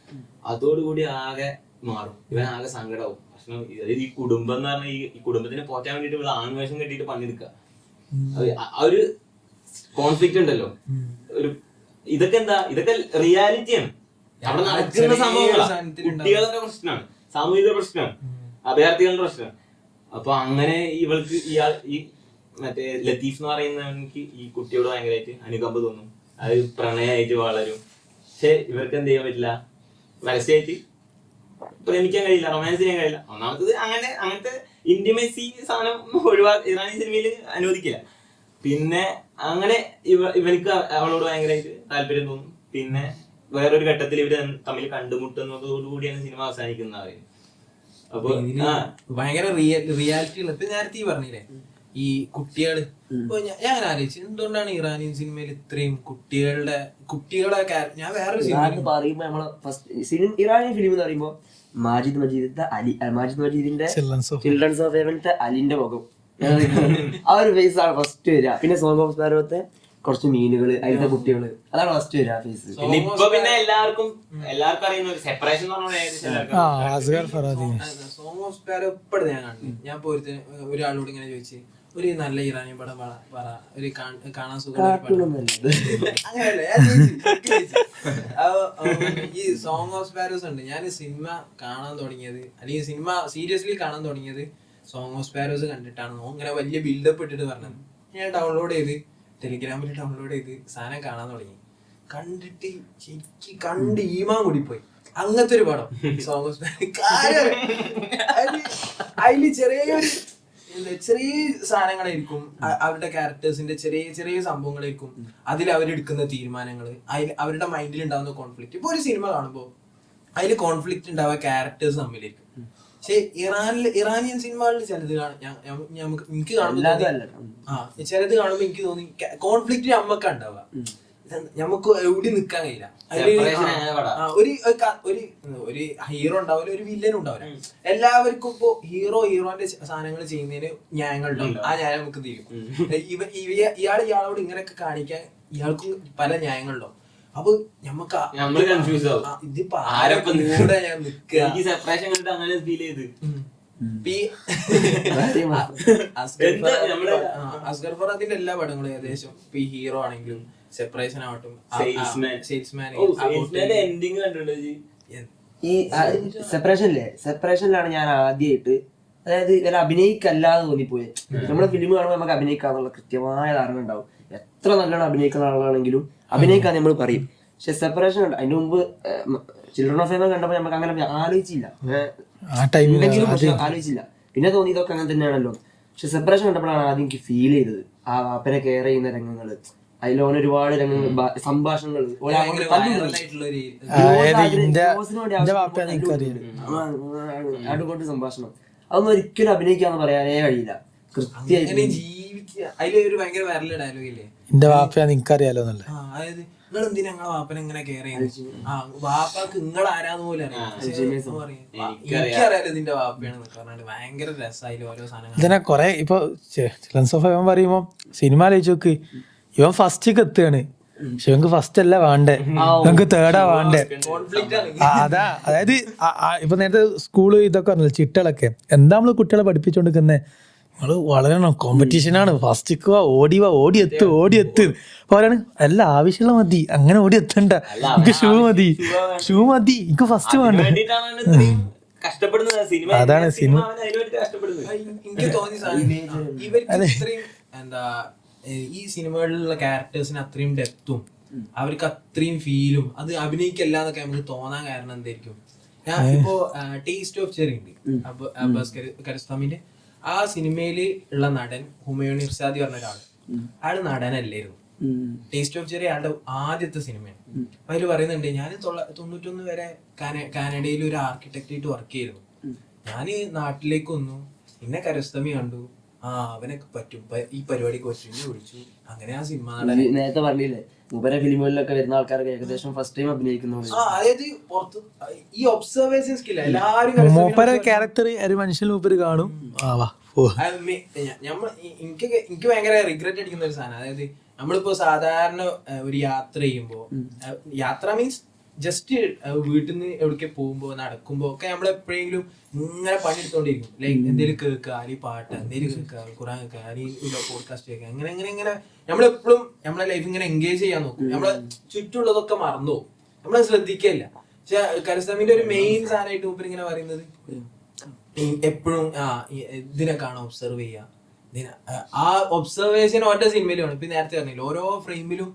അതോടുകൂടി ആകെ മാറും, ഇവൻ ആകെ സങ്കടമാവും. പ്രശ്നം അതായത് ഈ കുടുംബം എന്ന് പറഞ്ഞാൽ ഈ കുടുംബത്തിനെ പോറ്റാൻ വേണ്ടിട്ട് ഇവിടെ ആൺവേഷം കെട്ടിയിട്ട് പണിയെടുക്കുക, ആ ഒരു കോൺഫ്ലിക്റ്റ് ഉണ്ടല്ലോ. ഇതൊക്കെ എന്താ, ഇതൊക്കെ റിയാലിറ്റിയാണ്, അവിടെ നടക്കുന്ന സംഭവങ്ങളാണ്. കുട്ടികളുടെ പ്രശ്നമാണ്, സാമൂഹിക പ്രശ്നമാണ്, അഭയാർത്ഥികളുടെ പ്രശ്നമാണ്. അപ്പൊ അങ്ങനെ ഇവൾക്ക് ഈ മറ്റേ ലത്തീഫ് എന്ന് പറയുന്നവർക്ക് ഈ കുട്ടിയോട് ഭയങ്കരമായിട്ട് അനുകമ്പ തോന്നും. അത് പ്രണയമായിട്ട് വളരും. പക്ഷെ ഇവർക്ക് എന്ത് ചെയ്യാൻ പറ്റില്ല, പരസ്യമായിട്ട് പ്രേമിക്കാൻ കഴിയില്ല, റൊമാൻസ് ചെയ്യാൻ കഴിയില്ല. ഒന്നാമത്തത് അങ്ങനത്തെ ഇന്റിമസി സാധനം ഇറാനി സിനിമയിൽ അനുവദിക്കില്ല. പിന്നെ അങ്ങനെ ഇവർക്ക് അവളോട് ഭയങ്കരമായിട്ട് താല്പര്യം തോന്നും. പിന്നെ വേറൊരു ഘട്ടത്തിൽ ഇവര് തമ്മിൽ കണ്ടുമുട്ടുന്നതോടുകൂടിയാണ് സിനിമ അവസാനിക്കുന്നത്. അപ്പൊ ഭയങ്കര റിയാലിറ്റി ഉള്ള. ഇപ്പൊ നേരത്തെ ഈ പറഞ്ഞില്ലേ ഈ കുട്ടികള്, ഇപ്പൊ ഞാൻ അങ്ങനെ ആലോചിച്ചു എന്തുകൊണ്ടാണ് ഇറാനിയൻ സിനിമയിൽ ഇത്രയും കുട്ടികളെ ഞാൻ വേറൊരു സിനിമ പറയുമ്പോ നമ്മള് ഫസ്റ്റ് ഇറാനിയൻ ഫിലിം എന്ന് പറയുമ്പോ മാജിദ് മജീദിന്റെ ചിൽഡ്രൻസ് ഓഫ് ഹെവൻത്തെ അലിന്റെ മുഖം, ആ ഒരു ഫേസ് ആണ് ഫസ്റ്റ് വരിക. പിന്നെ സോങ് ഓഫ് സ്പാരോത്തെ കുറച്ച് മീനുകള്, അതിലത്തെ കുട്ടികള്, അതാണ് ഫസ്റ്റ് വരിക ഫേസ്. ഇപ്പൊ പിന്നെ എല്ലാവർക്കും അറിയുന്ന ഒരു സെപ്പറേഷൻ സോങ് ഓഫ് സ്പാരോ ഇപ്പോഴും ഞാൻ കണ്ടു. ഞാൻ ഇപ്പൊ ഒരാളോട് ഇങ്ങനെ ചോദിച്ചു, ഒരു നല്ല ഇറാനിയൻ പടം പറ, ഒരു കാണാൻ സുഖം. ഈ സോങ് ഓഫ് സ്പാരോസ് ഉണ്ട്. ഞാൻ സിനിമ കാണാൻ തുടങ്ങിയത്, അല്ലെങ്കിൽ സിനിമ സീരിയസ്ലി കാണാൻ തുടങ്ങിയത് സോങ് ഓഫ് സ്പാരോസ് കണ്ടിട്ടാണ്. ഇങ്ങനെ വലിയ ബിൽഡപ്പ് ഇട്ടിട്ട് പറഞ്ഞത്. ഞാൻ ഡൗൺലോഡ് ചെയ്ത് ടെലിഗ്രാമിൽ ഡൗൺലോഡ് ചെയ്ത് സാധനം കാണാൻ തുടങ്ങി. കണ്ടിട്ട് ശരിക്കും കണ്ട് ഈമാൻ കൂടി പോയി. അങ്ങനത്തെ ഒരു പടം സോങ് ഓഫ് അതില് ചെറിയ സാധനങ്ങളായിരിക്കും, അവരുടെ ക്യാരക്ടേഴ്സിന്റെ ചെറിയ ചെറിയ സംഭവങ്ങളായിരിക്കും, അതിൽ അവരെടുക്കുന്ന തീരുമാനങ്ങൾ, അവരുടെ മൈൻഡിൽ ഉണ്ടാകുന്ന കോൺഫ്ലിക്റ്റ്. ഇപ്പൊ ഒരു സിനിമ കാണുമ്പോൾ അതിൽ കോൺഫ്ലിക്റ്റ് ഉണ്ടാവുക ക്യാരക്ടേഴ്സ് തമ്മിലായിരിക്കും. പക്ഷെ ഇറാനിയൻ സിനിമകളിൽ ചിലത് എനിക്ക് കാണുമ്പോൾ ചിലത് കാണുമ്പോ എനിക്ക് തോന്നി കോൺഫ്ലിക്റ്റ് നമ്മക്ക് ഉണ്ടാവുക, നമുക്ക് എവിടെ നിക്കാൻ കഴിയില്ല. ഒരു ഹീറോ ഉണ്ടാവില്ല, ഒരു വില്ലനും ഉണ്ടാവില്ല. എല്ലാവർക്കും ഇപ്പൊ ഹീറോന്റെ സാധനങ്ങൾ ചെയ്യുന്നതിന് ന്യായങ്ങളുണ്ടാവും. ആ ന്യായം നമുക്ക് തീരും. ഇയാളോട് ഇങ്ങനെയൊക്കെ കാണിക്കാൻ ഇയാൾക്കും പല ന്യായങ്ങളുണ്ടാവും. അപ്പൊ നമുക്ക് ഇതിപ്പോ കൂടെ ഞാൻ നിക്കുക. അസ്ഗർ ഫറാദിന്റെ എല്ലാ പടങ്ങളും ഏകദേശം ഇപ്പൊ ഈ ഹീറോ ആണെങ്കിലും സെപ്പറേഷൻ ആവട്ടും ഈ സെപ്പറേഷനിലാണ് ഞാൻ ആദ്യമായിട്ട്, അതായത് ഇവരെ അഭിനയിക്കല്ലാതെ തോന്നിപ്പോയത്. നമ്മളെ ഫിലിം കാണുമ്പോൾ നമുക്ക് അഭിനയിക്കാന്നുള്ള കൃത്യമായ ധാരണ ഉണ്ടാവും. എത്ര നല്ലോണം അഭിനയിക്കുന്ന ആളാണെങ്കിലും അഭിനയിക്കാൻ നമ്മൾ പറയും. പക്ഷെ സെപ്പറേഷൻ ഉണ്ട്. അതിന് മുമ്പ് ചിൽഡ്രൻ ഓഫ് ഫേം കണ്ടപ്പോൾ നമുക്ക് അങ്ങനെ ആലോചിച്ചില്ല, ആലോചിച്ചില്ല. പിന്നെ തോന്നി ഇതൊക്കെ അങ്ങനെ തന്നെയാണല്ലോ. പക്ഷെ സെപ്പറേഷൻ കണ്ടപ്പോഴാണ് ആദ്യം എനിക്ക് ഫീൽ ചെയ്തത് ആ വാപ്പനെ കെയർ ചെയ്യുന്ന രംഗങ്ങള്. അതിലോന് ഒരുപാട് രംഗങ്ങൾ, സംഭാഷണങ്ങൾ, അടുകൊണ്ട് സംഭാഷണം, അതൊന്നും ഒരിക്കലും അഭിനയിക്കാന്ന് പറയാനേ കഴിയില്ല. അതിലൊരു ഭയങ്കര വൈറൽ ഡയലോഗ് ഇല്ലേ, എന്റെ വാപ്പ നിനക്കറിയാലോ എന്നല്ലേ, അതായത് നിങ്ങൾ എന്തിനാ നിങ്ങളെ വാപ്പനെ ഇങ്ങനെ കെയർ ചെയ്യുന്നത്, വാപ്പാക്ക് നിങ്ങൾ ആരാന്ന് പോലും അറിയാം, എനിക്കറിയാലോ ഇതിന്റെ വാപ്പയാണെന്ന് പറഞ്ഞിട്ട് ഭയങ്കര രസമായില്ല ഓരോ സാധനങ്ങൾ. ഇതിനെ കൊറേ ഇപ്പൊ ചിലൻസ് ഓഫ് ഇവൻ പറയുമ്പോ സിനിമ ആലോചിച്ച് നോക്ക്, ഇവൻ ഫസ്റ്റ് എത്തുകയാണ്, പക്ഷെ ഇവൻക്ക് ഫസ്റ്റ് അല്ല വേണ്ടേ, ഇവൻക്ക് തേർഡാ വേണ്ടേ. അതായത് ഇപ്പൊ നേരത്തെ സ്കൂള് ഇതൊക്കെ പറഞ്ഞല്ലോ, ചിട്ടകളൊക്കെ എന്താ നമ്മള് കുട്ടികളെ പഠിപ്പിച്ചോണ്ടിരിക്കുന്നേ, നമ്മള് വളരെ കോമ്പറ്റീഷനാണ്, ഫസ്റ്റ് ഓടി എത്ത് പോരാണ്, എല്ലാം ആവശ്യമുള്ള മതി, അങ്ങനെ ഓടി എത്തണ്ട, എനിക്ക് ഷൂ മതി എനിക്ക് ഫസ്റ്റ് വേണ്ട. അതാണ് സിനിമ. എനിക്ക് തോന്നി ഇവർക്ക് എന്താ ഈ സിനിമകളിലുള്ള ക്യാരക്ടേഴ്സിന് അത്രയും ഡെപ്തും അവർക്ക് അത്രയും ഫീലും അത് അഭിനയിക്കല്ല എന്നൊക്കെ നമുക്ക് തോന്നാൻ കാരണം എന്തായിരിക്കും? ഞാൻ ഇപ്പോ ടേസ്റ്റ് ഓഫ് ചെറി ഉണ്ട് അബ്ബാസ് കിയാറോസ്താമിന്റെ, ആ സിനിമയില് ഉള്ള നടൻ ഹുമയൂൺ ഇർഷാദി പറഞ്ഞ ഒരാള്, അയാള് നടനല്ലായിരുന്നു. ടേസ്റ്റ് ഓഫ് ചെറി അയാളുടെ ആദ്യത്തെ സിനിമയാണ്. അതിൽ പറയുന്നുണ്ട്, ഞാൻ 91 വരെ കാനഡയിൽ ഒരു ആർക്കിടെക്റ്റായിട്ട് വർക്ക് ചെയ്തിരുന്നു. ഞാന് നാട്ടിലേക്ക് വന്നു, പിന്നെ കിയാറോസ്താമി കണ്ടു, അവനൊക്കെ പറ്റും, ഈ പരിപാടിക്ക് പറ്റും, വിളിച്ചു, അങ്ങനെ ആ സിനിമ നേരത്തെ പറഞ്ഞില്ലേ മൂപ്പരെ ഫിലിമുകളിലൊക്കെ വരുന്ന ആൾക്കാരൊക്കെ ഏകദേശം ഫസ്റ്റ് ടൈം അഭിനയിക്കുന്നു. അതായത് പുറത്ത് ഈ ഒബ്സർവേഷൻ സ്കിൽ എല്ലാരും മൂപ്പരെ ക്യാരക്ടർ ഒരു മനുഷ്യൻ മൂപ്പര് കാണും. എനിക്ക് ഭയങ്കര റിഗ്രറ്റ് അടിക്കുന്ന ഒരു സാധനം, അതായത് നമ്മളിപ്പോ സാധാരണ ഒരു യാത്ര ചെയ്യുമ്പോ, യാത്ര മീൻസ് ജസ്റ്റ് വീട്ടിൽ നിന്ന് എവിടേക്ക് പോകുമ്പോ നടക്കുമ്പോ ഒക്കെ നമ്മളെപ്പോഴെങ്കിലും ഇങ്ങനെ പണിയെടുത്തോണ്ടിരിക്കും. ലൈക്ക് എന്തെങ്കിലും കേൾക്കുക, അല്ലെങ്കിൽ പാട്ട് എന്തെങ്കിലും കേൾക്കുക, ഖുറാൻ കേൾക്കുക, അല്ലെങ്കിൽ പോഡ്കാസ്റ്റ് കേൾക്കുക, അങ്ങനെ നമ്മളെപ്പോഴും നമ്മളെ ലൈഫ് ഇങ്ങനെ എൻഗേജ് ചെയ്യാൻ നോക്കും. നമ്മളെ ചുറ്റുള്ളതൊക്കെ മറന്നു പോകും, നമ്മളെ ശ്രദ്ധിക്കില്ല. പക്ഷെ കിയാറോസ്താമിന്റെ ഒരു മെയിൻ സാധനമായിട്ട് മൂപ്പർ ഇങ്ങനെ പറയുന്നത് എപ്പോഴും ഇതിനൊക്കെയാണ് ഒബ്സർവ് ചെയ്യുക. ആ ഒബ്സർവേഷൻ ഒറ്റ സിനിമയിലാണ്. ഇപ്പൊ നേരത്തെ പറഞ്ഞില്ല, ഓരോ ഫ്രെയിമിലും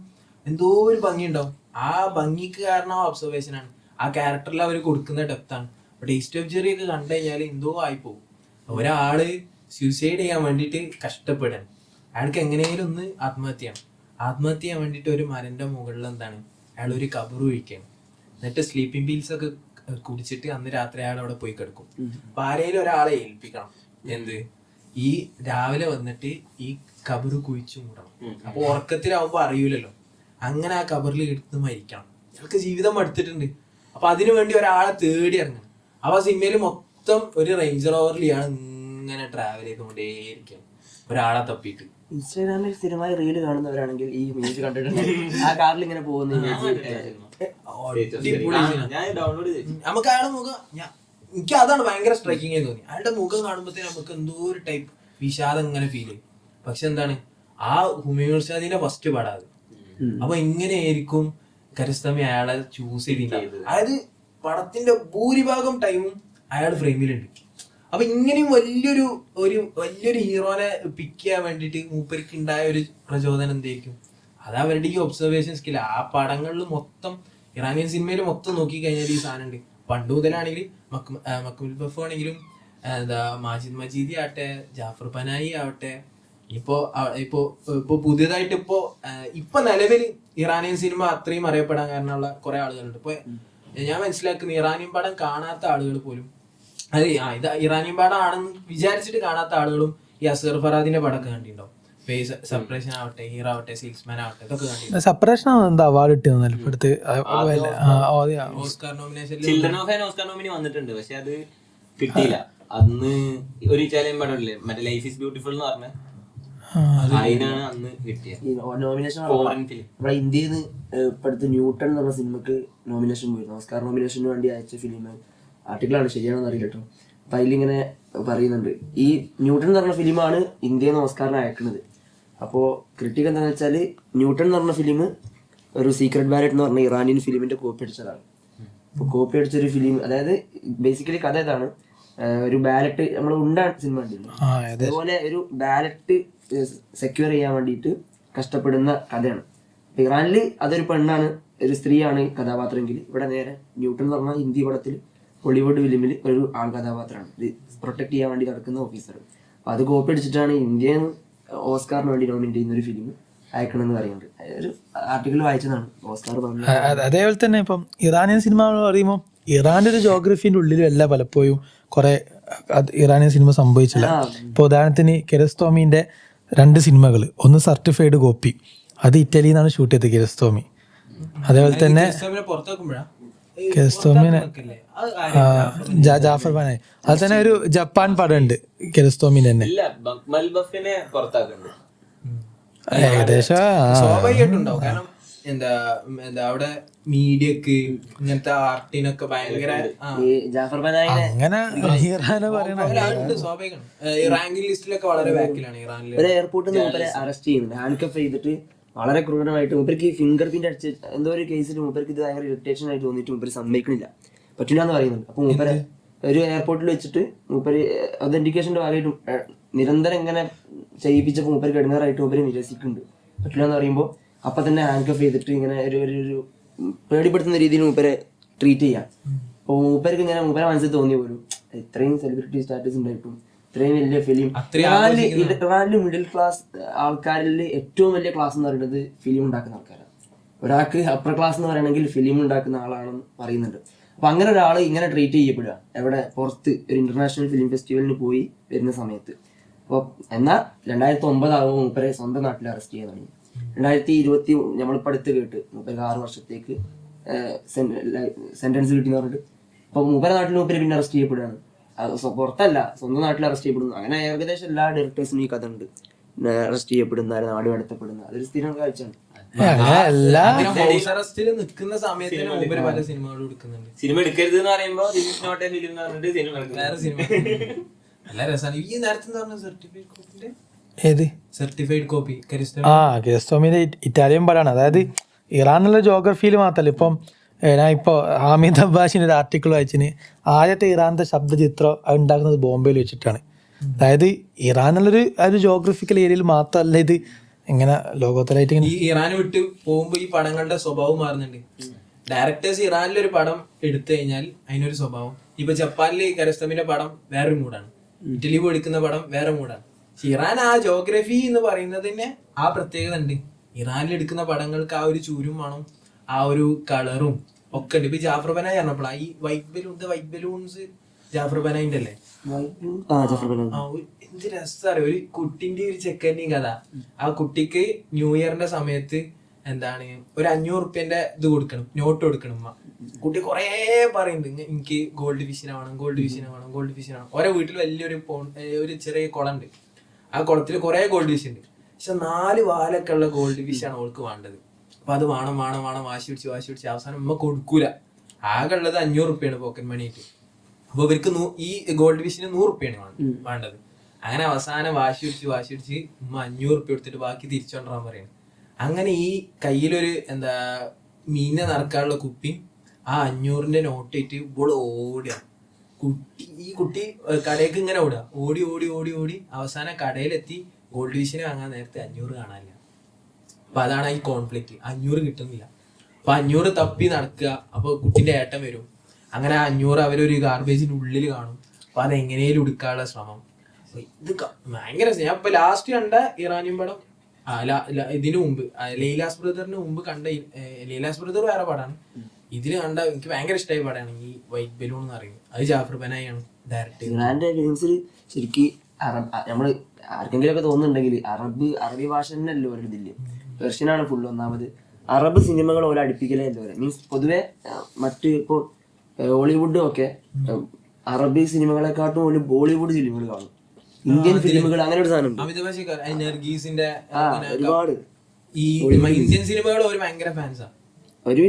എന്തോ ഒരു ഭംഗി ഉണ്ടാവും. ആ ഭംഗിക്ക് കാരണം ആ ഒബ്സർവേഷൻ ആണ്, ആ ക്യാരക്ടറിൽ അവർ കൊടുക്കുന്ന ഡെപ്താണ്. ടേസ്റ്റ് ഓഫ് ചെറി ഒക്കെ കണ്ടു കഴിഞ്ഞാൽ എന്തോ ആയിപ്പോകും. ഒരാള് സൂസൈഡ് ചെയ്യാൻ വേണ്ടിയിട്ട് കഷ്ടപ്പെടാൻ, അയാൾക്ക് എങ്ങനെയെങ്കിലും ഒന്ന് ആത്മഹത്യ ചെയ്യാൻ വേണ്ടിയിട്ട് ഒരു മരന്റെ മുകളിൽ അയാൾ ഒരു കബറ് കുഴിക്കുകയാണ്. എന്നിട്ട് സ്ലീപ്പിംഗ് പീൽസ് ഒക്കെ കുടിച്ചിട്ട് അന്ന് രാത്രി അയാൾ അവിടെ പോയി കിടക്കും. അപ്പൊ ആരെങ്കിലും ഒരാളെ ഏൽപ്പിക്കണം, എന്ത് ഈ രാവിലെ വന്നിട്ട് ഈ കബറ് കുഴിച്ചു മൂടണം. അപ്പൊ ഉറക്കത്തിലാവുമ്പോ അറിയൂലല്ലോ, അങ്ങനെ ആ കബറിൽ എടുത്ത് മരിക്കണം. അയാൾക്ക് ജീവിതം മടുത്തിട്ടുണ്ട്. അപ്പൊ അതിനു വേണ്ടി ഒരാളെ തേടി ഇറങ്ങണം. അപ്പൊ ആ സിനിമയിൽ മൊത്തം ഒരു റേഞ്ചർ റോവറിൽ ഇയാൾ ഇങ്ങനെ ട്രാവൽ ചെയ്തുകൊണ്ടേയിരിക്കും ഒരാളെ തപ്പിയിട്ട്. ഇൻസ്റ്റാഗ്രാമിൽ സ്ഥിരമായി റീല് കാണുന്നവരാണെങ്കിൽ ഈ മ്യൂസിക് കണ്ടിട്ടുണ്ട്. ആ കാറിൽ ഇങ്ങനെ പോകുന്ന നമുക്ക് അയാളുടെ മുഖം, എനിക്ക് അതാണ് ഭയങ്കര സ്ട്രൈക്കിംഗ് ആയി തോന്നി. അയാളുടെ മുഖം കാണുമ്പോഴത്തേന് നമുക്ക് എന്തോ ഒരു ടൈപ്പ് വിഷാദം ഇങ്ങനെ ഫീൽ ചെയ്യും. പക്ഷെ എന്താണ്, ആ ഹുമയൂൺ ഇർഷാദിന്റെ ഫസ്റ്റ് പടാത്. അപ്പൊ എങ്ങനെയായിരിക്കും കിയാറോസ്താമി അയാളെ ചൂസ് ചെയ്തിട്ടുണ്ടായത്? അതായത് പടത്തിന്റെ ഭൂരിഭാഗം ടൈമും അയാൾ ഫ്രെയിമിലുണ്ട്. അപ്പൊ ഇങ്ങനെയും വലിയൊരു ഹീറോനെ പിക്ക് ചെയ്യാൻ വേണ്ടിട്ട് മൂപ്പർക്ക് ഉണ്ടായ ഒരു പ്രചോദനം എന്തായിരിക്കും? അത് അവരുടെ ഈ ഒബ്സർവേഷൻ സ്കിൽ. ആ പടങ്ങളിൽ മൊത്തം ഇറാനിയൻ സിനിമയിൽ മൊത്തം നോക്കി കഴിഞ്ഞാൽ ഈ സാധനം ഉണ്ട്. പണ്ട് മുതലാണെങ്കിൽ മക്മുൽ ബഫ് ആണെങ്കിലും എന്താ മാജിദ് മജീദി ആവട്ടെ, ജാഫർ പനായി ആവട്ടെ, ഇപ്പോ പുതിയതായിട്ട് ഇപ്പൊ നിലവിൽ ഇറാനിയൻ സിനിമ അത്രയും അറിയപ്പെടാൻ കാരണമുള്ള കുറെ ആളുകളുണ്ട്. ഇപ്പൊ ഞാൻ മനസ്സിലാക്കുന്ന ഇറാനിയൻ പടം കാണാത്ത ആളുകൾ പോലും ഇത് ഇറാനിയൻ പടം ആണെന്ന് വിചാരിച്ചിട്ട് കാണാത്ത ആളുകളും ഈ അസ്ഗർ ഫറാദിന്റെ പടമൊക്കെ കണ്ടിട്ടുണ്ടാവും. സെപ്പറേഷൻ ആവട്ടെ, ഹീറോ ആവട്ടെ, സെയിൽസ്മാൻ ആവട്ടെ, ഇതൊക്കെ കണ്ടിട്ടുണ്ട്. സെപ്പറേഷൻ എന്താ അവാർഡ് കിട്ടിയെന്നല്ല ഇപ്പോഴത്തെ ഓസ്കാർ നോമിനേഷനിൽ children of an Oscar nominee വന്നിട്ടുണ്ട്, പക്ഷെ അത് കിട്ടിയില്ല. അന്ന് ഒരു ഇറ്റാലിയൻ പടമില്ലേ മറ്റേ ലൈഫ് ഈസ് ബ്യൂട്ടിഫുൾ എന്ന് പറഞ്ഞ അതിനാണ് അന്ന് കിട്ടിയത് നോമിനേഷൻ. Foreign film. ഇവിടെ ഇന്ത്യയിൽ നിന്ന് ഇപ്പോഴത്തെ ന്യൂട്ടൺ എന്ന് പറഞ്ഞ സിനിമക്ക് നോമിനേഷൻ പോയിരുന്നു. ഓസ്കാർ നോമിനേഷന് വേണ്ടി അയച്ച ഫിലിം ആർട്ടിക്കിളാണ്, ശരിയാണെന്ന് അറിയില്ല കേട്ടോ. അപ്പം അതിലിങ്ങനെ പറയുന്നുണ്ട്, ഈ ന്യൂട്ടൺ എന്ന് പറഞ്ഞ ഫിലിമാണ് ഇന്ത്യയിൽ നിന്ന് ഓസ്കാറിന് അയക്കുന്നത്. അപ്പോൾ ക്രിട്ടിക് എന്താണെന്ന് വെച്ചാൽ ന്യൂട്ടൺ എന്ന് പറഞ്ഞ ഫിലിം ഒരു സീക്രട്ട് ബാലറ്റ് എന്ന് പറഞ്ഞ ഇറാനിയൻ ഫിലിമിന്റെ കോപ്പി അടിച്ചതാണ്. അപ്പോൾ കോപ്പി അടിച്ചൊരു ഫിലിം, അതായത് ബേസിക്കലി കഥ ഇതാണ്. ഒരു ബാലറ്റ് നമ്മൾ ഉണ്ടാൻ സിനിമ ഉണ്ടല്ലോ, അതുപോലെ ഒരു ബാലറ്റ് സെക്യൂർ ചെയ്യാൻ വേണ്ടിയിട്ട് കഷ്ടപ്പെടുന്ന കഥയാണ്. ഇറാനിൽ അതൊരു പെണ്ണാണ്, ഒരു സ്ത്രീയാണ് കഥാപാത്രമെങ്കിൽ ഇവിടെ നേരെ ന്യൂട്ടൺ എന്ന് പറഞ്ഞ ഹിന്ദി പടത്തിൽ ഹോളിവുഡ് ഫിലിമിൽ ഒരു ആൺ കഥാപാത്രമാണ്. ഇത് പ്രൊട്ടക്ട് ചെയ്യാൻ വേണ്ടി നടക്കുന്ന ഓഫീസർ. അപ്പോൾ അത് കോപ്പി അടിച്ചിട്ടാണ് ഇന്ത്യയിൽ ഓസ്കാറിന് വേണ്ടി നോമിനേറ്റ് ചെയ്യുന്ന ഒരു ഫിലിം അയക്കണമെന്ന് പറയുന്നുണ്ട്. ഒരു ആർട്ടിക്കിൾ വായിച്ചതാണ് ഓസ്കാർ പറഞ്ഞത്. അതേപോലെ തന്നെ ഇപ്പം ഇറാനിയൻ സിനിമ പറയുമ്പോൾ ഇറാന്റെ ഒരു ജോഗ്രഫിന്റെ ഉള്ളിലും അല്ല പലപ്പോഴും കുറെ ഇറാനിയൻ സിനിമ സംഭവിച്ചില്ല. ഇപ്പോൾ ഉദാഹരണത്തിന് കെരസ്തോമിന്റെ 2 സിനിമകൾ, ഒന്ന് സർട്ടിഫൈഡ് കോപ്പി, അത് ഇറ്റലിയിൽ നിന്നാണ് ഷൂട്ട് ചെയ്തത് കെരസ്തോമി. അതേപോലെ തന്നെ കെരസ്തോമിനെ ജാഫർ പനായി, അത് തന്നെ ഒരു ജപ്പാൻ പടം ഉണ്ട് കെരസ്തോമിന്റെ തന്നെ ഏകദേശം സ്വാഭാവികമായിട്ടുണ്ടാവും. കാരണം എന്താ അവിടെ മീഡിയക്ക് ഇങ്ങനത്തെ ആർട്ടിനൊക്കെ ഭയങ്കര ജാഫർ പനായി അങ്ങനെ ഇറാനെ പറയണ സ്വാഭാവികമാണ്. റാങ്കിങ് ലിസ്റ്റിലൊക്കെ വളരെ ബാക്കിലാണ് ഇറാനിൽ. ഒരു എയർപോർട്ടിൽ നിന്ന് മൂപ്പരെ അറസ്റ്റ് ചെയ്യുന്നുണ്ട്, ഹാൻഡ് കഫ് ചെയ്തിട്ട് വളരെ ക്രൂരമായിട്ട്. മൂപ്പർക്ക് ഫിംഗർ പ്രിന്റ് അടിച്ച് എന്തോ ഒരു കേസിൽ മൂപ്പർക്ക് ഇത് ഭയങ്കര ഇറിറ്റേഷൻ ആയിട്ട് തോന്നിയിട്ട് മൂപ്പര് സമ്മതിക്കണില്ല, പറ്റില്ല എന്ന് പറയുന്നുണ്ട്. അപ്പൊ മൂപ്പരെ ഒരു എയർപോർട്ടിൽ വെച്ചിട്ട് മൂപ്പര് ഒതന്റിക്കേഷന്റെ ഭാഗമായിട്ട് നിരന്തരം ഇങ്ങനെ ചെയ്യിപ്പിച്ചപ്പോൾ മൂപ്പർക്ക് ഇടങ്ങാറായിട്ട് മൂപ്പര് നിരസിക്കുന്നുണ്ട്, പറ്റില്ല എന്ന് പറയുമ്പോൾ അപ്പൊ തന്നെ ഹാൻഡ് കഫ് ചെയ്തിട്ട് ഇങ്ങനെ ഒരു പേടിപ്പെടുത്തുന്ന രീതിയിൽ മൂപ്പരെ ട്രീറ്റ് ചെയ്യാം. അപ്പോൾ മൂപ്പർക്ക് ഇങ്ങനെ മൂപ്പരെ മനസ്സിൽ തോന്നിയ പോലും ഇത്രയും സെലിബ്രിറ്റി സ്റ്റാറ്റസ് ഉണ്ടായിട്ടും ഇത്രയും വലിയ ഫിലിം, ഇറാനിൽ മിഡിൽ ക്ലാസ് ആൾക്കാരിൽ ഏറ്റവും വലിയ ക്ലാസ് എന്ന് പറയുന്നത് ഫിലിം ഉണ്ടാക്കുന്ന ആൾക്കാരാണ്. ഒരാൾക്ക് അപ്പർ ക്ലാസ് എന്ന് പറയണമെങ്കിൽ ഫിലിം ഉണ്ടാക്കുന്ന ആളാണെന്ന് പറയുന്നുണ്ട്. അപ്പൊ അങ്ങനെ ഒരാൾ ഇങ്ങനെ ട്രീറ്റ് ചെയ്യപ്പെടുക എവിടെ, പുറത്ത് ഒരു ഇന്റർനാഷണൽ ഫിലിം ഫെസ്റ്റിവലിന് പോയി വരുന്ന സമയത്ത്. അപ്പോൾ എന്നാൽ 2009 ആകുമ്പോൾ മൂപ്പരെ സ്വന്തം നാട്ടിൽ അറസ്റ്റ് ചെയ്യാൻ തുടങ്ങി. 2020 നമ്മളിപ്പോൾ അടുത്ത് കേട്ട് മൂപ്പർക്ക് 6 വർഷത്തേക്ക് സെന്റൻസ് കിട്ടി എന്ന് പറഞ്ഞിട്ട്. അപ്പൊ മൂപ്പരെ നാട്ടിൽ മൂപ്പര് പിന്നെ അറസ്റ്റ് ചെയ്യപ്പെടുകയാണ്. പുറത്തല്ല, സ്വന്തം നാട്ടിൽ അറസ്റ്റ് ചെയ്യപ്പെടുന്നു. അങ്ങനെ ഏകദേശം എല്ലാ ഡയറക്ടേഴ്സിനും ഈ കഥ ഉണ്ട്, അറസ്റ്റ് ചെയ്യപ്പെടുന്ന, നാട് കടത്തപ്പെടുന്ന. അതൊരു സ്ഥിരം കാഴ്ചയാണ്. നിൽക്കുന്ന സമയത്ത് പല സിനിമകളും എടുക്കുന്നുണ്ട്. സിനിമ എടുക്കരുത് എന്ന് പറയുമ്പോൾ വേറെ സിനിമ നല്ല രസമാണ്. ഈ നേരത്തെ പറഞ്ഞ സർട്ടിഫൈഡ് കോപ്പിന്റെ ഏത് സർട്ടിഫൈഡ് കോപ്പി കെരസ്തോമിന്റെ ഇറ്റാലിയൻ പടമാണ്. അതായത് ഇറാനുള്ള ജോഗ്രഫിയിൽ മാത്രമല്ല, ഇപ്പം ഞാൻ ഇപ്പോൾ ഹാമിദ് അബ്ബാസിന്റെ ഒരു ആർട്ടിക്കിൾ വായിച്ചിന്, ആദ്യത്തെ ഇറാന്റെ ശബ്ദചിത്രം ഉണ്ടാക്കുന്നത് ബോംബെയിൽ വെച്ചിട്ടാണ്. അതായത് ഇറാനുള്ളൊരു ഒരു ജോഗ്രഫിക്കൽ ഏരിയയിൽ മാത്രമല്ല ഇത് ഇങ്ങനെ ലോകോത്തരായിട്ട് ഈ ഇറാൻ വിട്ട് പോകുമ്പോ ഈ പടങ്ങളുടെ സ്വഭാവം മാറുന്നുണ്ട്. ഡയറക്ടേഴ്സ് ഇറാനിലൊരു പടം എടുത്തു കഴിഞ്ഞാൽ അതിനൊരു സ്വഭാവം. ഇപ്പൊ ജപ്പാനിലെ കെരസ്തോമിന്റെ പടം വേറൊരു മൂടാണ്, ഇറ്റലി എടുക്കുന്ന പടം വേറെ മൂടാണ്. പക്ഷെ ഇറാൻ ആ ജോഗ്രഫി എന്ന് പറയുന്നതിന് ആ പ്രത്യേകത ഉണ്ട്. ഇറാനിൽ എടുക്കുന്ന പടങ്ങൾക്ക് ആ ഒരു ചൂരും വേണം, ആ ഒരു കളറും ഒക്കെ ഉണ്ട്. ഇപ്പൊ ജാഫർ പനായി പറഞ്ഞപ്പോഴാ ഈ വൈറ്റ് ബലൂൺസ് ജാഫർ പനായിന്റെ അല്ലേ, എന്ത് രസമാണ്. ഒരു കുട്ടിന്റെ ഒരു ചെക്കൻ്റെയും കഥ. ആ കുട്ടിക്ക് ന്യൂ ഇയറിന്റെ സമയത്ത് എന്താണ് ഒരു 500 റുപ്യന്റെ ഇത് കൊടുക്കണം, നോട്ട് കൊടുക്കണം. കുട്ടി കൊറേ പറയുന്നുണ്ട്, എനിക്ക് ഗോൾഡ് ഫിഷിനെ വേണം, ഗോൾഡ് ഫിഷിനെ വേണം, ഗോൾഡ് ഫിഷിനെ വേണം. ഓരോ വീട്ടിൽ വലിയൊരു ഒരു ചെറിയ കുളം ഉണ്ട്, ആ കുളത്തിൽ കുറെ ഗോൾഡ് ഫിഷ് ഉണ്ട്. പക്ഷെ 4 വാലൊക്കെ ഉള്ള ഗോൾഡ് ഫിഷാണ് അവൾക്ക് വേണ്ടത്. അപ്പൊ അത് വേണം വേണം വേണം വാശി പിടിച്ച് അവസാനം ഉമ്മ കൊടുക്കൂല. ആകെ ഉള്ളത് 500 റുപ്യാണ് പോക്കറ്റ് മണി ആയിട്ട്. അപ്പൊ ഇവർക്ക് ഈ ഗോൾഡ് ഫിഷിന് 100 റുപ്യാണ് വേണ്ടത്. അങ്ങനെ അവസാനം വാശി പിടിച്ച് ഉമ്മ 500 റുപ്യ എടുത്തിട്ട് ബാക്കി തിരിച്ചോണ്ടാൻ പറയുന്നത്. അങ്ങനെ ഈ കയ്യിലൊരു എന്താ മീനെ നടക്കാനുള്ള കുപ്പി ആ 500ന്റെ നോട്ട് ഇട്ട് ഇപ്പോൾ ഓടുക. ഈ കുട്ടി കടയിലേക്ക് ഇങ്ങനെ ഓടുക, ഓടി അവസാനം കടയിലെത്തി ഗോൾഡ് ഫിഷിനെ വാങ്ങാൻ നേരത്തെ 500 കാണാനില്ല. അപ്പൊ അതാണ് ഈ കോൺഫ്ലിക്റ്റ്. 500 കിട്ടുന്നില്ല, അപ്പൊ 500 തപ്പി നടക്കുക. അപ്പൊ കുട്ടിന്റെ ഏട്ടൻ വരും, അങ്ങനെ 500 അവരൊരു ഗാർബേജിന്റെ ഉള്ളിൽ കാണും. അപ്പൊ അത് എങ്ങനെയും എടുക്കാനുള്ള ശ്രമം. ഇത് ഭയങ്കര ഞാൻ ഇപ്പൊ ലാസ്റ്റ് കണ്ട ഇറാനിയൻ പടം ഇതിനു മുമ്പ് ലൈലാസ് ബ്രദറിന് മുമ്പ് കണ്ട ലൈലാസ് ബ്രദർ വേറെ പടമാണ്. ഇതിന് കണ്ട എനിക്ക് ഭയങ്കര ഇഷ്ടമായ പടമാണ് ഈ വൈറ്റ് ബലൂൺ എന്ന് പറയുന്നത്. അത് ജാഫർ ബനായാണ് ഡയറക്റ്റ്. ഇറാന്റെ ഫിലിംസിൽ ശരിക്കും നമ്മള് ആർക്കെങ്കിലും ഒക്കെ തോന്നുന്നുണ്ടെങ്കിൽ അറബി ഭാഷ തന്നെ അല്ലോ ഒരു ഇതില്ല, പെർഷ്യനാണ് ഫുള്ള്. ഒന്നാമത് അറബ് സിനിമകൾ ഓരോ അടുപ്പിക്കലേ എന്താ പറയുക, മീൻസ് പൊതുവെ മറ്റ് ഇപ്പോ ഹോളിവുഡും ഒക്കെ അറബി സിനിമകളെക്കാട്ടും ഒരു ബോളിവുഡ് സിനിമകൾ കാണും, ഇന്ത്യൻ ഫിലിമുകൾ, അങ്ങനെ ഒരു സാധനം ഒരുപാട്. ഈ ഇന്ത്യൻ സിനിമകൾ ഒരു ഭയങ്കര ഫാൻസാണ്. ഒരു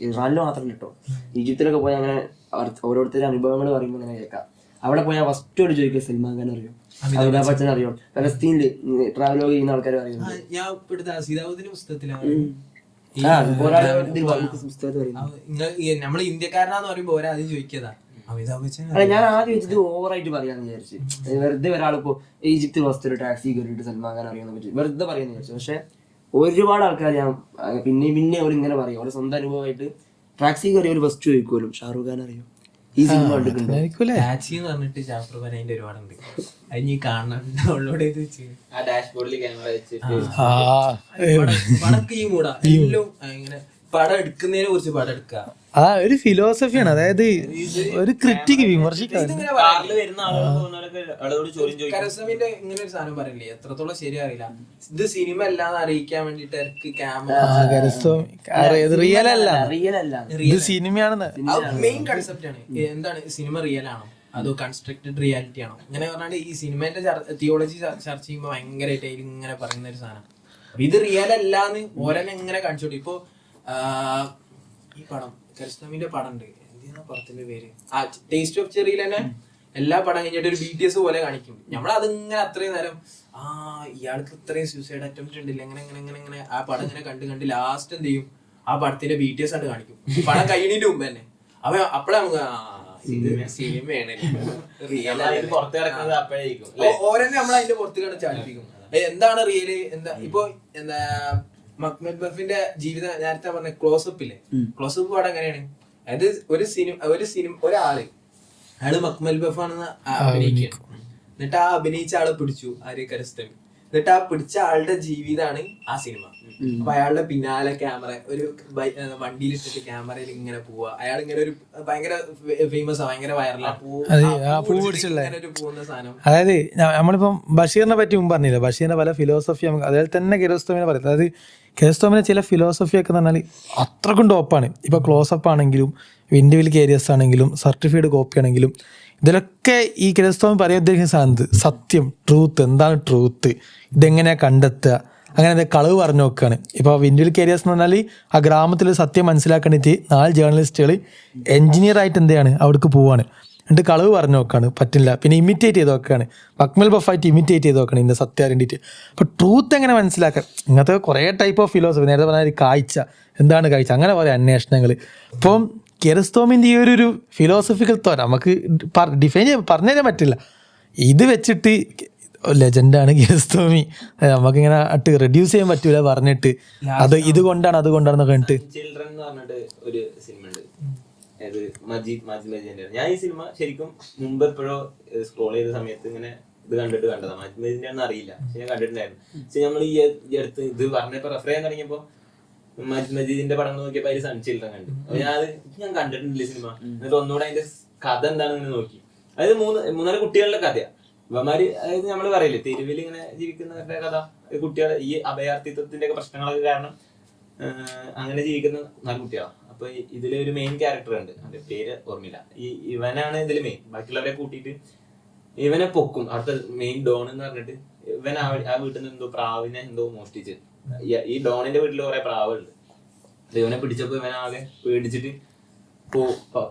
ഇറാനിലും മാത്രമല്ല കേട്ടോ, ഈജിപ്തിലൊക്കെ പോയി അങ്ങനെ ഓരോരുത്തരുടെ അനുഭവങ്ങൾ പറയുമ്പോൾ അങ്ങനെ കേൾക്കാം. അവിടെ പോയാൽ ഫസ്റ്റ് ഓട് ചോദിക്കുക സൽമാൻ ഖാൻ അറിയോ, അമിതാഭ് ബച്ചൻ അറിയോ, ഫലസ്തീനില് ട്രാവൽ ചെയ്യുന്ന ആൾക്കാർ അറിയുന്നു. നമ്മള് ഇന്ത്യക്കാരനാന്ന് പറയുമ്പോ ആദ്യം ചോദിക്കതാ അമിതാഭ് ബച്ചൻ. അല്ല, ഞാൻ ആദ്യം വെച്ചിട്ട് ഓവറായിട്ട് പറയാന്ന് വിചാരിച്ചു. വെറുതെ ഒരാളിപ്പോ ഈജിപ്തിൽ ഫസ്റ്റ് ഒരു ടാക്സി കയറിയിട്ട് സൽമാൻ ഖാൻ അറിയാന്ന് പറ്റി വെറുതെ പറയാന്ന് വിചാരിച്ചു. പക്ഷെ ഒരുപാട് ആൾക്കാർ ഞാൻ പിന്നെ അവർ ഇങ്ങനെ പറയും, അവരുടെ സ്വന്തം അനുഭവമായിട്ട് ടാക്സി കയറി ഒരു ഫസ്റ്റ് ചോദിക്കുമല്ലോ ഷാറൂഖ് ഖാൻ അറിയോ, ഈ സിനിമ കണ്ടിട്ടുണ്ടോ? ടാക്സി എന്ന് പറഞ്ഞിട്ട് ജാഫർ ബനായിന്റെ ഒരുപാടുണ്ട്, അത് നീ കാണണം, ഡൗൺലോഡ് ചെയ്ത് വെച്ച് ആ ഡാഷ്ബോർഡിൽ ക്യാമറ വെച്ചിട്ട് പടക്ക് ഈ മൂടാ എല്ലാം ഇങ്ങനെ പടം എടുക്കുന്നതിനെ കുറിച്ച് പടം എടുക്കുക. ആ ഒരു ഫിലോസഫിയാണ്, അതായത് ഒരു ക്രിറ്റിക് വിമർശിക്കാൻ. കരസമിന്റെ ഇങ്ങനെ ഒരു സാധനം പറയില്ലേ, എത്രത്തോളം ശരിയറിയില്ല. ഇത് സിനിമ അല്ലാന്ന് അറിയിക്കാൻ വേണ്ടിട്ട് റിയൽ അല്ല, ഇത് സിനിമയാണെന്ന് മെയിൻ കൺസെപ്റ്റ് ആണ്. എന്താണ് സിനിമ, റിയൽ ആണോ അതോ കൺസ്ട്രക്റ്റഡ് റിയാലിറ്റി ആണോ? ഇങ്ങനെ പറഞ്ഞാൽ ഈ സിനിമേന്റെ തിയോളജി ചർച്ച ചെയ്യുമ്പോൾ ഭയങ്കരമായിട്ട് അതിൽ ഇങ്ങനെ പറയുന്ന ഒരു സാധനം. ഇത് റിയൽ അല്ലാന്ന് ഓരന്നെ ഇങ്ങനെ കാണിച്ചോട്ടെ. ഇപ്പൊ ഈ പടം കരസ്വാമിന്റെ പടം ഉണ്ട്, എന്തിനാ പടത്തിന്റെ പേര്, ടേസ്റ്റ് ഓഫ് ചെറിയിൽ തന്നെ എല്ലാ പടം കഴിഞ്ഞിട്ട് ഒരു BTS പോലെ കാണിക്കും. നമ്മളതിങ്ങനെ അത്രയും നേരം ഇയാൾക്ക് ഇത്രയും സൂസൈഡ് അറ്റംപ്റ്റ് ഉണ്ടല്ലോ, എങ്ങനെ എങ്ങനെ എങ്ങനെ എങ്ങനെ ആ പടം ഇങ്ങനെ കണ്ട് ലാസ്റ്റ് എന്ത് ചെയ്യും, ആ പടത്തിന്റെ BTS ആയിട്ട് കാണിക്കും പടം കഴിയുന്നതിന്റെ മുമ്പ് തന്നെ. അപ്പൊ അപ്പഴേ നമുക്ക് സിനിമയാണ് ഓരോന്നെ നമ്മളതിന്റെ പുറത്ത് കണ്ട് ചാടിപ്പിക്കും. എന്താണ് റിയല്, എന്താ ഇപ്പൊ എന്താ മക്മൽ ബഫിന്റെ ജീവിതം നേരത്തെ പറഞ്ഞ ക്ലോസപ്പ് ഇല്ലേ, ക്ലോസപ്പ് പടം എങ്ങനെയാണ്, അതായത് ഒരാള് അയാള് മക്മൽ ബഫ് ആണെന്ന് അഭിനയിക്കുക, എന്നിട്ട് ആ അഭിനയിച്ച ആളെ പിടിച്ചു ആര്യ കരസ്ഥമി, എന്നിട്ട് ആ പിടിച്ച ആളുടെ ജീവിതമാണ് ആ സിനിമ. അപ്പൊ അയാളുടെ പിന്നാലെ ക്യാമറ ഒരു വണ്ടിയിലിട്ടിട്ട് ക്യാമറയിൽ ഇങ്ങനെ പോവുക, അയാൾ ഇങ്ങനെ ഒരു ഭയങ്കര ഫേമസ് ഭയങ്കര വൈറലാണ് പോകുന്ന സാധനം. അതായത് നമ്മളിപ്പം ബഷീറിനെ പറ്റി മുമ്പ് പറഞ്ഞില്ല, ബഷീറിന്റെ പല ഫിലോസഫി നമുക്ക് അതേപോലെ തന്നെ കിരോസ്തോമിനെ പറയുന്നത്. അതായത് കിരോസ്തോമിന്റെ ചില ഫിലോസഫി ഒക്കെ എന്ന് പറഞ്ഞാൽ അത്രക്കും ടോപ്പാണ്. ഇപ്പൊ ക്ലോസപ്പ് ആണെങ്കിലും ഇൻഡിവിജ്വൽ കേരിയസ് ആണെങ്കിലും സർട്ടിഫൈഡ് കോപ്പി ആണെങ്കിലും ഇതിലൊക്കെ ഈ കിരോസ്തോമി പറയാൻ ഉദ്ദേശിക്കുന്ന സാധനത്ത് സത്യം, ട്രൂത്ത്, എന്താണ് ട്രൂത്ത്, ഇതെങ്ങനെയാണ് കണ്ടെത്തുക, അങ്ങനെ കളവ് പറഞ്ഞു നോക്കുകയാണ്. ഇപ്പോൾ ഇൻഡിവിജ്വൽ കേരിയസ് എന്ന് പറഞ്ഞാൽ ആ ഗ്രാമത്തിൽ സത്യം മനസ്സിലാക്കണിട്ട് 4 ജേർണലിസ്റ്റുകൾ എൻജിനീയർ ആയിട്ട് എന്തെയാണ് അവിടേക്ക് പോവാണ്, എന്നിട്ട് കളവ് പറഞ്ഞു നോക്കുകയാണ്, പറ്റില്ല. പിന്നെ ഇമിറ്റേറ്റ് ചെയ്ത് നോക്കുകയാണ്, മക്മൽ ബഫായിട്ട് ഇമിറ്റേറ്റ് ചെയ്ത് നോക്കുകയാണ് ഇതിൻ്റെ സത്യം അറിയേണ്ടിയിട്ട്. അപ്പോൾ ട്രൂത്ത് എങ്ങനെ മനസ്സിലാക്കാം, ഇങ്ങനത്തെ കുറേ ടൈപ്പ് ഓഫ് ഫിലോസഫി. നേരത്തെ പറഞ്ഞാൽ കാഴ്ച, എന്താണ് കാഴ്ച, അങ്ങനെ കുറേ അന്വേഷണങ്ങൾ. ഇപ്പം കിരോസ്തോമിൻ്റെ ഈ ഒരു ഫിലോസഫിക്കൽ തോര നമുക്ക് ഡിഫൈൻ ചെയ്യാൻ പറഞ്ഞു തരാൻ പറ്റില്ല. ഇത് വെച്ചിട്ട് ലെജൻഡാണ് കിരോസ്തോമി, നമുക്കിങ്ങനെ റെഡ്യൂസ് ചെയ്യാൻ പറ്റൂല പറഞ്ഞിട്ട് അത് അതുകൊണ്ടാണെന്നൊക്കെ കണ്ടിട്ട്. ചിൽഡ്രൻ എന്ന് പറഞ്ഞിട്ട് ഒരു സിനിമ ഉണ്ട്, മജീദ് ഞാൻ ഈ സിനിമ ശരിക്കും മുമ്പ് എപ്പോഴോ സ്ക്രോൾ ചെയ്ത സമയത്ത് ഇങ്ങനെ ഇത് കണ്ടതാ. മജീദിന്റെ ഒന്നും അറിയില്ല, പക്ഷെ ഞാൻ കണ്ടിട്ടുണ്ടായിരുന്നു. പക്ഷെ നമ്മൾ ഈ അടുത്ത് ഇത് പറഞ്ഞപ്പോ റെഫർ ചെയ്യാൻ തുടങ്ങിയപ്പോ മജീദിന്റെ പടം നോക്കിയപ്പോ അതിൽ സൺ ചിൽഡ്രൻ കണ്ടു. അപ്പൊ ഞാൻ കണ്ടിട്ടില്ല സിനിമ. എന്നിട്ട് ഒന്നുകൂടെ അതിന്റെ കഥ എന്താണെന്ന് നോക്കി. അതായത് 3 കുട്ടികളുടെ കഥയാണ്. ഇവന്മാര്, അതായത് നമ്മള് പറയില്ലേ തെരുവിൽ ഇങ്ങനെ ജീവിക്കുന്നവരുടെ കഥ, കുട്ടികൾ ഈ അഭയാർത്ഥിത്വത്തിന്റെ ഒക്കെ പ്രശ്നങ്ങളൊക്കെ കാരണം അങ്ങനെ ജീവിക്കുന്ന 4 കുട്ടികളാണ്. അപ്പൊ ഇതിലെ ഒരു മെയിൻ ക്യാരക്ടർ ഉണ്ട്, അതിന്റെ പേര് ഓർമ്മയില്ല. ഇവനാണ് ഇതില് മെയിൻ. ബാക്കിയുള്ളവരെ കൂട്ടിയിട്ട് ഇവനെ പൊക്കും. അടുത്ത മെയിൻ ഡോൺ എന്ന് പറഞ്ഞിട്ട് ഇവൻ ആ വീട്ടിൽ നിന്ന് എന്തോ പ്രാവിനെ എന്തോ മോഷ്ടിച്ച്. ഈ ഡോണിന്റെ വീട്ടിൽ കുറെ പ്രാവുണ്ട്. ഇവനെ പിടിച്ചപ്പോ ഇവനാകെ പേടിച്ചിട്ട്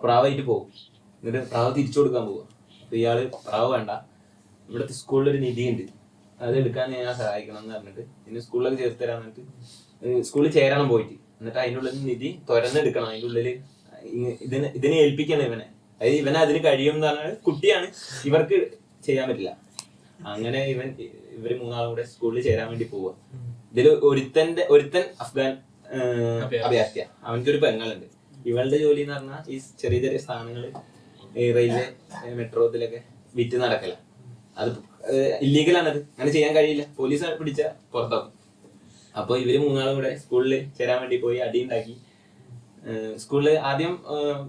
പ്രാവായിട്ട് പോകും. എന്നിട്ട് പ്രാവ് തിരിച്ചു കൊടുക്കാൻ പോവുക. അപ്പൊ ഇയാള് പ്രാവ് വേണ്ട, ഇവിടുത്തെ സ്കൂളിലൊരു നിധിയുണ്ട്, അത് എടുക്കാൻ ഞാൻ സഹായിക്കണം എന്ന് പറഞ്ഞിട്ട് ഇനി സ്കൂളിലൊക്കെ ചേർത്ത് തരാൻ പറഞ്ഞിട്ട് സ്കൂളിൽ ചേരണം പോയിട്ട്, എന്നിട്ട് അതിൻ്റെ ഉള്ളിൽ നിധി തുരന്നെടുക്കണം. അതിൻ്റെ ഉള്ളില് ഇതിനെ ഏൽപ്പിക്കണം ഇവനെ. അതായത് ഇവനെ അതിന് കഴിയും എന്ന് പറഞ്ഞാൽ കുട്ടിയാണ്, ഇവർക്ക് ചെയ്യാൻ പറ്റില്ല. അങ്ങനെ ഇവര് 3 ആളും കൂടെ സ്കൂളിൽ ചേരാൻ വേണ്ടി പോവുക. ഇതില് ഒരുത്തൻ അഫ്ഗാൻ അഭയാർത്ഥിയ, അവനക്കൊരു പെങ്ങളുണ്ട്. ഇവളുടെ ജോലി എന്ന് പറഞ്ഞാൽ ഈ ചെറിയ ചെറിയ സാധനങ്ങള് റെയിൽവേ മെട്രോ ഇതിലൊക്കെ വിറ്റ് നടക്കല. അത് ഇല്ലീഗലാണത്, അങ്ങനെ ചെയ്യാൻ കഴിയില്ല, പോലീസ് പിടിച്ച പുറത്താക്കും. അപ്പൊ ഇവര് മൂന്നാളും കൂടെ സ്കൂളിൽ ചേരാൻ വേണ്ടി പോയി അടി ഉണ്ടാക്കി. സ്കൂളിൽ ആദ്യം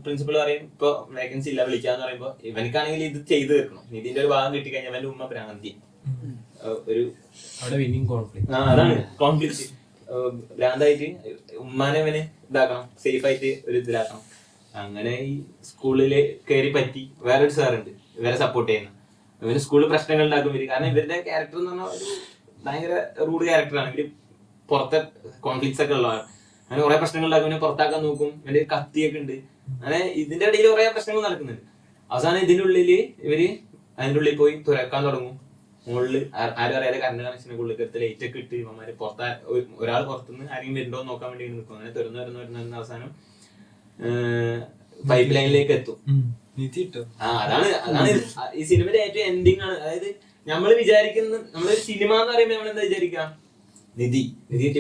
പ്രിൻസിപ്പൾ പറയും ഇപ്പൊ വേക്കൻസി ഇല്ല വിളിക്കാന്ന് പറയുമ്പോ ഇവനക്കാണെങ്കിൽ ഇത് ചെയ്തു തീർക്കണം. നിതിന്റെ ഒരു ഭാഗം കിട്ടിക്കഴിഞ്ഞാൽ അവന്റെ ഉമ്മ ഭ്രാന്തി ഒരു അതാണ് കോൺഫ്ലിക്റ്റ്. ഭ്രാന്തായിട്ട് ഉമ്മാനെ ഇവന് ഇതാക്കണം, സേഫ് ആയിട്ട് ഒരു ഇതിലാക്കണം. അങ്ങനെ ഈ സ്കൂളില് കയറി പറ്റി. വേറൊരു സാറുണ്ട് ഇവരെ സപ്പോർട്ട് ചെയ്യുന്ന. ഇവര് സ്കൂളിൽ പ്രശ്നങ്ങൾ ഉണ്ടാക്കും ഇവര്. കാരണം ഇവരുടെ ക്യാരക്ടർ എന്ന് പറഞ്ഞാൽ ഒരു ഭയങ്കര റൂഡ് ക്യാരക്ടറാണ്. ഇവര് പുറത്തെ കോൺഫ്ലിക്ട്സ് ഒക്കെ ഉള്ളതാണ്. അങ്ങനെ കുറെ പ്രശ്നങ്ങൾ ഉണ്ടാക്കും, ഇവനെ പുറത്താക്കാൻ നോക്കും. ഇവന്റെ കത്തിയൊക്കെ ഉണ്ട്. അങ്ങനെ ഇതിന്റെ ഇടയിൽ കുറെ പ്രശ്നങ്ങൾ നടക്കുന്നുണ്ട്. അവസാനം ഇതിന്റെ ഉള്ളില് ഇവര് അതിന്റെ ഉള്ളിൽ പോയി തുറക്കാൻ തുടങ്ങും. മുകളില് ആരും അറിയാതെ കറണ്ട് കണക്ഷനൊക്കെ ഉള്ളിൽ എടുത്ത് ലൈറ്റ് ഒക്കെ ഇട്ട് ഇവന്മാര് ഒരാൾ പുറത്തുനിന്ന് ആരെങ്കിലും വരുന്നോ നോക്കാൻ വേണ്ടി നിൽക്കും. അങ്ങനെ തുറന്ന് അവസാനം പൈപ്പ് ലൈനിലേക്ക് എത്തും. അതാണ് ഈ സിനിമയുടെ ഏറ്റവും എൻഡിങ് ആണ്. അതായത് നമ്മള് വിചാരിക്കുന്ന, നമ്മളൊരു സിനിമ എന്ന് പറയുമ്പോൾ നമ്മൾ എന്താ വിചാരിക്കാം, നിധി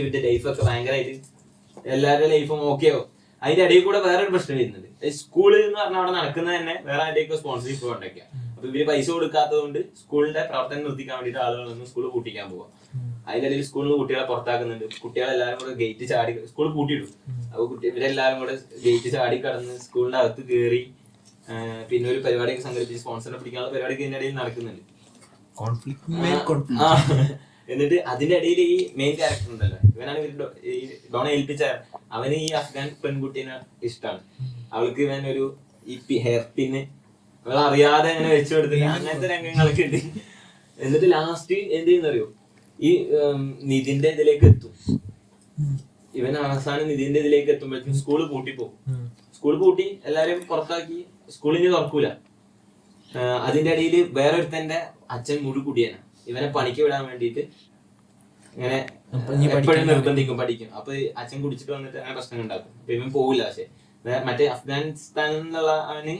ഇവരുടെ ലൈഫൊക്കെ ഭയങ്കരമായിട്ട് എല്ലാവരുടെ ലൈഫും ഓക്കെ ആവും. അതിന്റെ ഇടയിൽ കൂടെ വേറൊരു പ്രശ്നം വരുന്നുണ്ട്. സ്കൂള് എന്ന് പറഞ്ഞാൽ അവിടെ നടക്കുന്നത് തന്നെ വേറെ ആരുടെയൊക്കെ സ്പോൺസർഷിപ്പ് കൊണ്ടൊക്കെയാ. അപ്പൊ ഇവര് പൈസ കൊടുക്കാത്തത് കൊണ്ട് സ്കൂളിന്റെ പ്രവർത്തനം നിർത്തിക്കാൻ വേണ്ടിയിട്ട് ആളുകൾ വന്ന് സ്കൂൾ പൂട്ടിക്കാൻ പോവാം. അതിന്റെ ഇടയിൽ സ്കൂളിൽ നിന്ന് കുട്ടികളെ പുറത്താക്കുന്നുണ്ട്. കുട്ടികളെല്ലാരും കൂടെ ഗേറ്റ് ചാടി സ്കൂൾ പൂട്ടിയിടും. അപ്പൊ ഇവരെല്ലാരും കൂടെ ഗേറ്റ് ചാടി കടന്ന് സ്കൂളിന്റെ അകത്ത് കയറി പിന്നെ ഒരു പരിപാടിയൊക്കെ സംഘടിപ്പിച്ച് സ്പോൺസറിനെ പിടിക്കാനുള്ള പരിപാടിയൊക്കെ ഇതിന്റെ ഇടയിൽ നടക്കുന്നുണ്ട്. എന്നിട്ട് അതിന്റെ ഇടയിൽ ഈ മെയിൻ ക്യാരക്ടർ ഉണ്ടല്ലോ, ഇവനാണ് ഈ ഡോണെ ഏൽപ്പിച്ച അവന് ഈ അഫ്ഗാൻ പെൺകുട്ടീനെ ഇഷ്ടമാണ്. അവൾക്ക് ഇവൻ ഒരു ഈ ഹെയർ പിന്ന് അവൾ അറിയാതെ അങ്ങനെ വെച്ചു കൊടുത്തില്ല. അങ്ങനത്തെ രംഗങ്ങളൊക്കെ ഉണ്ട്. എന്നിട്ട് ലാസ്റ്റ് എന്ത് ചെയ്യുന്നറിയോ, ഈ നിതിന്റെ ഇതിലേക്ക് എത്തും. ഇവൻ അവസാനം നിതിന്റെ ഇതിലേക്ക് എത്തുമ്പോഴേക്കും സ്കൂള് പൂട്ടിപ്പോകും. സ്കൂൾ പൂട്ടി എല്ലാരെയും പുറത്താക്കി. സ്കൂളിന് തുറക്കൂല. അതിന്റെ ഇടയിൽ വേറൊരുത്തന്റെ അച്ഛൻ മുഴുകുടിയാണ്. ഇവനെ പണിക്ക് വിടാൻ വേണ്ടിയിട്ട് ഇങ്ങനെ എപ്പോഴും നിർബന്ധിക്കും പഠിക്കും. അപ്പൊ അച്ഛൻ കുടിച്ചിട്ട് വന്നിട്ട് അങ്ങനെ പ്രശ്നം ഉണ്ടാക്കും. അപ്പൊ ഇവൻ പോവില്ല. പക്ഷെ മറ്റേ അഫ്ഗാനിസ്ഥാനിൽ നിന്നുള്ള അവന്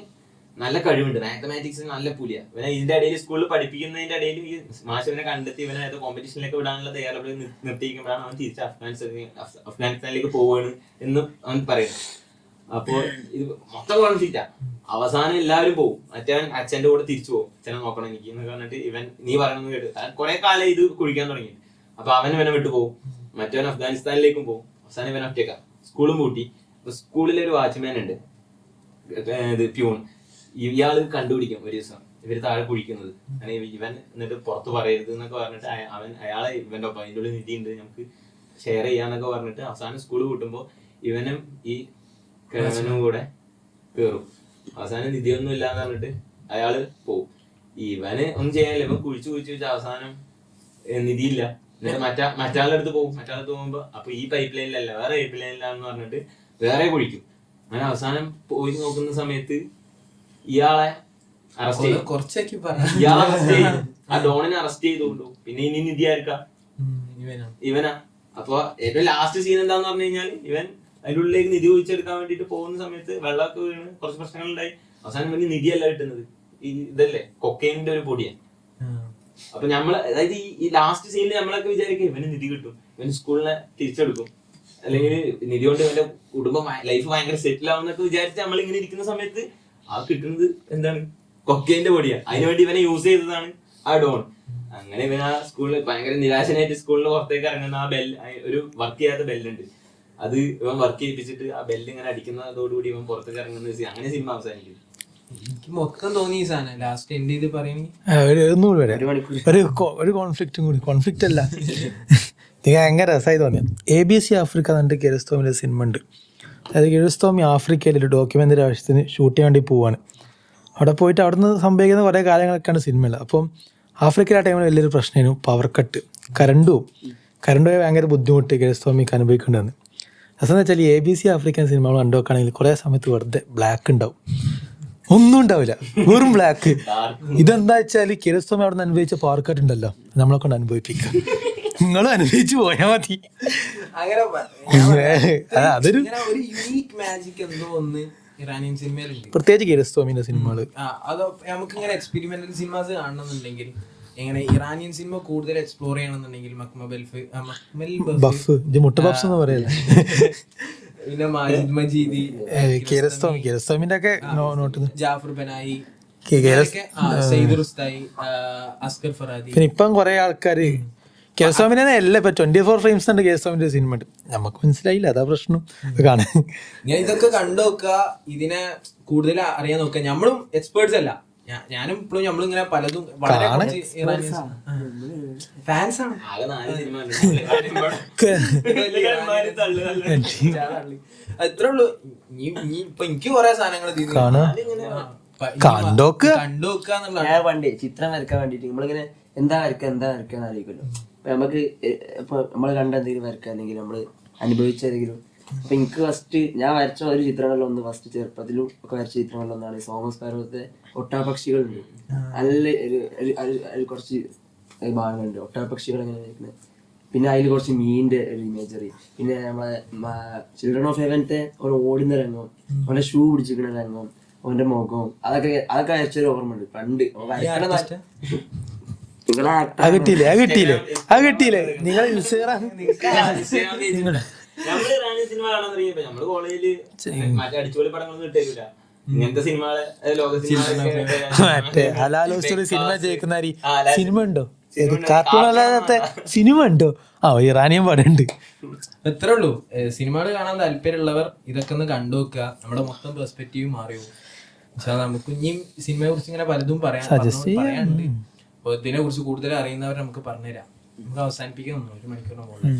നല്ല കഴിവുണ്ട്, മാത്തമാറ്റിക്സ് നല്ല പുലിയ. ഇവനെ ഇതിന്റെ ഇടയിൽ സ്കൂളിൽ പഠിപ്പിക്കുന്നതിന്റെ ഇടയിൽ ഈ മാഷിനെ കണ്ടെത്തി ഇവനെ ഏതോ കോമ്പറ്റീഷനിലേക്ക് വിടാനുള്ള തയ്യാറെടുപ്പ് നിർത്തിയിരിക്കുമ്പോഴാണ് അവൻ തിരിച്ച് അഫ്ഗാനിസ്ഥാനിലേക്ക് പോവാണ് എന്ന് അവൻ പറയുന്നത്. അപ്പൊ ഇത് മൊത്തം കോൺഫ്ലിക്റ്റാ. അവസാനം എല്ലാവരും പോകും. മറ്റവൻ അച്ഛന്റെ കൂടെ തിരിച്ചു പോകും. അച്ഛനെ നോക്കണം എനിക്ക് എന്ന് പറഞ്ഞിട്ട് ഇവൻ നീ പറയണമെന്ന് കേട്ട് കുറെ കാലം ഇത് കുഴിക്കാൻ തുടങ്ങി. അപ്പൊ അവൻ ഇവനെ വിട്ടു പോകും. മറ്റവൻ അഫ്ഗാനിസ്ഥാനിലേക്കും പോകും. അവസാനം ഇവൻ ഒറ്റയ്ക്ക. സ്കൂളും പൂട്ടി. അപ്പൊ സ്കൂളിലൊരു വാച്ച്മാൻ ഉണ്ട്, ഇത് പ്യൂൺ. ഇയാള് കണ്ടുപിടിക്കും ഒരു ദിവസം ഇവര് താഴെ കുഴിക്കുന്നത്. ഇവൻ എന്നിട്ട് പുറത്ത് പറയരുത് എന്നൊക്കെ പറഞ്ഞിട്ട് അയാളെ ഇവന്റെ ഒപ്പം അതിൻ്റെ ഉള്ളിൽ നിധി ഉണ്ട് നമുക്ക് ഷെയർ ചെയ്യാന്നൊക്കെ പറഞ്ഞിട്ട് അവസാനം സ്കൂൾ കൂട്ടുമ്പോ ഇവനും ഈ കിഴവനും കൂടെ കേറും. അവസാനം നിധിയൊന്നും ഇല്ലാന്ന് പറഞ്ഞിട്ട് അയാള് പോവും. ഇവന് ഒന്നും ചെയ്യാനില്ല. ഇവൻ കുഴിച്ച് അവസാനം നിധിയില്ല. എന്നിട്ട് മറ്റാളുടെ അടുത്ത് പോകും. മറ്റാളടുത്ത് പോകുമ്പോ അപ്പൊ ഈ പൈപ്പ് ലൈനിലല്ല വേറെ പൈപ്പ് ലൈനിലാന്ന് പറഞ്ഞിട്ട് വേറെ കുഴിക്കും. അങ്ങനെ അവസാനം പോയി നോക്കുന്ന സമയത്ത് ഇയാളെ അറസ്റ്റ് ചെയ്യും. ഇയാളെ അറസ്റ്റ് ചെയ്യും. ആ ഡോണിനെ അറസ്റ്റ് ചെയ്തോണ്ടു. പിന്നെ ഇനി നിധി ആയിരിക്കാം ഇവനാ. അപ്പൊ ഏറ്റവും ലാസ്റ്റ് സീൻ എന്താന്ന് പറഞ്ഞു കഴിഞ്ഞാൽ ഇവൻ അതിൻ്റെ ഉള്ളിലേക്ക് നിധി ഒഴിച്ചെടുക്കാൻ വേണ്ടിട്ട് പോകുന്ന സമയത്ത് വെള്ളമൊക്കെ വീണ് കുറച്ച് പ്രശ്നങ്ങളുണ്ടായി. അവസാനം ഇവന് നിധിയല്ല കിട്ടുന്നത്, ഈ ഇതല്ലേ കൊക്കൈനിന്റെ ഒരു പൊടിയാണ്. അപ്പൊ നമ്മള് അതായത് ഈ ലാസ്റ്റ് സീനിൽ നമ്മളൊക്കെ വിചാരിക്കും ഇവന് നിധി കിട്ടും, ഇവന് സ്കൂളിനെ തിരിച്ചെടുക്കും, അല്ലെങ്കിൽ നിധി കൊണ്ട് ഇവന്റെ കുടുംബം ലൈഫ് ഭയങ്കര സെറ്റിൽ ആവുന്നൊക്കെ വിചാരിച്ച് നമ്മൾ ഇങ്ങനെ ഇരിക്കുന്ന സമയത്ത് ആ കിട്ടുന്നത് എന്താണ്, കൊക്കൈന്റെ പൊടിയാണ്. അതിനുവേണ്ടി ഇവനെ യൂസ് ചെയ്തതാണ് ആ ഡോൺ. അങ്ങനെ ഇവൻ ആ സ്കൂളിൽ ഭയങ്കര നിരാശനായിട്ട് സ്കൂളിൽ പുറത്തേക്ക് ഇറങ്ങുന്ന ആ ബെൽ, ഒരു വർക്ക് ചെയ്യാത്ത ബെല്ലുണ്ട്, അത് ഇവൻ വർക്ക് ചെയ്യിപ്പിച്ചിട്ട് ആ ബെല്ല് ഇങ്ങനെ അടിക്കുന്നതോടുകൂടി ഇവൻ പുറത്തേക്ക് ഇറങ്ങുന്ന അങ്ങനെ സിനിമ അവസാനിക്കും. എനിക്ക് മൊത്തം തോന്നി ഈ സാധനം ലാസ്റ്റ് എൻഡ് ചെയ്ത് പറയുന്നത് ഒരു കോൺഫ്ലിക്റ്റും കൂടി, കോൺഫ്ലിക്റ്റ് അല്ല, ഭയങ്കര രസമായി തോന്നിയത്. ABC ആഫ്രിക്ക എന്നിട്ട് കിരസ്തോമിൻ്റെ സിനിമ ഉണ്ട്. അതായത് കിരസ്തോമി ആഫ്രിക്കയിൽ ഒരു ഡോക്യുമെൻ്ററി ആവശ്യത്തിന് ഷൂട്ട് ചെയ്യാൻ വേണ്ടി പോവാണ്. അവിടെ പോയിട്ട് അവിടെ നിന്ന് സംഭവിക്കുന്ന കുറേ കാര്യങ്ങളൊക്കെയാണ് സിനിമയിൽ. അപ്പം ആഫ്രിക്കയിൽ ആ ടൈമിൽ വലിയൊരു പ്രശ്നമായിരുന്നു പവർ കട്ട്, കറണ്ട് പോയി ഭയങ്കര ബുദ്ധിമുട്ട് കിരസ്തോമിക്ക് അനുഭവിക്കേണ്ടതെന്ന്. രസമെന്ന് വെച്ചാൽ ഈ ABC ആഫ്രിക്കൻ സിനിമകൾ കണ്ടു നോക്കുകയാണെങ്കിൽ കുറേ സമയത്ത് വെറുതെ ബ്ലാക്ക് ഉണ്ടാവും, ഒന്നും ഉണ്ടാവില്ല, വെറും ബ്ലാക്ക്. ഇതെന്താ വെച്ചാൽ കിരസ്തോമി അവിടെ നിന്ന് അനുഭവിച്ച പവർ കട്ട് ഉണ്ടല്ലോ, നമ്മളെ കൊണ്ട് അനുഭവിപ്പിക്കാം, നിങ്ങളും അനുഭവിച്ചു പോയാൽ മതി. അതൊരു യുണീക് മാജിക് എന്തോ ഒന്ന് ഇറാനിയൻ സിനിമയിലുണ്ട്, പ്രത്യേകിച്ച് കിരസ്തോമിന്റെ സിനിമകള്. അതോ നമുക്ക് ഇങ്ങനെ എക്സ്പെരിമെന്റൽ സിനിമാസ് കാണണമെന്നുണ്ടെങ്കിൽ എങ്ങനെ ഇറാനിയൻ സിനിമ കൂടുതൽ എക്സ്പ്ലോർ ചെയ്യണമെന്നുണ്ടെങ്കിൽ മക്മൽ ബഫ് ഇത് മുട്ട ബഫ്സ് എന്ന് പറയല്ലേ. പിന്നെ മാജിദ് മജീദി, കിരസ്തോമിന്റെ ഒക്കെ നോട്ട്, ജാഫർ ബനായി, കേരസ് സയ്യിദ് റുസ്തായി, അസ്കർ ഫറാദി. പിന്നെ ഇപ്പം കുറെ ആൾക്കാര് കേസ്വാമിനെ അല്ല ഇപ്പൊ 24 frames ഉണ്ട് കേസ്വാമിന്റെ സിനിമ ഉണ്ട്. നമുക്ക് മനസ്സിലായില്ല, അതാ പ്രശ്നം കാണാൻ. ഞാൻ ഇതൊക്കെ കണ്ടു നോക്കുക, ഇതിനെ കൂടുതൽ അറിയാൻ നോക്കുക. നമ്മളും എക്സ്പേർട്സ് അല്ല, ഞാനും ഇപ്പോഴും നമ്മളിങ്ങനെ പലതും വളരെ ഫാൻസ് ആണ്. ആകെ 4 സിനിമ അത്രേ ഉള്ളൂ. ഇപ്പൊ എനിക്ക് കൊറേ സാധനങ്ങൾ കണ്ടോക്കുക എന്നുള്ളതാണ്. ഞാൻ പണ്ടേ ചിത്രം വരക്കാൻ വേണ്ടിട്ട് നമ്മളിങ്ങനെ എന്താ വരക്കാന്ന് അറിയിക്കുമല്ലോ. അപ്പൊ നമുക്ക് ഇപ്പൊ നമ്മള് കണ്ട എന്തെങ്കിലും വരക്കുക, അല്ലെങ്കിൽ നമ്മള് അനുഭവിച്ച ഏതെങ്കിലും. അപ്പൊ എനിക്ക് ഫസ്റ്റ് ഞാൻ വരച്ച ഒരു ചിത്രങ്ങളിലൊന്ന്, ഫസ്റ്റ് ചെറുപ്പത്തിലും ഒക്കെ വരച്ച ചിത്രങ്ങളിലൊന്നാണ് സോമസ് പാർവത്തെ ഒട്ടാപക്ഷികളുണ്ട്. നല്ല ഒരു കുറച്ച് ഭാഗങ്ങളുണ്ട് ഒട്ടാപക്ഷികൾ എങ്ങനെ വരക്കുന്നത്. പിന്നെ അതിൽ കുറച്ച് മീനിന്റെ ഒരു ഇമേജറി, പിന്നെ നമ്മളെ ചിൽഡ്രൻ ഓഫ് ഹെവൻത്തെ ഒരു ഓടുന്ന രംഗം, അവന്റെ ഷൂ പിടിച്ചിരിക്കുന്ന രംഗം, അവന്റെ മുഖവും അതൊക്കെ വരച്ചൊരു ഓർമ്മ ഉണ്ട് പണ്ട്. കിട്ടിയില്ലേ നിങ്ങൾ നമ്മള് ഇറാനി സിനിമ കാണാൻ തുടങ്ങിയപ്പോ നമ്മള് കോളേജില് മറ്റേ അടിച്ചുപൊളി പടങ്ങളൊന്നും കിട്ടില്ല. ഇങ്ങനത്തെ സിനിമകളെ ലോക മറ്റേ ഹലാലോസ്റ്ററി സിനിമ ജയിക്കുന്ന സിനിമ ഉണ്ടോ? കാർട്ടൂൺ അല്ലാതെ സിനിമ ഉണ്ടോ? ഇറാനിയൻ പടമുണ്ട്. എത്രേ ഉള്ളൂ. സിനിമകൾ കാണാൻ താല്പര്യമുള്ളവർ ഇതൊക്കെ ഒന്ന് കണ്ടു നോക്കുക. നമ്മുടെ മൊത്തം പെർസ്പെക്റ്റീവ് മാറിയോ. നമുക്ക് ഇനിയും സിനിമയെ കുറിച്ച് ഇങ്ങനെ പലതും പറയാനുണ്ട്. അപ്പൊ ഇതിനെ കുറിച്ച് കൂടുതൽ അറിയുന്നവർ നമുക്ക് പറഞ്ഞുതരാം. നമുക്ക് അവസാനിപ്പിക്കാൻ 1 മണിക്കൂറിന് മുകളിൽ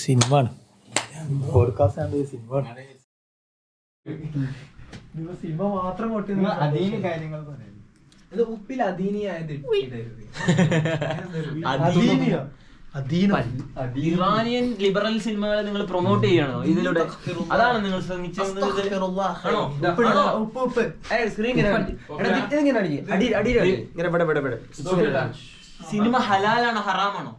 സിനിമ സിനിമ മാത്രം കാര്യങ്ങൾ ഉപ്പിൽ അദീനിയായത് ഇറാനിയൻ ലിബറൽ സിനിമകളെ നിങ്ങൾ പ്രൊമോട്ട് ചെയ്യണോ ഇതിലൂടെ? അതാണ് നിങ്ങൾ ശ്രമിച്ചത്? സിനിമ ഹലാലാണോ ഹറാമാണോ?